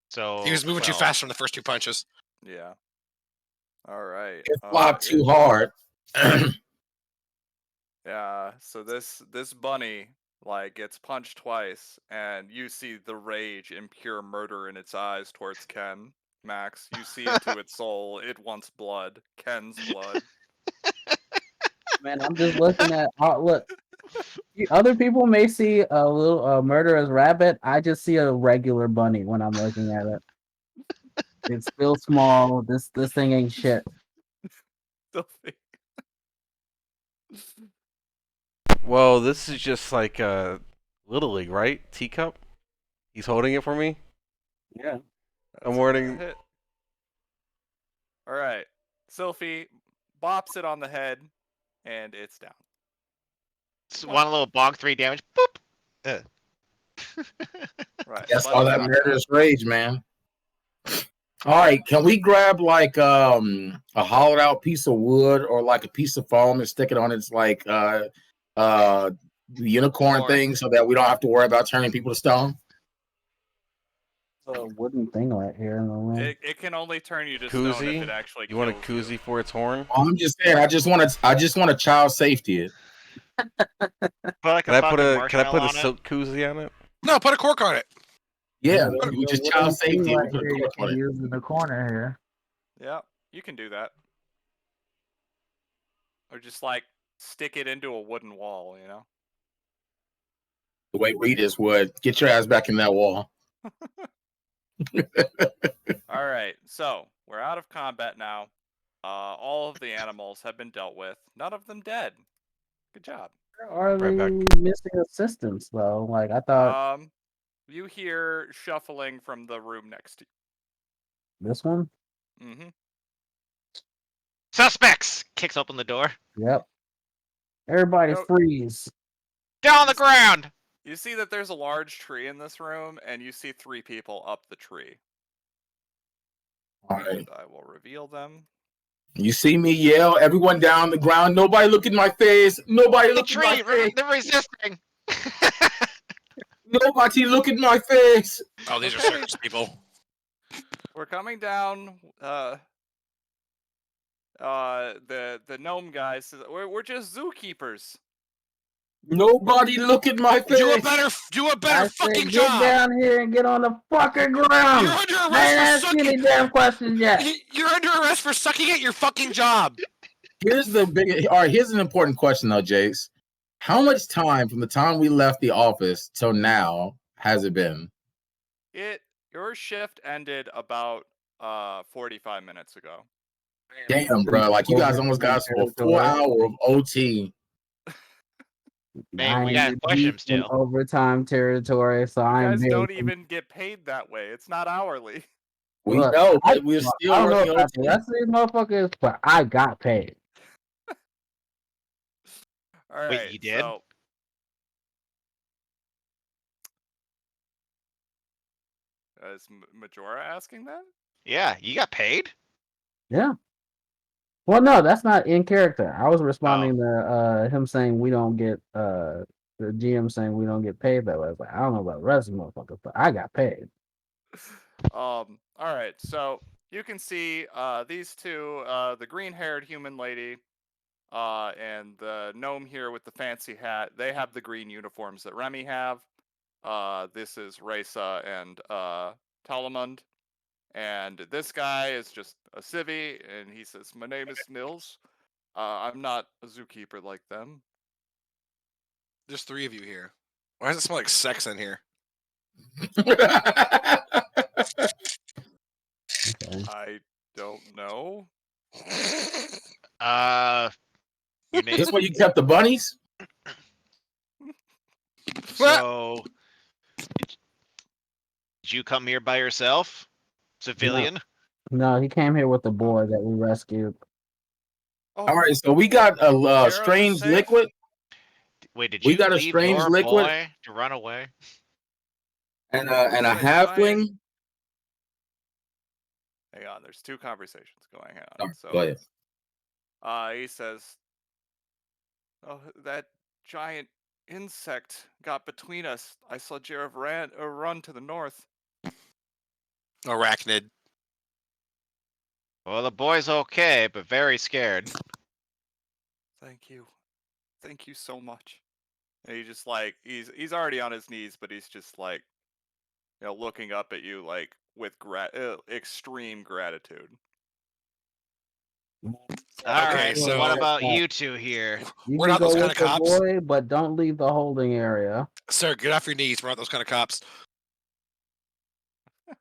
So He was moving too 12. fast from the first 2 punches. Yeah. All right. It flopped too hard. Yeah. So this bunny like gets punched twice, and you see the rage and pure murder in its eyes towards Ken. Max, you see into its soul. It wants blood. Ken's blood. Man, I'm just looking at look. Other people may see a little murderous rabbit. I just see a regular bunny when I'm looking at it. It's still small. This thing ain't shit. Well, this is just like Little League, right? Teacup. He's holding it for me. Yeah. I'm wearing. Hit. All right. Sylphie bops it on the head, and it's down. It's one little bonk, 3 damage. Boop. Right. That's all that murderous rage, man. All right, can we grab like a hollowed out piece of wood or like a piece of foam and stick it on its like unicorn thing so that we don't have to worry about turning people to stone? A wooden thing right here in the room. It can only turn you to stone if Koozie? it actually. You want a kills koozie for its horn? I'm just saying. I just want to child safety it. Put like Can I put fucking a marshmallow on it. silk koozie on it? No, put a cork on it. Yeah, The we just wooden child thing safety. right We put a here you cork on can it. use in the corner here. Yeah, you can do that. Or just like stick it into a wooden wall, you know? The way Rita's would get your ass back in that wall. All right, so we're out of combat now. All of the animals have been dealt with. None of them dead. Good job. Are they Right missing assistance though? Like I thought You hear shuffling from the room next to this one. you. Mm-hmm. Suspects! Kicks open the door. Yep. Everybody Nope. freeze. Down on the ground! You see that there's a large tree in this room, and you see 3 people up the tree. All right. And I will reveal them. You see me yell, everyone down on the ground. Nobody look in my face. Nobody The look in my tree! face. They're resisting! Nobody look in my face. Oh, these are circus people. We're coming down. The gnome guy says we're just zookeepers. Nobody look at my face. Do a better I fucking said, job. get down here and get on the fucking ground. You're under I ain't arrest for asked you any sucking. damn questions yet. You're under arrest for sucking at your fucking job. Here's the big. All right, here's an important question though, Jace. How much time from the time we left the office till now has it been? Your shift ended about 45 minutes ago. Damn, bro. Like you guys almost got us for a full hour of OT. Man, we gotta push him still. Overtime territory, so You I'm guys very don't even get paid that way. It's not hourly. We Look, know, but we're still I don't know working about the OT. rest of these motherfuckers, but I got paid. All right. Wait, you did? So, Is Majora asking that? Yeah, you got paid? Yeah. Well, no, that's not in character. I was responding to him saying we don't get the GM saying we don't get paid that way. I was like, I don't know about the rest of the motherfuckers, but I got paid. All right, so you can see these two, the green-haired human lady and the gnome here with the fancy hat. They have the green uniforms that Remy have. This is Raisa and Talamund. And this guy is just a civvy, and he says, "My name is Nils. I'm not a zookeeper like them." There's 3 of you here. Why does it smell like sex in here? Okay. I don't know. You name This where you kept the bunnies? so. Did you come here by yourself, civilian? No, he came here with the boy that we rescued. Oh, All right, so we got a Arrow strange safe? liquid. Wait, did We you got a leave strange your liquid. boy to run away? And a That halfling. hang on, there's 2 conversations going on. Oh, So go ahead. he says, "Oh, that giant insect got between us. I saw Jared run to the north." Arachnid. Well, the boy's okay, but very scared. Thank you so much. And he just like he's already on his knees, but he's just like, looking up at you like with extreme gratitude. All Okay, right, so- what about you two here? You We're can not those go kind with of the cops. boy, but don't leave the holding area. Sir, get off your knees. We're not those kind of cops.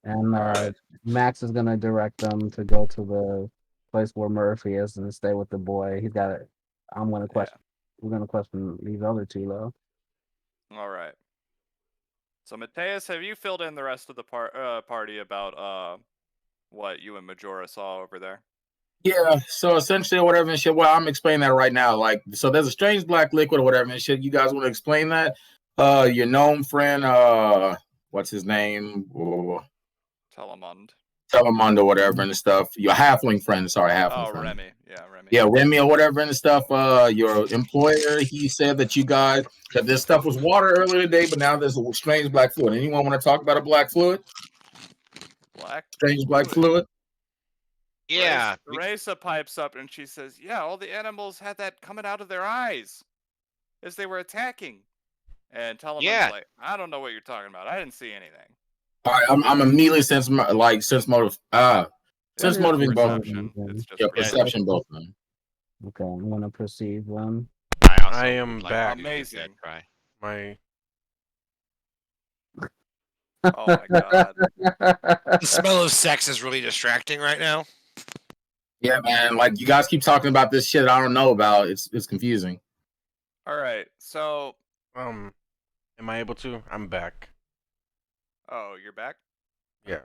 And Alright. Max is gonna direct them to go to the place where Murphy is and stay with the boy. He's got it. I'm gonna question. We're gonna question these other 2 though. All right. So Mateus, have you filled in the rest of the party about what you and Majora saw over there? Yeah, so essentially or whatever and shit. Well, I'm explaining that right now. Like, so there's a strange black liquid or whatever and shit. You guys want to explain that? Your gnome friend, what's his name? Telemund. Telemund or whatever and stuff. Your halfling friend, sorry, halfling Oh, friend. Remy. Yeah, Remy. Yeah, Remy or whatever and stuff. Your employer, he said that you guys that this stuff was water earlier today, but now there's a strange black fluid. Anyone want to talk about a black fluid? Black. Strange black fluid? Yeah, Raisa pipes up and she says, "Yeah, all the animals had that coming out of their eyes as they were attacking." And Telemund's like, "I don't know what you're talking about. I didn't see anything." All right, I'm immediately sense motive. Sense motiving both. Perception. It's just Yeah, perception both of them. Okay, I'm gonna perceive them. I am back. Amazing. My Oh my god. The smell of sex is really distracting right now. Yeah, man. Like you guys keep talking about this shit I don't know about. It's confusing. All right. So, am I able to? I'm back. oh, you're back? Yeah.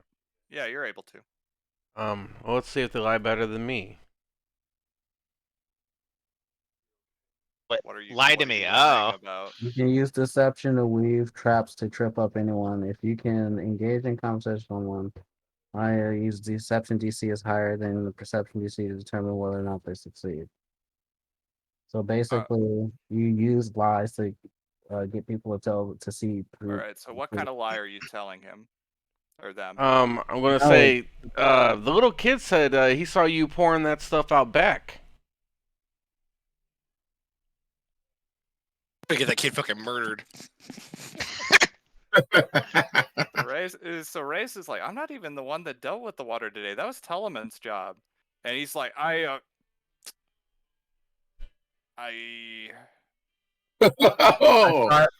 Yeah, you're able to. Well, let's see if they lie better than me. What are you Lie to what are me. you Oh. lying about? You can use deception to weave traps to trip up anyone. If you can engage in conversation with one, I use deception DC is higher than the perception DC to determine whether or not they succeed. So basically, you use lies to get people to see All through. right. So, what kind of lie are you telling him or them? I'm gonna say the little kid said he saw you pouring that stuff out back. Get that kid fucking murdered. Race is like, "I'm not even the one that dealt with the water today. That was Telemund's job." And he's like,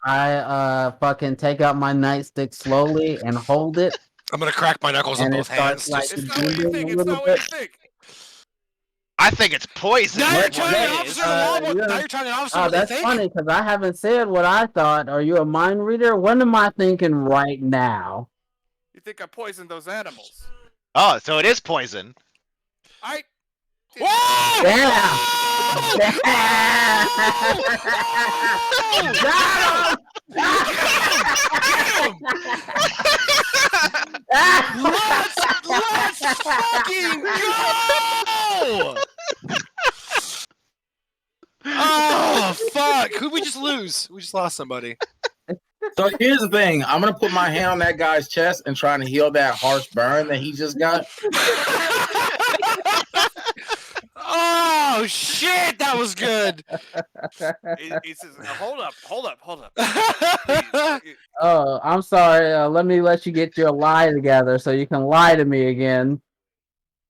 I fucking take out my nightstick slowly and hold it. I'm gonna crack my knuckles in And it both starts, hands. like, Just- It's not what you think. a It's little not what you bit. think. I think it's poison. Now you're What telling it an is. officer the law. yeah. Now you're telling an officer Oh, what they that's think. funny because I haven't said what I thought. Are you a mind reader? What am I thinking right now? You think I poisoned those animals? Oh, so it is poison. I. Whoa! Yeah! Got him! Let's fucking go! Oh fuck! Who'd we just lose? We just lost somebody. So here's the thing. I'm gonna put my hand on that guy's chest and trying to heal that harsh burn that he just got. Oh shit! That was good. He says, hold up. Oh, I'm sorry. Let me let you get your lie together so you can lie to me again.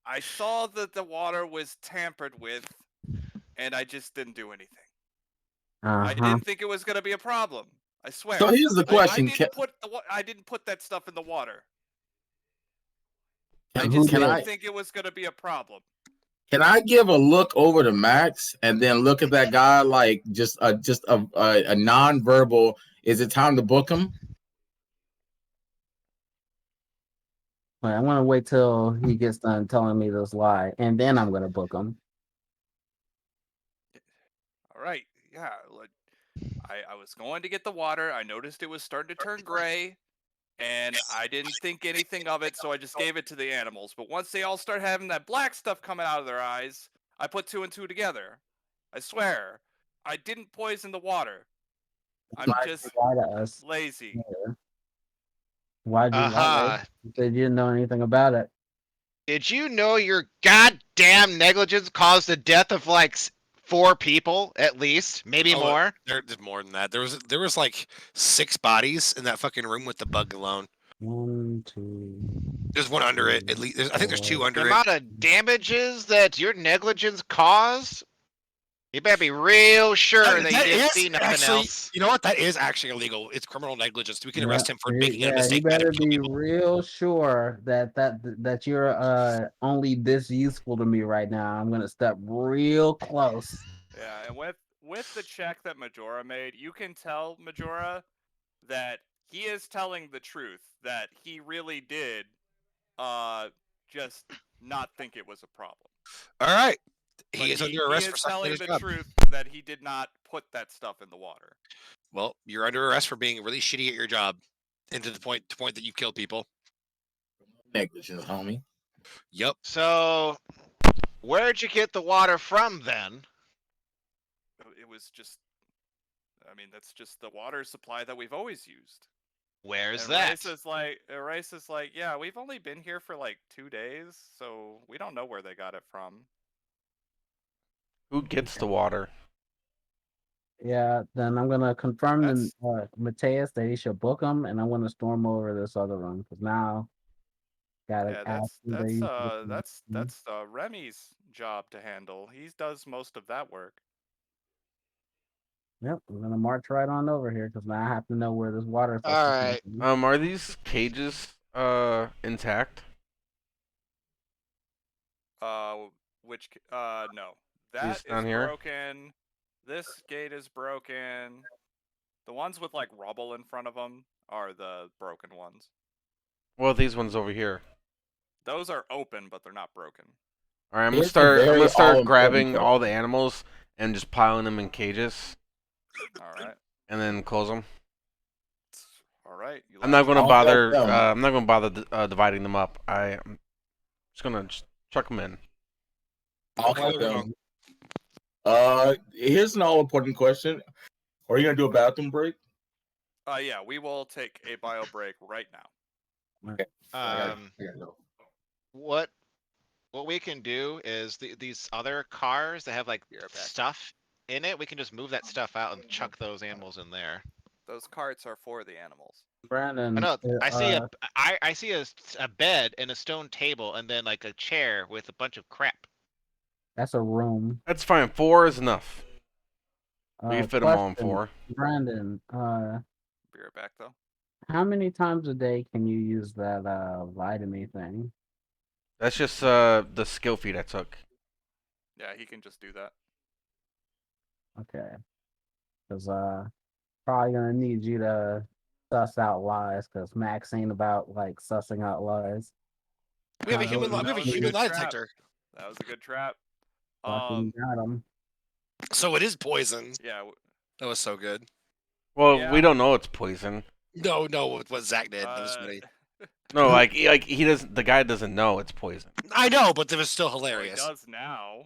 I saw that the water was tampered with, and I just didn't do anything. I didn't think it was gonna be a problem. I swear. So here's the question: I didn't put that stuff in the water. Who I just did? didn't think it was gonna be a problem. Can I give a look over to Max and then look at that guy like just a non-verbal? Is it time to book him? Wait, I'm gonna wait till he gets done telling me this lie, and then I'm gonna book him. All right, yeah. I was going to get the water. I noticed it was starting to turn gray, and I didn't think anything of it, so I just gave it to the animals. But once they all start having that black stuff coming out of their eyes, I put 2 and 2 together. I swear, I didn't poison the water. I'm just lie to us. lazy. Yeah. Why'd you lie? You said you didn't know anything about it. Did you know your goddamn negligence caused the death of like 4 people at least, maybe more? There's more than that. There was like 6 bodies in that fucking room with the bug alone. 1, 2. There's one under it. At least I think there's 2 under The it. amount of damages that your negligence caused? You better be real sure that you didn't see nothing else. You know what? That is actually illegal. It's criminal negligence. We can arrest him for making a mistake. You better be real sure that you're only this useful to me right now. I'm gonna step real close. Yeah, and with the check that Majora made, you can tell Majora that he is telling the truth. That he really did, just not think it was a problem. All right. But He is under arrest he for is sucking telling his the job. truth that he did not put that stuff in the water. Well, you're under arrest for being really shitty at your job, and to the point that you killed people. Negligence, homie. Yep. So, where'd you get the water from then? It was just, I mean, that's just the water supply that we've always used. Where's and that? Rice is like, yeah, we've only been here for like 2 days, so we don't know where they got it from. Who gets the water? Yeah, then I'm gonna confirm to Mateus that he should book him, and I'm gonna storm over this other room because now gotta ask. That's Remy's job to handle. He does most of that work. Yep, I'm gonna march right on over here because now I have to know where this water. All right. Are these cages intact? No. That is broken. This gate is broken. The ones with like rubble in front of them are the broken ones. Well, these ones over here. Those are open, but they're not broken. All right, I'm gonna start grabbing all the animals and just piling them in cages. All right. And then close them. All right. I'm not gonna bother. I'm not gonna bother dividing them up. I'm just gonna chuck them in. I'll cut them. Here's an all-important question: are you gonna do a bathroom break? Yeah, we will take a bio break right now. Okay. What we can do is these other cars that have like stuff in it, we can just move that stuff out and chuck those animals in there. Those carts are for the animals. Brandon, no, I see a bed and a stone table and then like a chair with a bunch of crap. That's a room. That's fine. 4 is enough. We can fit them all in 4. Brandon, be right back though. How many times a day can you use that vitamin thing? That's just the skill feat I took. Yeah, he can just do that. Okay. Because probably gonna need you to suss out lies because Max ain't about like sussing out lies. We have a human lie detector. That was a good trap. Got him. So it is poison. Yeah. That was so good. Well, we don't know it's poison. No, what Zach did. That was funny. No, like he doesn't. The guy doesn't know it's poison. I know, but it was still Well, he hilarious. does now.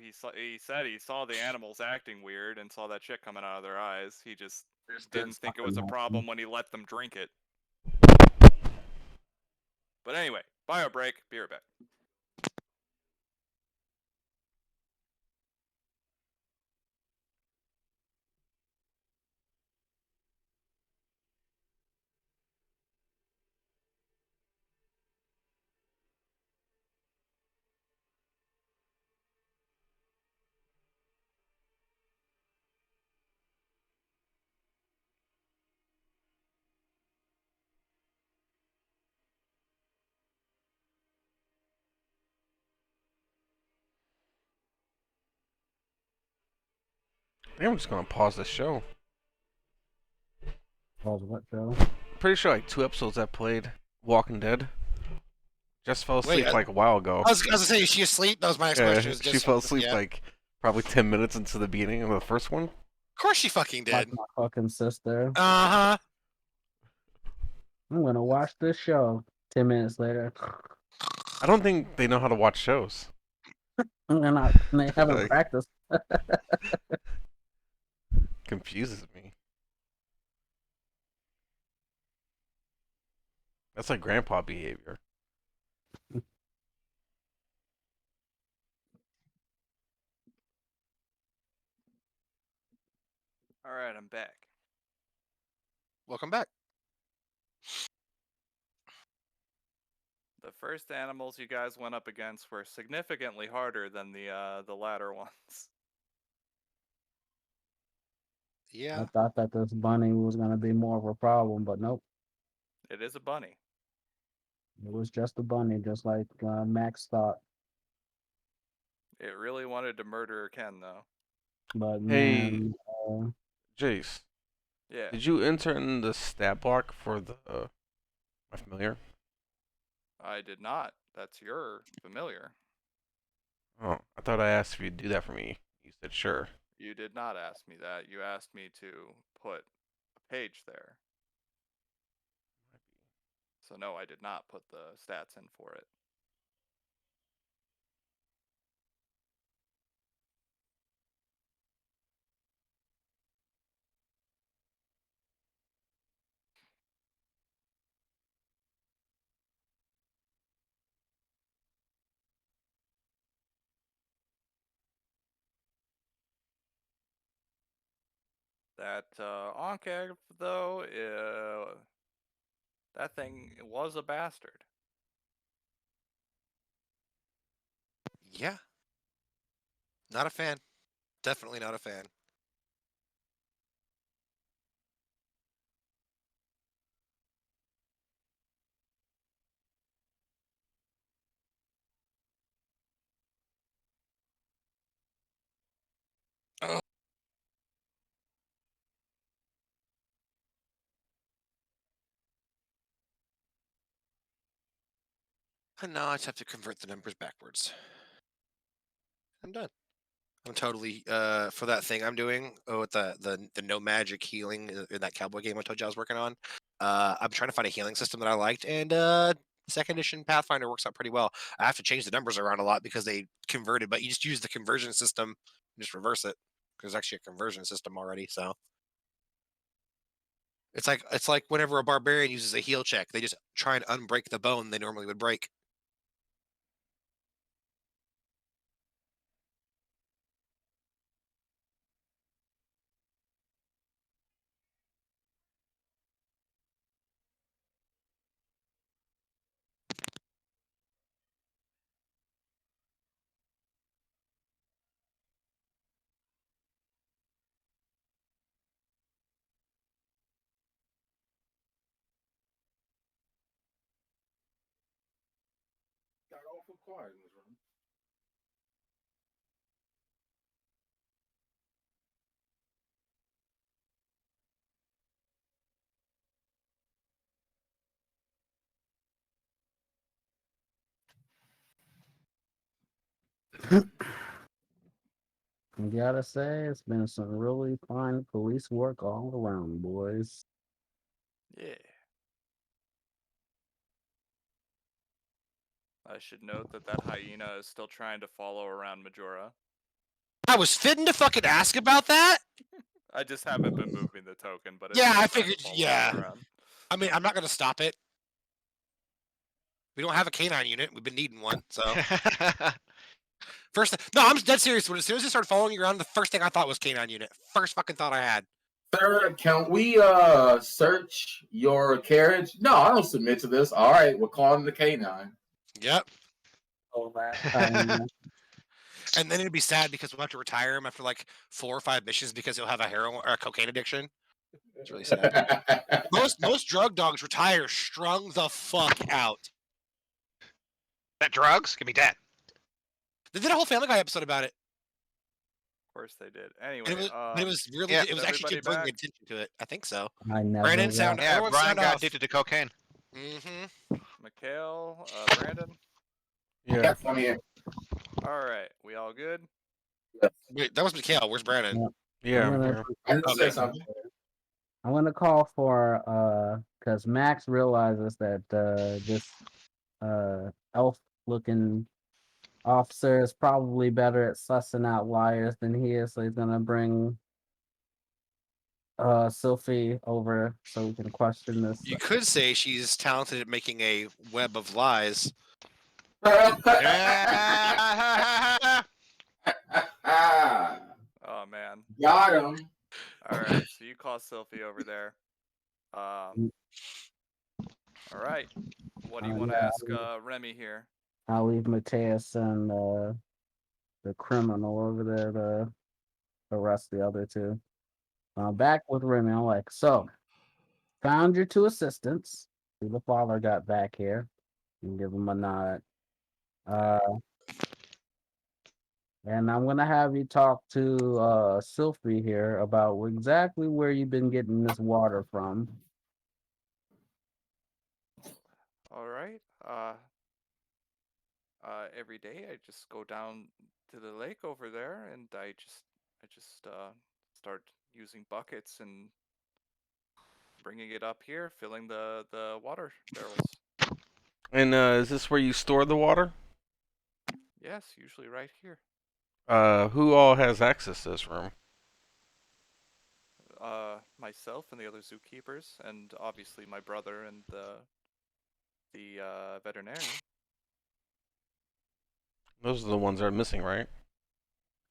He said he saw the animals acting weird and saw that shit coming out of their eyes. He just didn't think it was a problem when he let them drink it. But anyway, bio break. Be right back. I think I'm just gonna pause the show. Pause what show? Pretty sure like 2 episodes I played Walking Dead. Just fell asleep Wait, like a while ago. I was gonna say, is she asleep? That was my next question. Was She just- fell asleep yeah. like probably 10 minutes into the beginning of the first one. Of course she fucking Like did. my fucking sister. Uh-huh. I'm gonna watch this show. 10 minutes later. I don't think they know how to watch shows. They haven't Like- practiced. Confuses me. That's like grandpa behavior. All right, I'm back. Welcome back. The first animals you guys went up against were significantly harder than the latter ones. Yeah. I thought that this bunny was gonna be more of a problem, but nope. It is a bunny. It was just a bunny, just like Max thought. It really wanted to murder Ken though. But Hey. man, Jace, Yeah. did you enter in the stat block for the my familiar? I did not. That's your familiar. Oh, I thought I asked if you'd do that for me. You said sure. You did not ask me that. You asked me to put a page there. So no, I did not put the stats in for it. That Onkev, though, that thing was a bastard. Yeah. Not a fan. Definitely not a fan. And now I just have to convert the numbers backwards. I'm done. I'm totally for that thing I'm doing with the no magic healing in that cowboy game I told you I was working on. I'm trying to find a healing system that I liked, and second edition Pathfinder works out pretty well. I have to change the numbers around a lot because they converted, but you just use the conversion system and just reverse it. There's actually a conversion system already, so it's like whenever a barbarian uses a heal check, they just try and unbreak the bone they normally would break. Got awful quiet in this room. I gotta say, it's been some really fine police work all around, boys. Yeah. I should note that hyena is still trying to follow around Majora. I was fitting to fucking ask about that. I just haven't been moving the token, but it's Yeah, still I trying to figured. follow Yeah, me around. I mean, I'm not gonna stop it. We don't have a canine unit. We've been needing one. So first, no, I'm dead serious. When as soon as it started following you around, the first thing I thought was canine unit. First fucking thought I had. Sir, can we search your carriage? No, I don't submit to this. All right, we're calling the K9. Yep. Oh, that hyena. And then it'd be sad because we'll have to retire him after like 4 or 5 missions because he'll have a heroin or a cocaine addiction. It's really sad. most drug dogs retire strung the fuck out. That drugs? Give me that. They did a whole Family Guy episode about it. Of course they did. Anyway, And it was really yeah, it was actually everybody bringing back? attention to it. I think so. I never. Brandon, got- sound. Yeah, Everyone Brian sound got off. addicted to cocaine. Mm-hmm. Mikhail, Brandon. Yeah. I'm here. All right, we all good? Wait, that was Mikhail. Where's Brandon? Yeah. I'm I'm gonna- here. I didn't say Okay. something. I'm gonna call for because Max realizes that this elf looking officer is probably better at sussing out liars than he is, so he's gonna bring Sophie over so we can question this. You could say she's talented at making a web of lies. Yeah. Oh man. Got him. All right, so you call Sylphie over there. All right. What do you want to Yeah, ask Remy here? I'll leave Mateus and the criminal over there to arrest the other two. Back with Remy. I'm like, so found your two assistants. The father got back here. And give him a nod. And I'm gonna have you talk to Sylphie here about exactly where you've been getting this water from. All right. Every day I just go down to the lake over there, and I just start using buckets and bringing it up here, filling the water barrels. And is this where you store the water? Yes, usually right here. Who all has access to this room? Myself and the other zookeepers, and obviously my brother and the veterinarian. Those are the ones that are missing, right?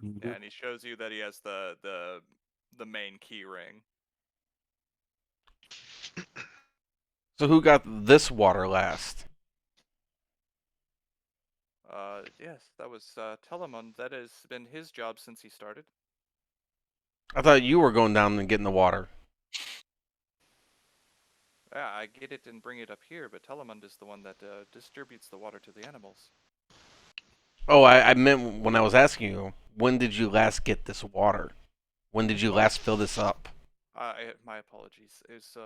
Yeah, and he shows you that he has the main key ring. So who got this water last? Yes, that was Telemon. That has been his job since he started. I thought you were going down and getting the water. Yeah, I get it and bring it up here, but Telemund is the one that distributes the water to the animals. Oh, I meant when I was asking you, when did you last get this water? When did you last fill this up? My apologies. It was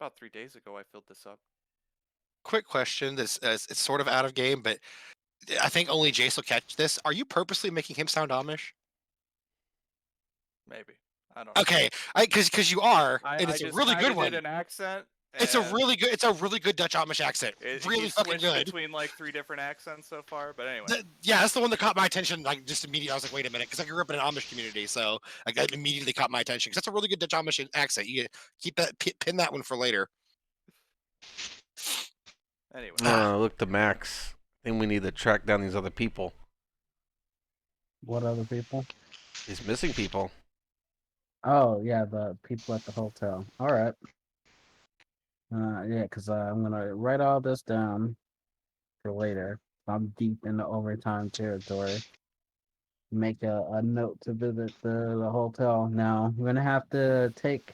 about 3 days ago I filled this up. Quick question. This it's sort of out of game, but I think only Jace will catch this. Are you purposely making him sound Amish? Maybe. I don't know. Okay, because you are, and it's I a just really kinda good one. did an accent. It's a and really good Dutch Amish accent. Really he fucking switched good. between like 3 different accents so far, but anyway. Yeah, that's the one that caught my attention. Like just immediately, I was like, wait a minute, because I grew up in an Amish community, so like that immediately caught my attention. Because that's a really good Dutch Amish accent. You keep that pin that one for later. Anyway. Look to Max. I think we need to track down these other people. What other people? These missing people. Oh yeah, the people at the hotel. All right. Yeah, because I'm gonna write all this down for later. I'm deep in the overtime territory. Make a note to visit the hotel. Now we're gonna have to take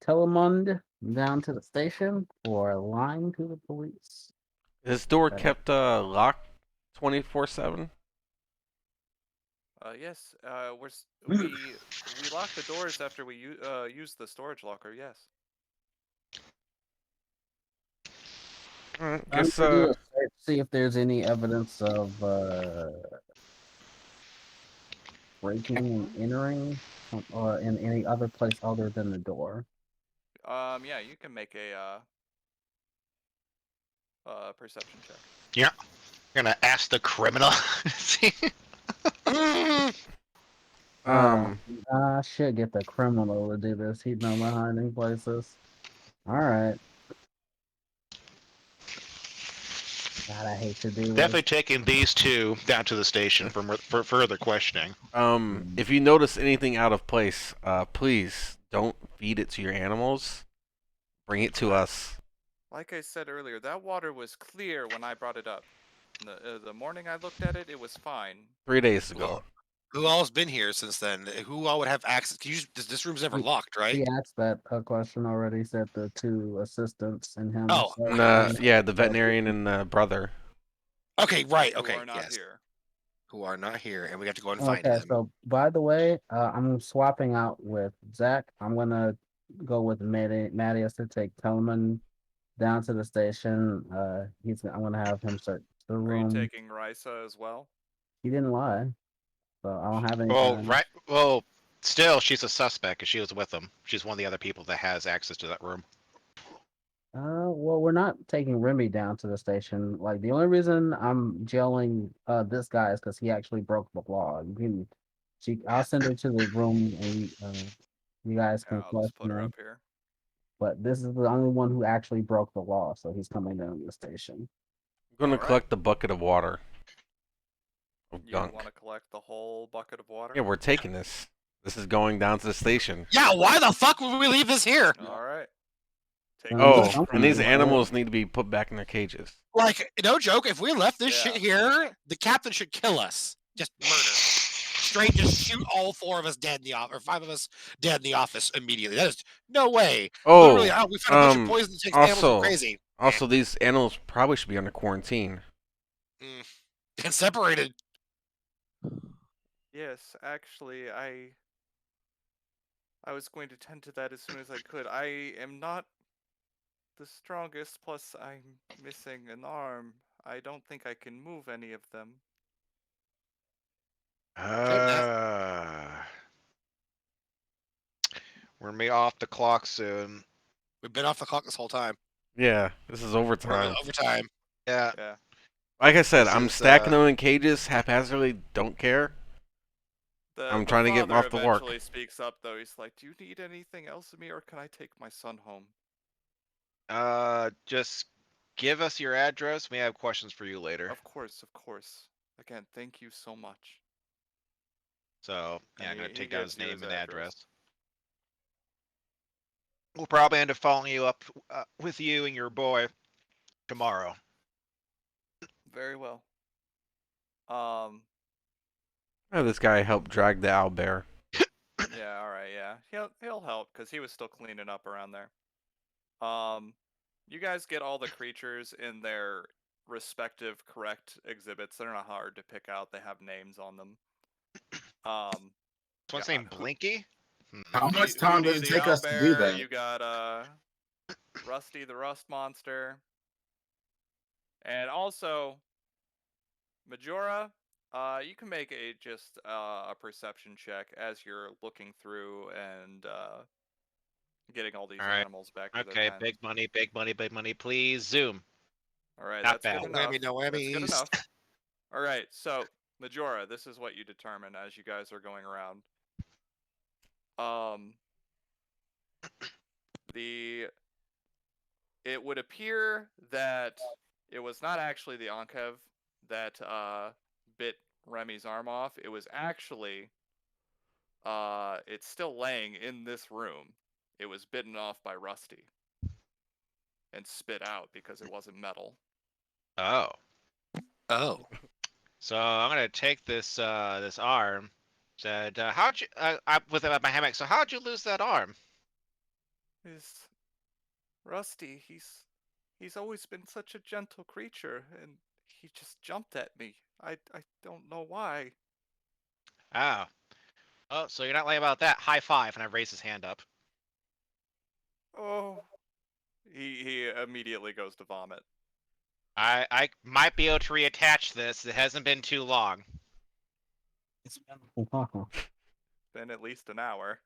Telemund down to the station for lying to the police. Is this door Okay. kept locked 24/7? Yes. We lock the doors after we use the storage locker. Yes. Alright, I'm guess gonna do a search, see if there's any evidence of breaking and entering, or in any other place other than the door. Yeah, you can make a perception check. Yeah. You're gonna ask the criminal. See? I should get the criminal to do this. He'd know my hiding places. All right. God, I hate to do Definitely this. taking these two down to the station for further questioning. If you notice anything out of place, please don't feed it to your animals. Bring it to us. Like I said earlier, that water was clear when I brought it up. The morning I looked at it, it was fine. 3 days ago. Well, who all's been here since then? Who all would have access? This room's never locked, right? He asked that question already. Said the two assistants and him. Oh, And, yeah, the veterinarian and the brother. okay, right. Who Okay, are not yes. here. Who are not here, and we have to go and find Okay, them. so by the way, I'm swapping out with Zach. I'm gonna go with Mattias to take Telemann down to the station. I'm gonna have him search the Are you room. taking Risa as well? He didn't lie, so I don't have any. Well, right. Well, still, she's a suspect because she was with them. She's one of the other people that has access to that room. Well, we're not taking Remy down to the station. Like the only reason I'm jailing this guy is because he actually broke the law. I'll send her to the room and you guys Yeah, can I'll just put question her her. up here. But this is the only one who actually broke the law, so he's coming down to the station. I'm going to Alright. collect the bucket of water. Of You gunk. want to collect the whole bucket of water? Yeah, we're taking this. This is going down to the station. Yeah, why the fuck would we leave this here? Alright. Oh, and these animals need to be put back in their cages. Like, no joke, if we left this shit Yeah. here, the captain should kill us. Just murder. Straight, just shoot all 4 of us dead in the office, or 5 of us dead in the office immediately. That is no way. Oh, Literally, we found a bunch of poison that takes animals also- crazy. Also, these animals probably should be under quarantine. And separated. Yes, actually, I was going to tend to that as soon as I could. I am not the strongest, plus I'm missing an arm. I don't think I can move any of them. We're gonna be off the clock soon. We've been off the clock this whole time. Yeah, this is overtime. Overtime. Yeah. Yeah. Like I said, This I'm is, stacking them in cages haphazardly. Don't care. I'm trying to get him father off the work. eventually speaks up though. He's like, "Do you need anything else of me, or can I take my son home?" Just give us your address. We have questions for you later. Of course, of course. Again, thank you so much. So yeah, I'm And gonna he take down gives his you name his and address. address. We'll probably end up following you up with you and your boy tomorrow. Very well. Oh, this guy helped drag the owlbear. Yeah, all right, yeah. He'll help because he was still cleaning up around there. You guys get all the creatures in their respective correct exhibits. They're not hard to pick out. They have names on them. Someone's yeah, name Blinky? How much time does it take us to do that? You got Rusty the Rust Monster. And also Majora, you can make just a perception check as you're looking through and getting all these animals back to their Okay, pens. big money, big money, big money. Please zoom. All right, Not that's bad. good enough. Whammy, no That's good whammies. enough. All right, so Majora, this is what you determine as you guys are going around. It would appear that it was not actually the Ankev that bit Remy's arm off. It was actually it's still laying in this room. It was bitten off by Rusty and spit out because it wasn't metal. Oh. Oh. So I'm gonna take this this arm. Said, how'd you with my hammock? So how'd you lose that arm? Is Rusty? He's always been such a gentle creature, and he just jumped at me. I don't know why. Oh. Oh, so you're not lying about that. High five, and I raise his hand up. Oh. He immediately goes to vomit. I might be able to reattach this. It hasn't been too long. It's been Been at least an hour.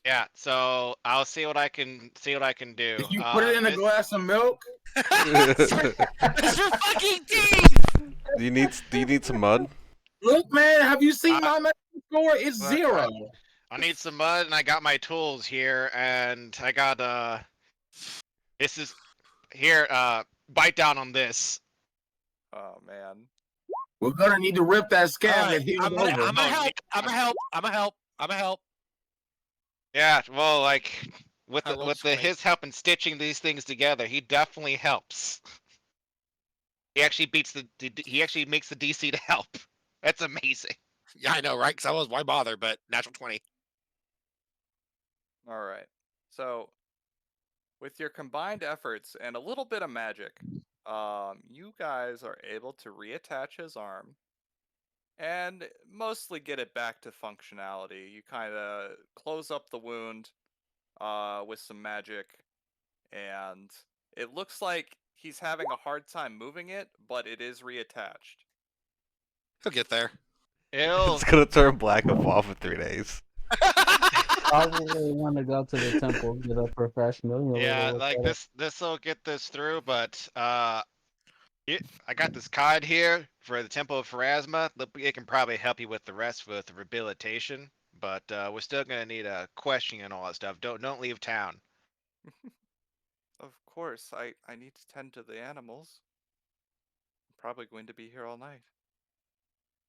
Yeah, so I'll see what I can do. If you put it in a This- glass of milk, It's for fucking teeth. Do you need some mud? look, man, have you seen I- my medical score? It's Look, 0. I need some mud, and I got my tools here, and I got this is here. Bite down on this. Oh man. We're gonna need to rip that All scab right, and heal I'm it gonna over. help. I'm gonna help. I'm gonna help. I'm gonna help. Yeah, well, like with I rolled with 20. his help in stitching these things together, he definitely helps. He actually he actually makes the DC to help. That's amazing. Yeah, I know, right? Because I was why bother? But natural 20. All right. So, with your combined efforts and a little bit of magic, you guys are able to reattach his arm and mostly get it back to functionality. You kind of close up the wound with some magic, and it looks like he's having a hard time moving it, but it is reattached. He'll get there. It'll It's gonna turn black and fall for 3 days. Probably want to go to the temple, get a professional. yeah, like this will get this through, but I got this card here for the Temple of Pharasma. It can probably help you with the rest with rehabilitation, but we're still gonna need a questioning and all that stuff. Don't leave town. Of course, I need to tend to the animals. I'm probably going to be here all night.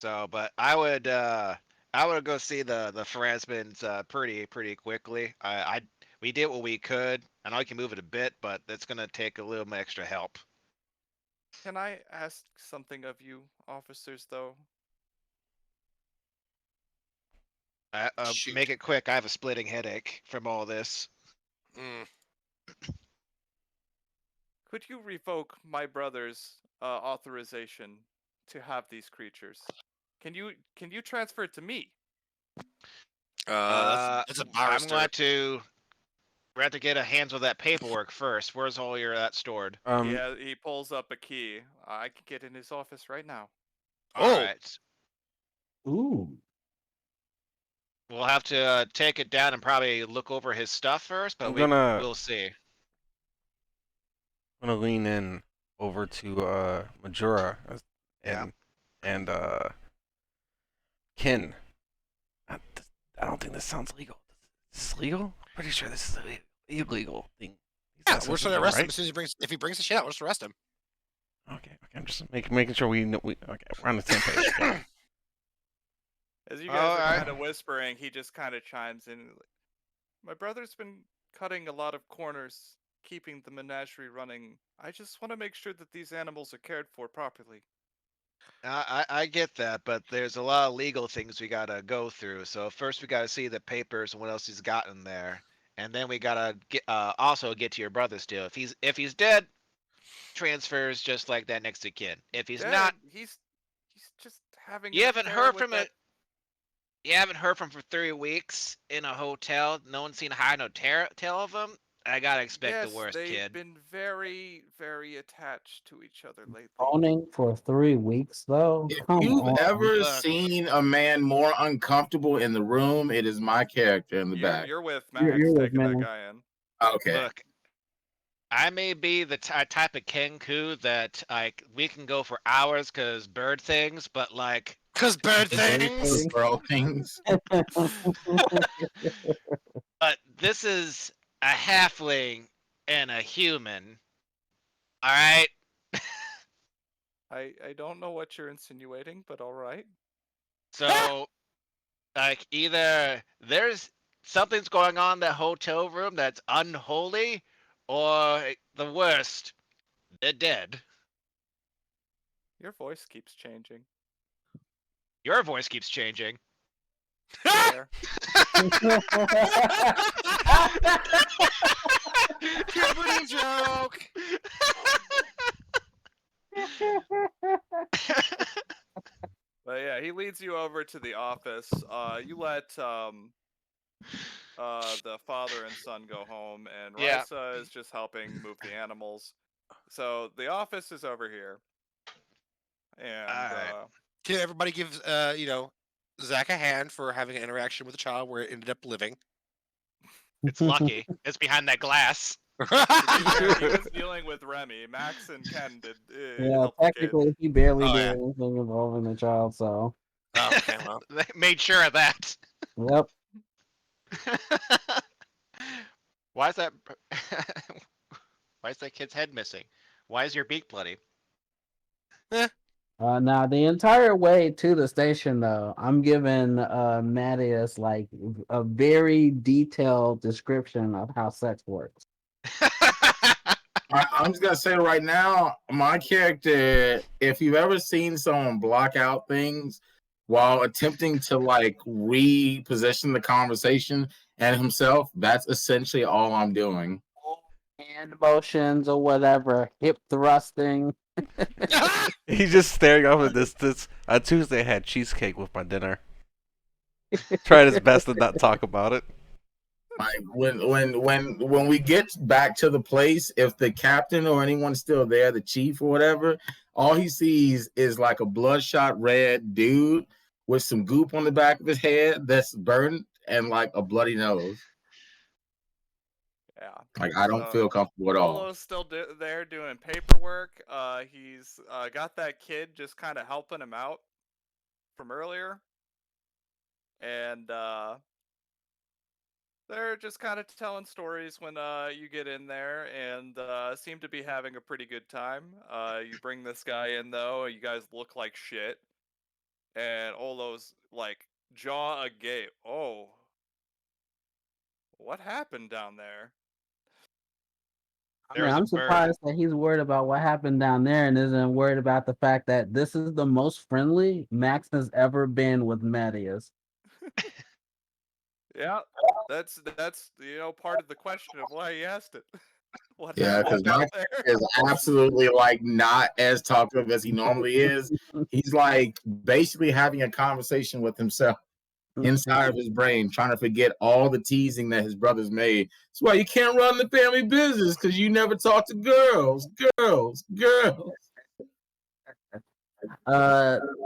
So, but I would go see the Pharasmans pretty quickly. We did what we could. I know I can move it a bit, but it's gonna take a little extra help. Can I ask something of you, officers, though? Shoot. Make it quick. I have a splitting headache from all this. Mm. Could you revoke my brother's authorization to have these creatures? Can you transfer it to me? That's a I'm barrister. going to. We have to get a hands with that paperwork first. Where's all your that stored? Yeah, he pulls up a key. I can get in his office right now. All Oh. right. Ooh. We'll have to take it down and probably look over his stuff first, but we'll see. I'm gonna lean in over to Majora Yeah. and Kin. I, I don't think this sounds legal. Is this legal? Pretty sure this is an illegal thing. Yeah, we're just gonna arrest him as soon as if he brings the shit out. We'll just arrest him. Okay, I'm just making sure we know. Okay, we're on the same page. Okay. As you guys are Alright. kind of whispering, he just kind of chimes in. My brother's been cutting a lot of corners, keeping the menagerie running. I just want to make sure that these animals are cared for properly. I get that, but there's a lot of legal things we gotta go through. So first we gotta see the papers and what else he's got in there, and then we gotta also get to your brother still. If he's dead, transfers just like that next to Kin. If he's Dad, not, he's just having. you an haven't affair heard with from that... it. You haven't heard from him for 3 weeks in a hotel. No one's seen high no tell of him. I gotta expect Yes, the worst, they've kid. been very, very attached to each other lately. Owning for 3 weeks though. If Come you've on. ever Look. seen a man more uncomfortable in the room, it is my character in the back. You're with You're Max with taking that Max. guy in. Okay. Look, I may be the type of Kenku that like we can go for hours because bird things, but like Cause bird Bird things. things. Bro, things. but this is a halfling and a human. All right. I don't know what you're insinuating, but all right. So like either there's something's going on in that hotel room that's unholy, or the worst, they're dead. Your voice keeps changing. Your voice keeps changing. Fair. Puberty joke. But yeah, he leads you over to the office. You let the father and son go home, and Yeah. Risa is just helping move the animals. So the office is over here, and Alright. Can everybody give Zach a hand for having an interaction with a child where it ended up living? It's lucky. It's behind that glass. To be fair, he was dealing with Remy. Max and Ken did Yeah, help the kid. technically, he barely Oh, did yeah. anything involving the child. So, Oh, okay, well. They made sure of that. yep. Why is that? Why is that kid's head missing? Why is your beak bloody? Now the entire way to the station, though, I'm giving Mattias like a very detailed description of how sex works. I'm just gonna say right now, my character, if you've ever seen someone block out things while attempting to like reposition the conversation and himself, that's essentially all I'm doing. Hand motions or whatever, hip thrusting. He's just staring off in the distance. On Tuesday, I had cheesecake with my dinner. Tried his best to not talk about it. Like when we get back to the place, if the captain or anyone's still there, the chief or whatever, all he sees is like a bloodshot red dude with some goop on the back of his head that's burnt and like a bloody nose. Yeah. Like I don't So, feel comfortable at all. Olo's still there doing paperwork. He's got that kid just kind of helping him out from earlier, and they're just kind of telling stories when you get in there, and seem to be having a pretty good time. You bring this guy in though, you guys look like shit, and Olo's like jaw agape. Oh, what happened down there? I mean, I'm There's a bird. surprised that he's worried about what happened down there and isn't worried about the fact that this is the most friendly Max has ever been with Mattias. Yeah, that's part of the question of why he asked it. What Yeah, happened because down my there? is absolutely like not as talkative as he normally is. He's like basically having a conversation with himself inside of his brain, trying to forget all the teasing that his brothers made. That's why you can't run the family business, because you never talk to girls.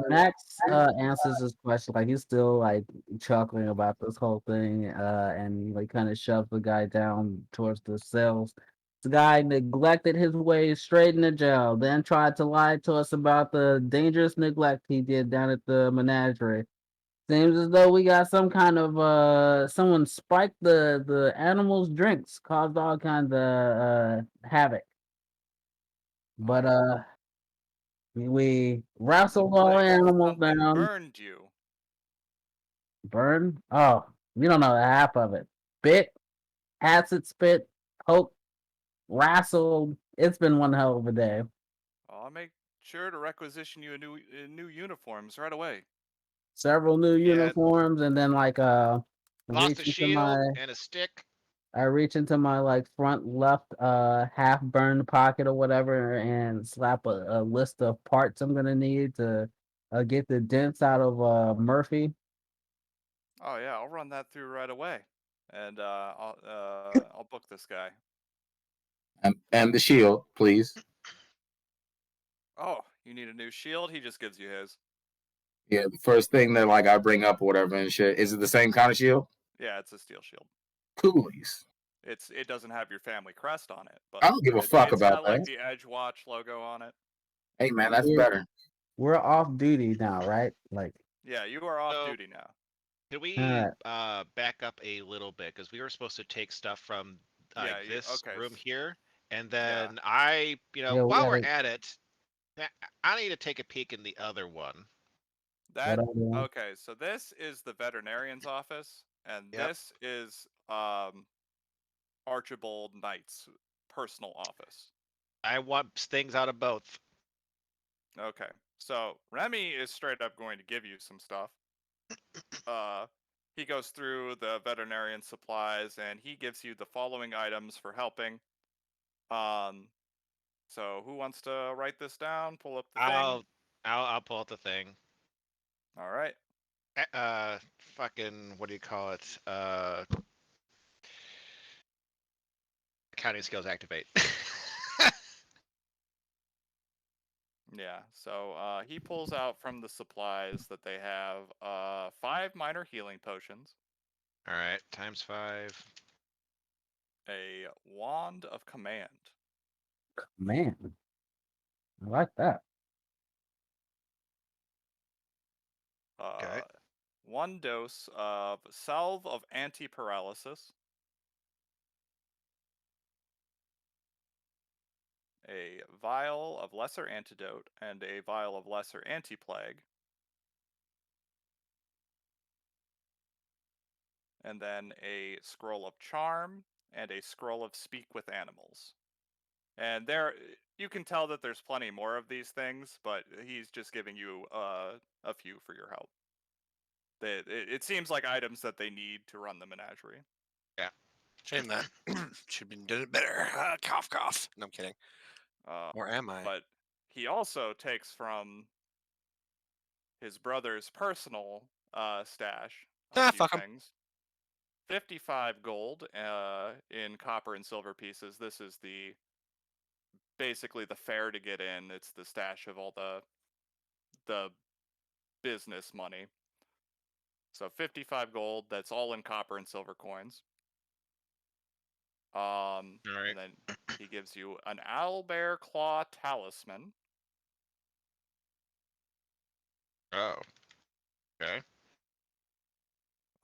Max answers his question like he's still like chuckling about this whole thing, and he like kind of shoves the guy down towards the cells. The guy neglected his way straight into jail, then tried to lie to us about the dangerous neglect he did down at the menagerie. Seems as though we got some kind of someone spiked the animals' drinks, caused all kinds of havoc. But we wrestled all Like animals something down. burned you. Burn? Oh, you don't know half of it. Bit, acid spit, poke, wrestled. It's been one hell of a day. I'll make sure to requisition you a new uniforms right away. Several new Yeah. uniforms, and then like Lost reach a into shield my and a stick. I reach into my like front left half burned pocket or whatever and slap a list of parts I'm gonna need to get the dents out of Murphy. Oh yeah, I'll run that through right away, and I'll book this guy. And the shield, please. Oh, you need a new shield? He just gives you his. Yeah, the first thing that like I bring up or whatever and shit. Is it the same kind of shield? Yeah, it's a steel shield. Coolies. It doesn't have your family crest on it, but I don't give a fuck it's about got like that. the Edgewatch logo on it. Hey man, that's better. We're off duty now, right? Like, Yeah, you are off So- duty now. Can we Alright. back up a little bit because we were supposed to take stuff from Yeah, this okay. room here, and Yeah. then I, Yeah, we while we're gotta- at it, I need to take a peek in the other one. That What other one? okay, so this is the veterinarian's office, and Yep. this is Archibald Knight's personal office. I want things out of both. Okay, so Remy is straight up going to give you some stuff. He goes through the veterinarian supplies and he gives you the following items for helping. So who wants to write this down? Pull up the thing. I'll pull out the thing. All right. Fucking what do you call it? Counting skills activate. Yeah, so he pulls out from the supplies that they have 5 minor healing potions. All right, times 5. A wand of command. Man, I like that. Okay. 1 dose of salve of anti-paralysis. A vial of lesser antidote and a vial of lesser anti-plague. And then a scroll of charm and a scroll of speak with animals. And there, you can tell that there's plenty more of these things, but he's just giving you a few for your help. It seems like items that they need to run the menagerie. Shame that. Should have been doing it better. Cough, cough. No, I'm kidding. Or am I? But he also takes from his brother's personal stash a few Fuck him. things. 55 gold in copper and silver pieces. This is basically the fare to get in. It's the stash of all the business money. So 55 gold, that's all in copper and silver coins. All right. And then he gives you an owlbear claw talisman. Oh. Okay.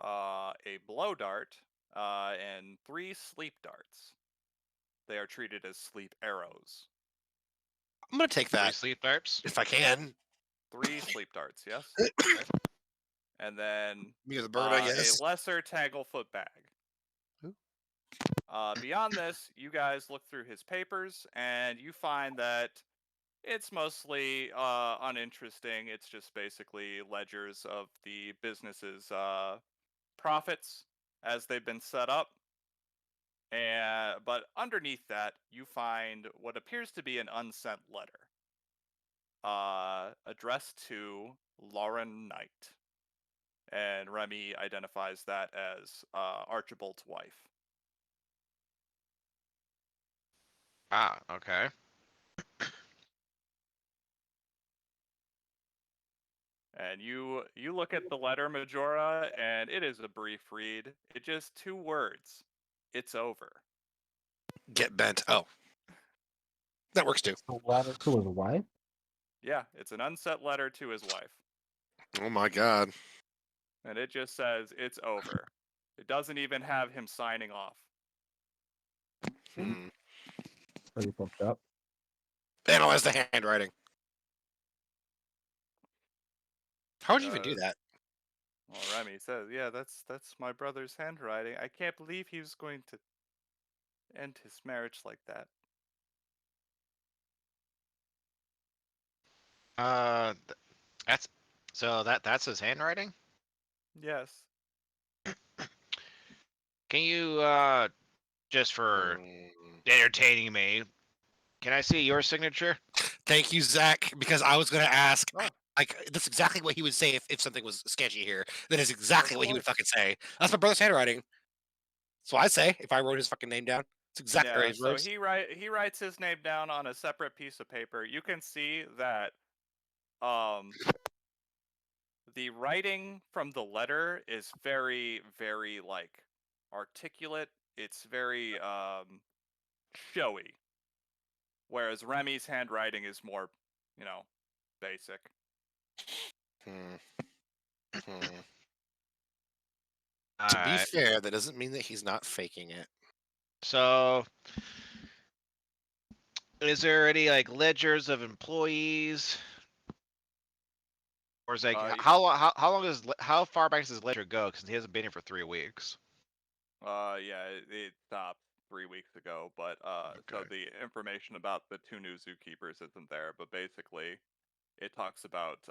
A blow dart, and 3 sleep darts. They are treated as sleep arrows. I'm gonna take 3 that sleep darts. if I can. 3 sleep darts, yes. And then Because the bird, I guess. a lesser tanglefoot bag. Who? Beyond this, you guys look through his papers and you find that it's mostly uninteresting. It's just basically ledgers of the business's profits as they've been set up. But underneath that, you find what appears to be an unsent letter addressed to Lauren Knight. And Remy identifies that as Archibald's wife. Ah. Okay. And you look at the letter, Majora, and it is a brief read. It just 2 words. It's over. Get bent. Oh. That works too. A letter to his wife. Yeah, it's an unset letter to his wife. Oh my god. And it just says, it's over. It doesn't even have him signing off. Hmm. Pretty fucked up. Analyze the handwriting. How would you even do that? Well, Remy says, yeah, that's my brother's handwriting. I can't believe he was going to end his marriage like that. That's so that's his handwriting. Yes. Can you just for Hmm. entertaining me, can I see your signature? Thank you, Zach, because I was gonna ask. Oh. Like, that's exactly what he would say if something was sketchy here. That is exactly Of what he would course. fucking say. That's my brother's handwriting. So I say, if I wrote his fucking name down, it's exactly Yeah, his so words. he writes his name down on a separate piece of paper. You can see that the writing from the letter is very, very like articulate. It's very showy. Whereas Remy's handwriting is more, basic. Hmm. All To be right. fair, that doesn't mean that he's not faking it. So, is there any like ledgers of employees, or is like Uh, how far back does his ledger go? Because he hasn't been here for 3 weeks. yeah, it stopped 3 weeks ago, but so Okay. the information about the 2 new zookeepers isn't there, but basically it talks about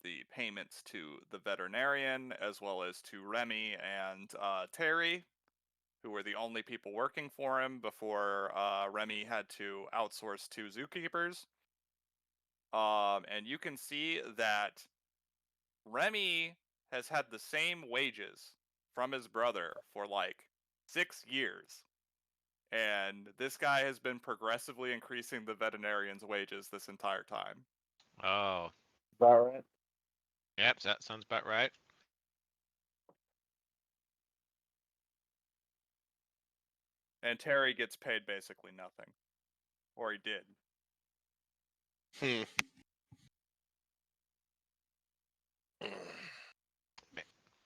the payments to the veterinarian as well as to Remy and Terry, who were the only people working for him before Remy had to outsource 2 zookeepers. And you can see that Remy has had the same wages from his brother for like 6 years. And this guy has been progressively increasing the veterinarian's wages this entire time. Oh, Is that right? yep, that sounds about right. and Terry gets paid basically nothing, or he did.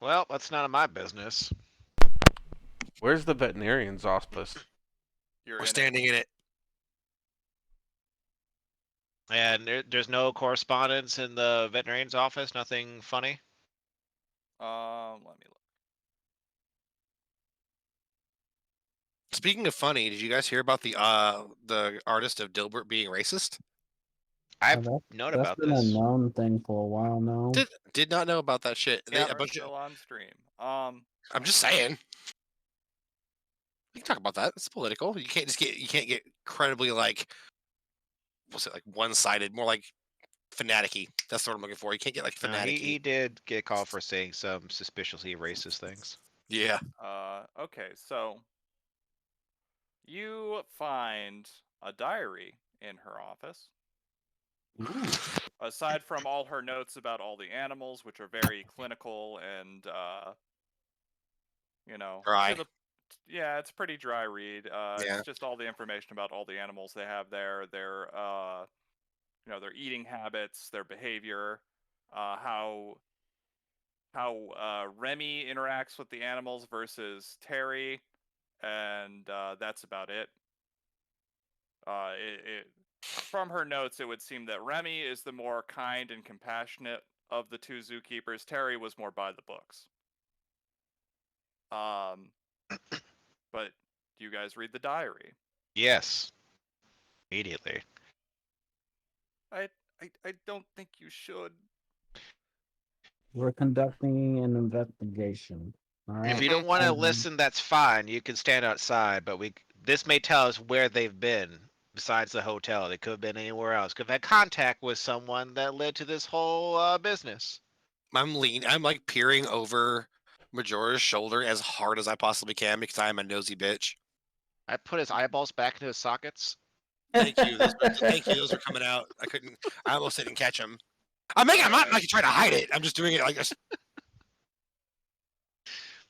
Well, that's none of my business. Where's the veterinarian's office? We're standing in it. And there's no correspondence in the veterinarian's office. Nothing funny. Let me look. Speaking of funny, did you guys hear about the artist of Dilbert being racist? I've That's known that's about been a this. known thing for a while now. Did not know about that shit. Yep. A We're bunch still on stream. I'm just saying. We can talk about that. It's political. You can't get incredibly like what's it like one-sided, more like fanaticky. That's what I'm looking for. You can't get like fanaticky. He did get called for saying some suspiciously racist things. Yeah. Okay, so you find a diary in her office. Aside from all her notes about all the animals, which are very clinical and Dry. Yeah, it's pretty dry read. Yeah. It's just all the information about all the animals they have there, their their eating habits, their behavior, how Remy interacts with the animals versus Terry, and that's about it. From her notes, it would seem that Remy is the more kind and compassionate of the two zookeepers. Terry was more by the books. But do you guys read the diary? Yes. Immediately. I don't think you should. We're conducting an investigation. All right. If you don't want to listen, that's fine. You can stand outside, but this may tell us where they've been besides the hotel. They could have been anywhere else. Could have had contact with someone that led to this whole business. I'm like peering over Majora's shoulder as hard as I possibly can because I am a nosy bitch. I put his eyeballs back into his sockets. Thank you. Thank you. Those are coming out. I almost didn't catch them. I'm not like trying to hide it. I'm just doing it like this.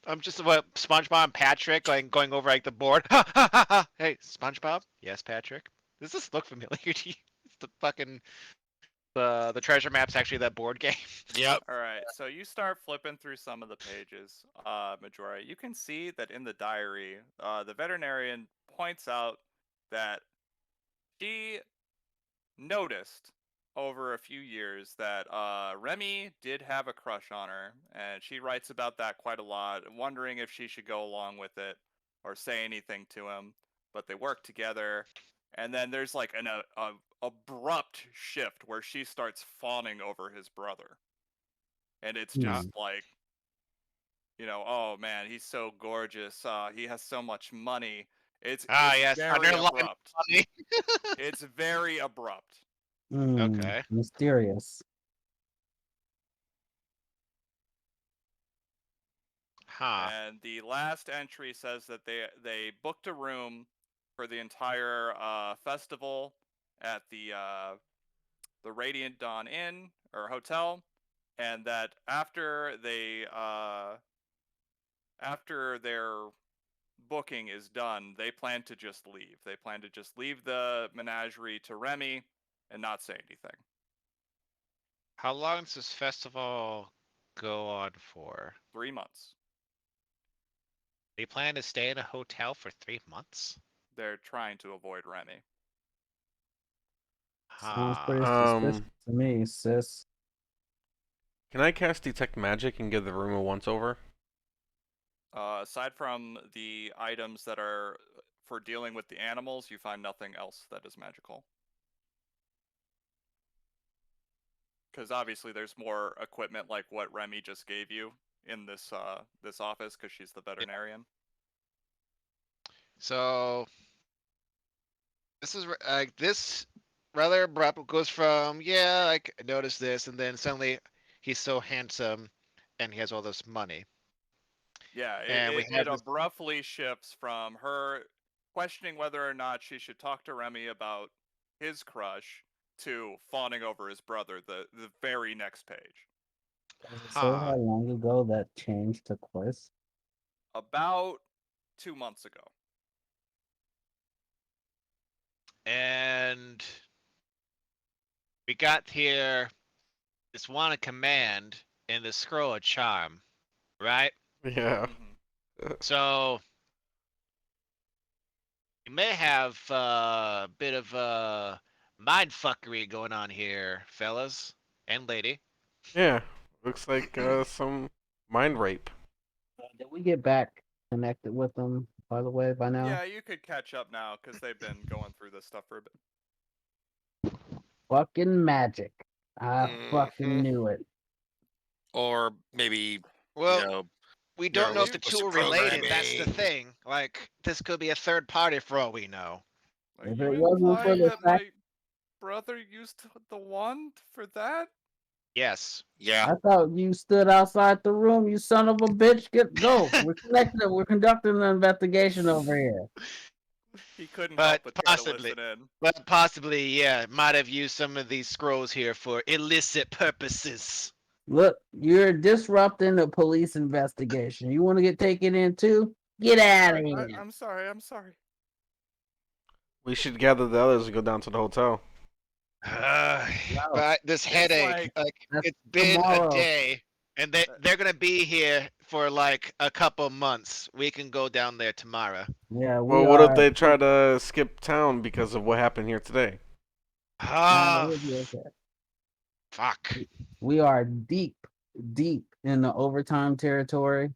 I'm just SpongeBob and Patrick going over like the board. Ha, ha, ha, ha. Hey, SpongeBob. Yes, Patrick. Does this look familiar to you? It's the fucking the treasure map's actually that board game. Yep. All right, so you start flipping through some of the pages, Majora. You can see that in the diary, the veterinarian points out that she noticed over a few years that Remy did have a crush on her, and she writes about that quite a lot, wondering if she should go along with it or say anything to him. But they work together, and then there's like an abrupt shift where she starts fawning over his brother, and it's just like, oh man, he's so gorgeous. He has so much money. It's yes, very abrupt. It's very abrupt. Okay. Mysterious. Huh. And the last entry says that they booked a room for the entire festival at the Radiant Dawn Inn or hotel, and that after their booking is done, they plan to just leave. They plan to just leave the menagerie to Remy and not say anything. How long does this festival go on for? 3 months. They plan to stay in a hotel for 3 months? They're trying to avoid Remy. Sounds pretty suspicious to me, sis. Can I cast Detect Magic and give the room a once-over? Aside from the items that are for dealing with the animals, you find nothing else that is magical. Because obviously there's more equipment like what Remy just gave you in this office, because she's the veterinarian. So this is this rather abrupt goes from I noticed this, and then suddenly he's so handsome and he has all this money. Yeah, And it abruptly shifts from her questioning whether or not she should talk to Remy about his crush to fawning over his brother the very next page. So how long ago that change took place? About 2 months ago. and we got here this one command in the scroll of charm, right? Yeah. Mhm. So you may have a bit of mind fuckery going on here, fellas and lady. Yeah. Looks like some mind rape. Did we get back connected with them, by the way, by now? Yeah, you could catch up now because they've been going through this stuff for a bit. Fucking magic. I fucking Mhm. knew it. Or maybe Well, we don't know if the two linguistic are related. That's the programming. thing. Like, this could be a third party for all we know. Are If you it wasn't for implying the that fact, my brother used the wand for that? Yes. Yeah. I thought you stood outside the room, you son of a bitch. Go. We're connected. We're conducting an investigation over here. He couldn't But help but try to possibly, listen in. but possibly, yeah, might have used some of these scrolls here for illicit purposes. Look, you're disrupting the police investigation. You want to get taken in too? Get out of here. I'm sorry. I'm sorry. We should gather the others and go down to the hotel. But this headache, like- That's it's been tomorrow. a day, and they're gonna be here for like a couple months. We can go down there tomorrow. Yeah, Well, what if they try to skip town because of what happened here today? Ah, we'll be okay. fuck. We are deep in the overtime territory.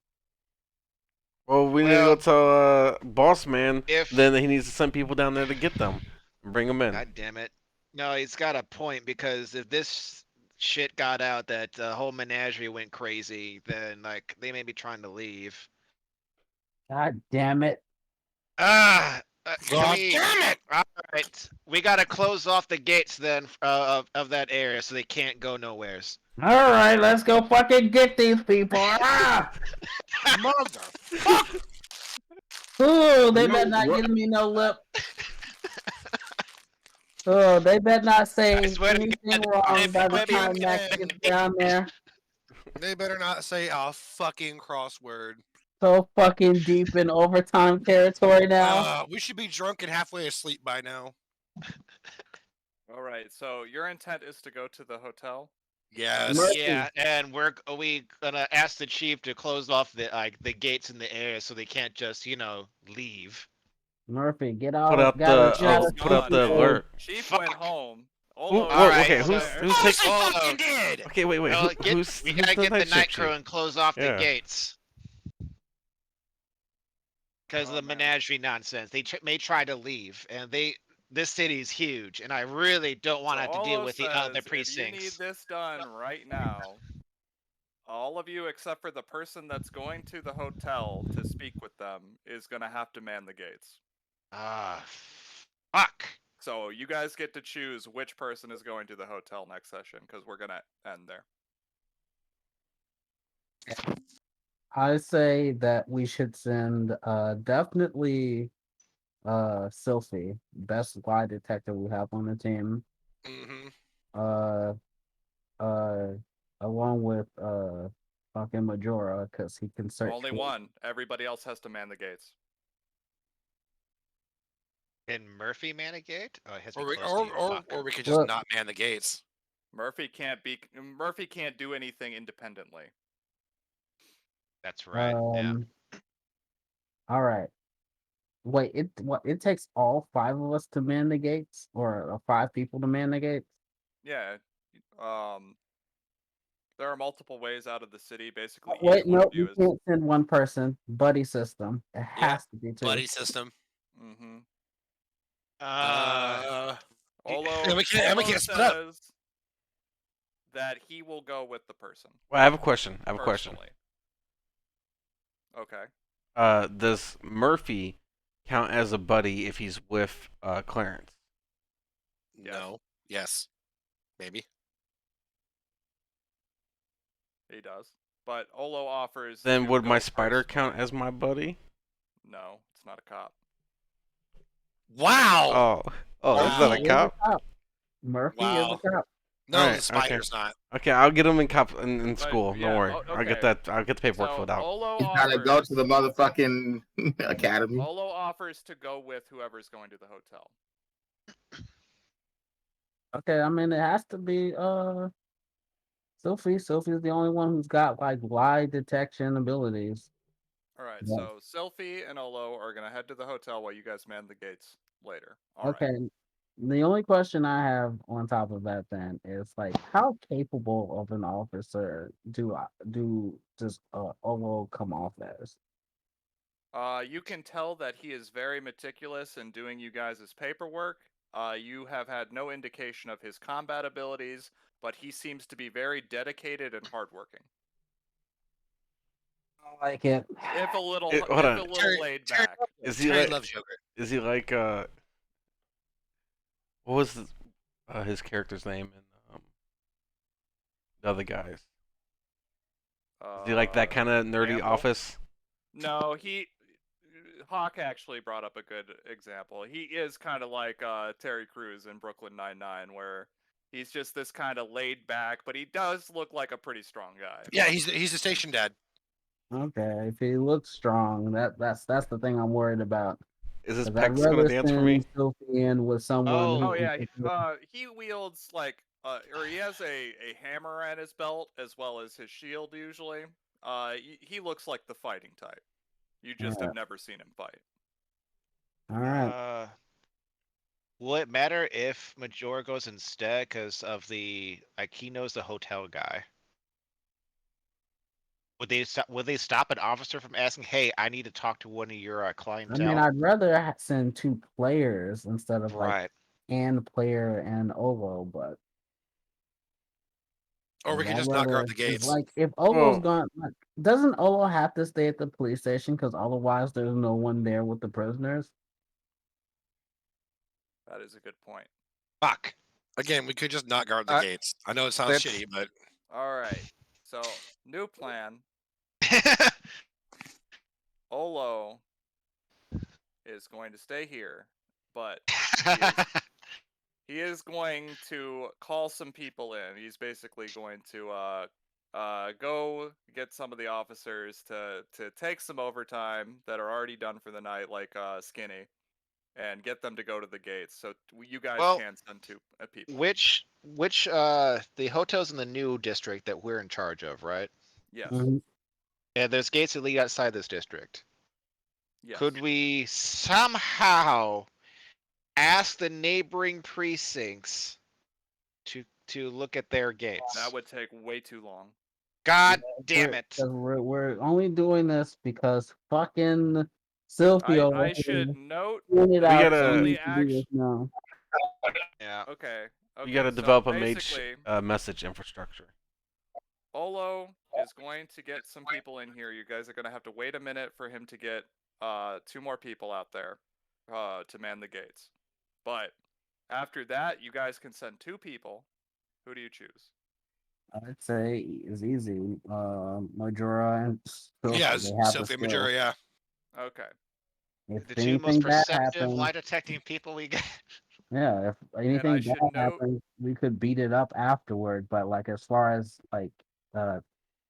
Well, we need to go tell Boss Man. If Then he needs to send people down there to get them and bring them in. God damn it. No, he's got a point because if this shit got out that the whole menagerie went crazy, then like they may be trying to leave. God damn it. Ah, God damn it! All right, we gotta close off the gates then of that area so they can't go nowheres. All right, let's go fucking get these people. Ah! Motherfucker! Oh, they No, better not what- give me no lip. Oh, they better not say I swear to anything God, wrong if by the fucking time Max can. gets down there. They better not say a fucking crossword. So fucking deep in overtime territory now. We should be drunk and halfway asleep by now. All right. So your intent is to go to the hotel. Yes. Murphy. Yeah, and we gonna ask the chief to close off the gates in the area so they can't just leave. Murphy, get out. Put out put out the alert. Chief Fuck. went home. Who, Olo whoa, is okay, still who's there. who's Oh, taking? she Oh, fucking did! Okay, wait. We Who's gotta who's get the the night shift crew chief? and close off the Yeah. gates because of Oh, the man. menagerie nonsense. They may try to leave, and this city is huge, and I really don't want to have to deal Olo with the says, other if you need precincts. this done right now, all of you except for the person that's going to the hotel to speak with them is gonna have to man the gates. Ah, fuck. So you guys get to choose which person is going to the hotel next session because we're gonna end there. I say that we should send definitely Sylphie, best lie detector we have on the team. Mm-hmm. Along with fucking Majora, because he can search. Only one. Everybody else has to man the gates. Can Murphy man a gate? Oh, it has to Or be we, close to you. Fuck. or we could just Look. not man the gates. Murphy can't do anything independently. That's right. Yeah. All right. Wait, it takes all 5 of us to man the gates, or 5 people to man the gates? Yeah. There are multiple ways out of the city. Basically, Wait, each one no, of you you is. can't send one person. Buddy system. It has to be 2. Buddy system. Mm-hmm. And we Olo can't split up. says that he will go with the person. Well, I have a question. Personally. Okay. Does Murphy count as a buddy if he's with Clarence? No. Yes. Maybe. He does. But Olo offers. Then to would go my spider personally. count as my buddy? No, it's not a cop. Wow. Oh, is that a cop? Murphy Wow. is a cop. No, Alright, the spider's not. Okay, I'll get him in in But, school. yeah, Don't worry. okay. I'll get that. I'll get the paperwork So filled out. Olo You gotta go offers. to the motherfucking academy. Olo offers to go with whoever's going to the hotel. Okay, I mean it has to be Sophie. Sophie's the only one who's got like lie detection abilities. All right, Yeah. so Selfie and Olo are gonna head to the hotel while you guys man the gates later. All right. Okay. The only question I have on top of that then is like how capable of an officer does Olo come off as? You can tell that he is very meticulous in doing you guys' paperwork. You have had no indication of his combat abilities, but he seems to be very dedicated and hardworking. I like it. If a little, Hold if on. a little laid Terry, back. Is he Terry like? loves yogurt. Is he like? What was his character's name in the other guys? Is he like that kind of nerdy Gamble? office? No, Hawk actually brought up a good example. He is kind of like Terry Crews in Brooklyn Nine-Nine, where he's just this kind of laid back, but he does look like a pretty strong guy. Yeah, he's a station dad. Okay, if he looks strong, that's the thing I'm worried about. Is his 'Cause I'd pecs gonna rather dance for me? send Sophie in with someone Oh. Oh who yeah, he wields like, or he has a hammer at his belt as well as his shield usually. He looks like the fighting type. You just have never seen him fight. all right. Will it matter if Major goes instead because of like he knows the hotel guy? Would they stop an officer from asking, "Hey, I need to talk to one of your I clientele"? mean, I'd rather send two players instead of like Right. and player and Olo, but Or we like, can I'd just not guard rather the it's gates. like if Olo's Well- gone, like, doesn't Olo have to stay at the police station because otherwise there's no one there with the prisoners? That is a good point. Fuck. Again, we could just not guard the Uh, gates. I know it sounds that's- shitty, but All right. So new plan. Olo is going to stay here, but he is going to call some people in. He's basically going to go get some of the officers to take some overtime that are already done for the night, like Skinny, and get them to go to the gates. So you guys Well, can send two people. which the hotels in the new district that we're in charge of, right? Yes. Mhm. And there's gates that lead outside this district. Yes. Could we somehow ask the neighboring precincts to look at their gates? That would take way too long. God damn it! 'Cause we're only doing this because fucking Sylvia I should note pointed that out gotta- that we only need to do this now. Yeah. Okay. You got to so develop a basically, message infrastructure. Olo is going to get some people in here. You guys are going to have to wait a minute for him to get two more people out there to man the gates. But after that, you guys can send two people. Who do you choose? I'd say it's easy. Majora and Sophie, yeah, they have the Sophie skill. Majora, yeah. Okay. If The two most anything bad perceptive happens, lie detecting people we got. yeah, if anything I bad should note- happens, we could beat it up afterward. But like as far as like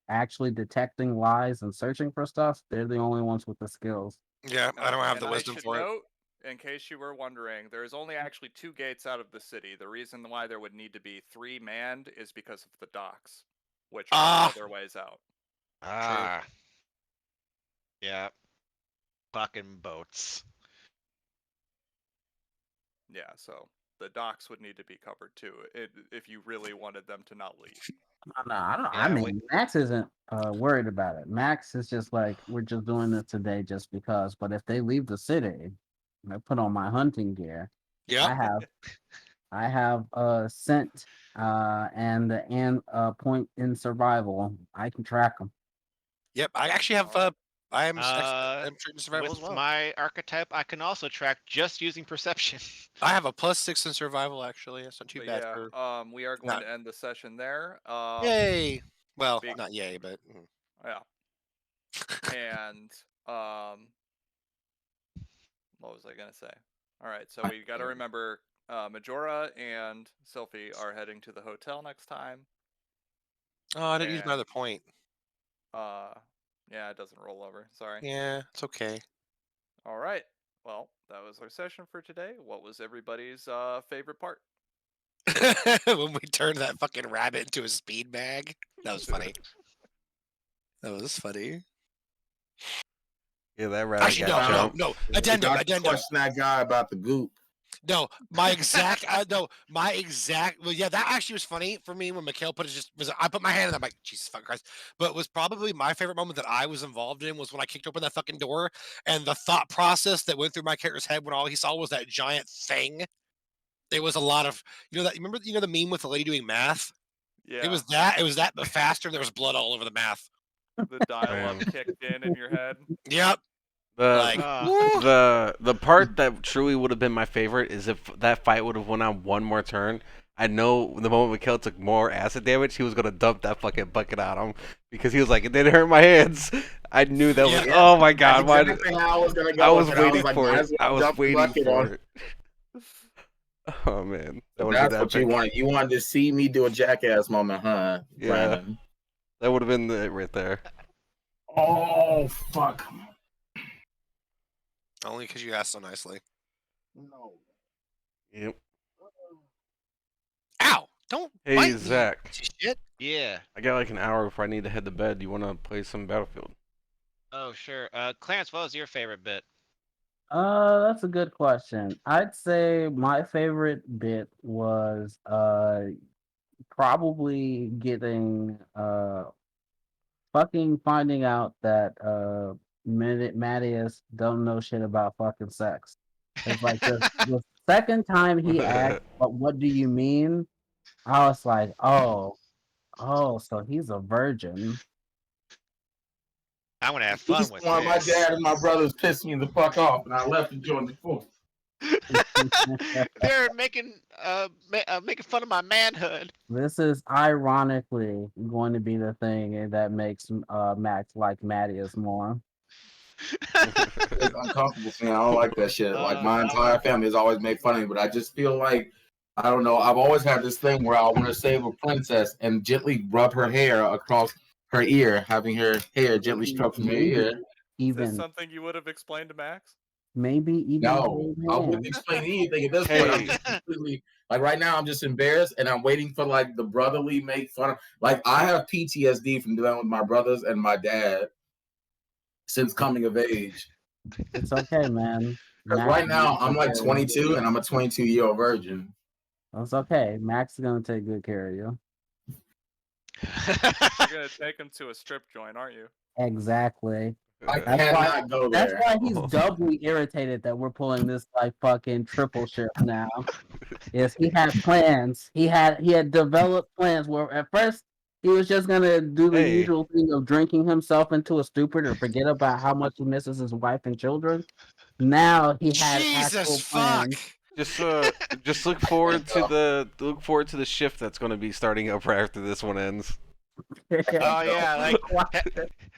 actually detecting lies and searching for stuff, they're the only ones with the skills. Yeah, I don't have And the wisdom I should for it. note, in case you were wondering, there is only actually two gates out of the city. The reason why there would need to be three manned is because of the docks, which are other ways out. Ah. Yeah. Fucking boats. Yeah, so the docks would need to be covered too, if you really wanted them to not leave. No, I don't. Yeah, I mean, Max isn't worried about it. Max is just like, we're just doing this today just because. But if they leave the city, I put on my hunting gear. Yeah. I have scent and point in survival. I can track them. Yep. I actually have I am I'm treating survival With as well. my archetype, I can also track just using perception. I have a +6 in survival actually. That's not too But bad yeah, for we are going to end the session there. yay. Well, big- not yay, but Yeah. And what was I gonna say? All right, so we got to remember, Majora and Sylphie are heading to the hotel next time. Oh, I didn't use my other point. Yeah, it doesn't roll over. Sorry. Yeah, it's okay. All right. Well, that was our session for today. What was everybody's favorite part? when we turned that fucking rabbit into a speed bag. That was funny. That was funny. Yeah, that rabbit Actually, got no. jumped. Addendum. Question that guy about the goop. No, my exact. Well, yeah, that actually was funny for me when Mikhail put it. I put my hand in. I'm like, Jesus fucking Christ! But it was probably my favorite moment that I was involved in was when I kicked open that fucking door and the thought process that went through my character's head when all he saw was that giant thing. It was a lot of remember the meme with the lady doing math. Yeah. It was that, but faster. There was blood all over the math. The dial-up kicked in your head. Yep. The part that truly would have been my favorite is if that fight would have went on one more turn. I know the moment Mikhail took more acid damage, he was gonna dump that fucking bucket on him because he was like, "It didn't hurt my hands." I knew that was. Oh my god! Why? I was gonna go. I was waiting for it. I was waiting for it. Oh man, that's what you wanted. You wanted to see me do a jackass moment, huh? Yeah, Brandon? That would have been it right there. Oh fuck! Only because you asked so nicely. No. Yep. Ow! Don't. Hey bite Zach. Me. Shit. Yeah. I got like an hour before I need to head to bed. You want to play some Battlefield? Oh sure. Clarence, what was your favorite bit? That's a good question. I'd say my favorite bit was probably getting fucking finding out that Mattias don't know shit about fucking sex. It's like the second time he asked, "But what do you mean?" I was like, "Oh, so he's a virgin." I want to have fun with this. My dad and my brothers pissed me the fuck off, and I left and joined the force. They're making fun of my manhood. This is ironically going to be the thing that makes Max like Mattias more. It's uncomfortable for me. I don't like that shit. Like my entire family has always made fun of me, but I just feel like I don't know. I've always had this thing where I want to save a princess and gently rub her hair across her ear, having her hair gently stroked from her ear. Is this something you would have explained to Max? Maybe even no, I wouldn't explain anything at this point. I'm just completely like right now. I'm just embarrassed, and I'm waiting for like the brotherly make fun of. Like I have PTSD from dealing with my brothers and my dad since coming of age. It's okay, man. Because right now I'm like 22, and I'm a 22-year-old virgin. It's okay. Max is gonna take good care of you. You're gonna take him to a strip joint, aren't you? Exactly. I cannot go there. That's why he's doubly irritated that we're pulling this like fucking triple shift now. Yes, he had plans. He had developed plans where at first he was just gonna do the usual thing of drinking himself into a stupor or forget about how much he misses his wife and children. Now he had actual plans. Just look forward to the shift that's going to be starting up right after this one ends. Oh yeah, like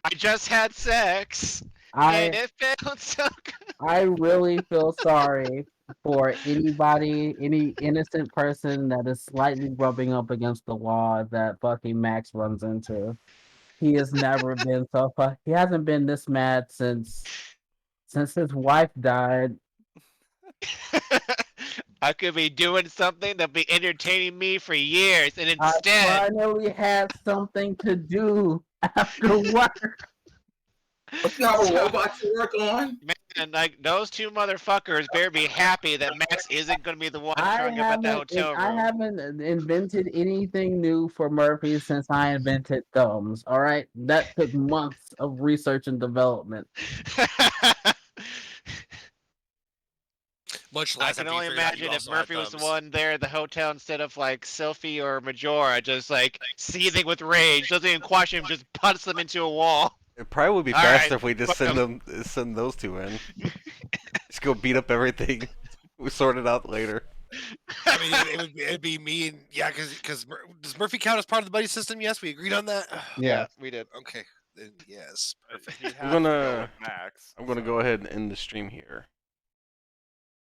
I just had sex and it felt so good. I really feel sorry for any innocent person that is slightly rubbing up against the law that fucking Max runs into. He has never been so he hasn't been this mad since his wife died. I could be doing something that'll be entertaining me for years, and instead I finally had something to do after work. You have a robot to work on? Man, like those two motherfuckers better be happy that Max isn't going to be the one showing up at the hotel room. I haven't invented anything new for Murphy since I invented thumbs. All right, that took months of research and development. Much less. I can only imagine if Murphy was the one there at the hotel instead of like Sophie or Majora, just like seething with rage, doesn't even question him, just punch them into a wall. It probably would be faster if we just send those two in. Just go beat up everything. We sort it out later. I mean, it'd be me and because does Murphy count as part of the buddy system? Yes, we agreed on that. Yeah, we did. Okay, then yes. I'm gonna go ahead and end the stream here.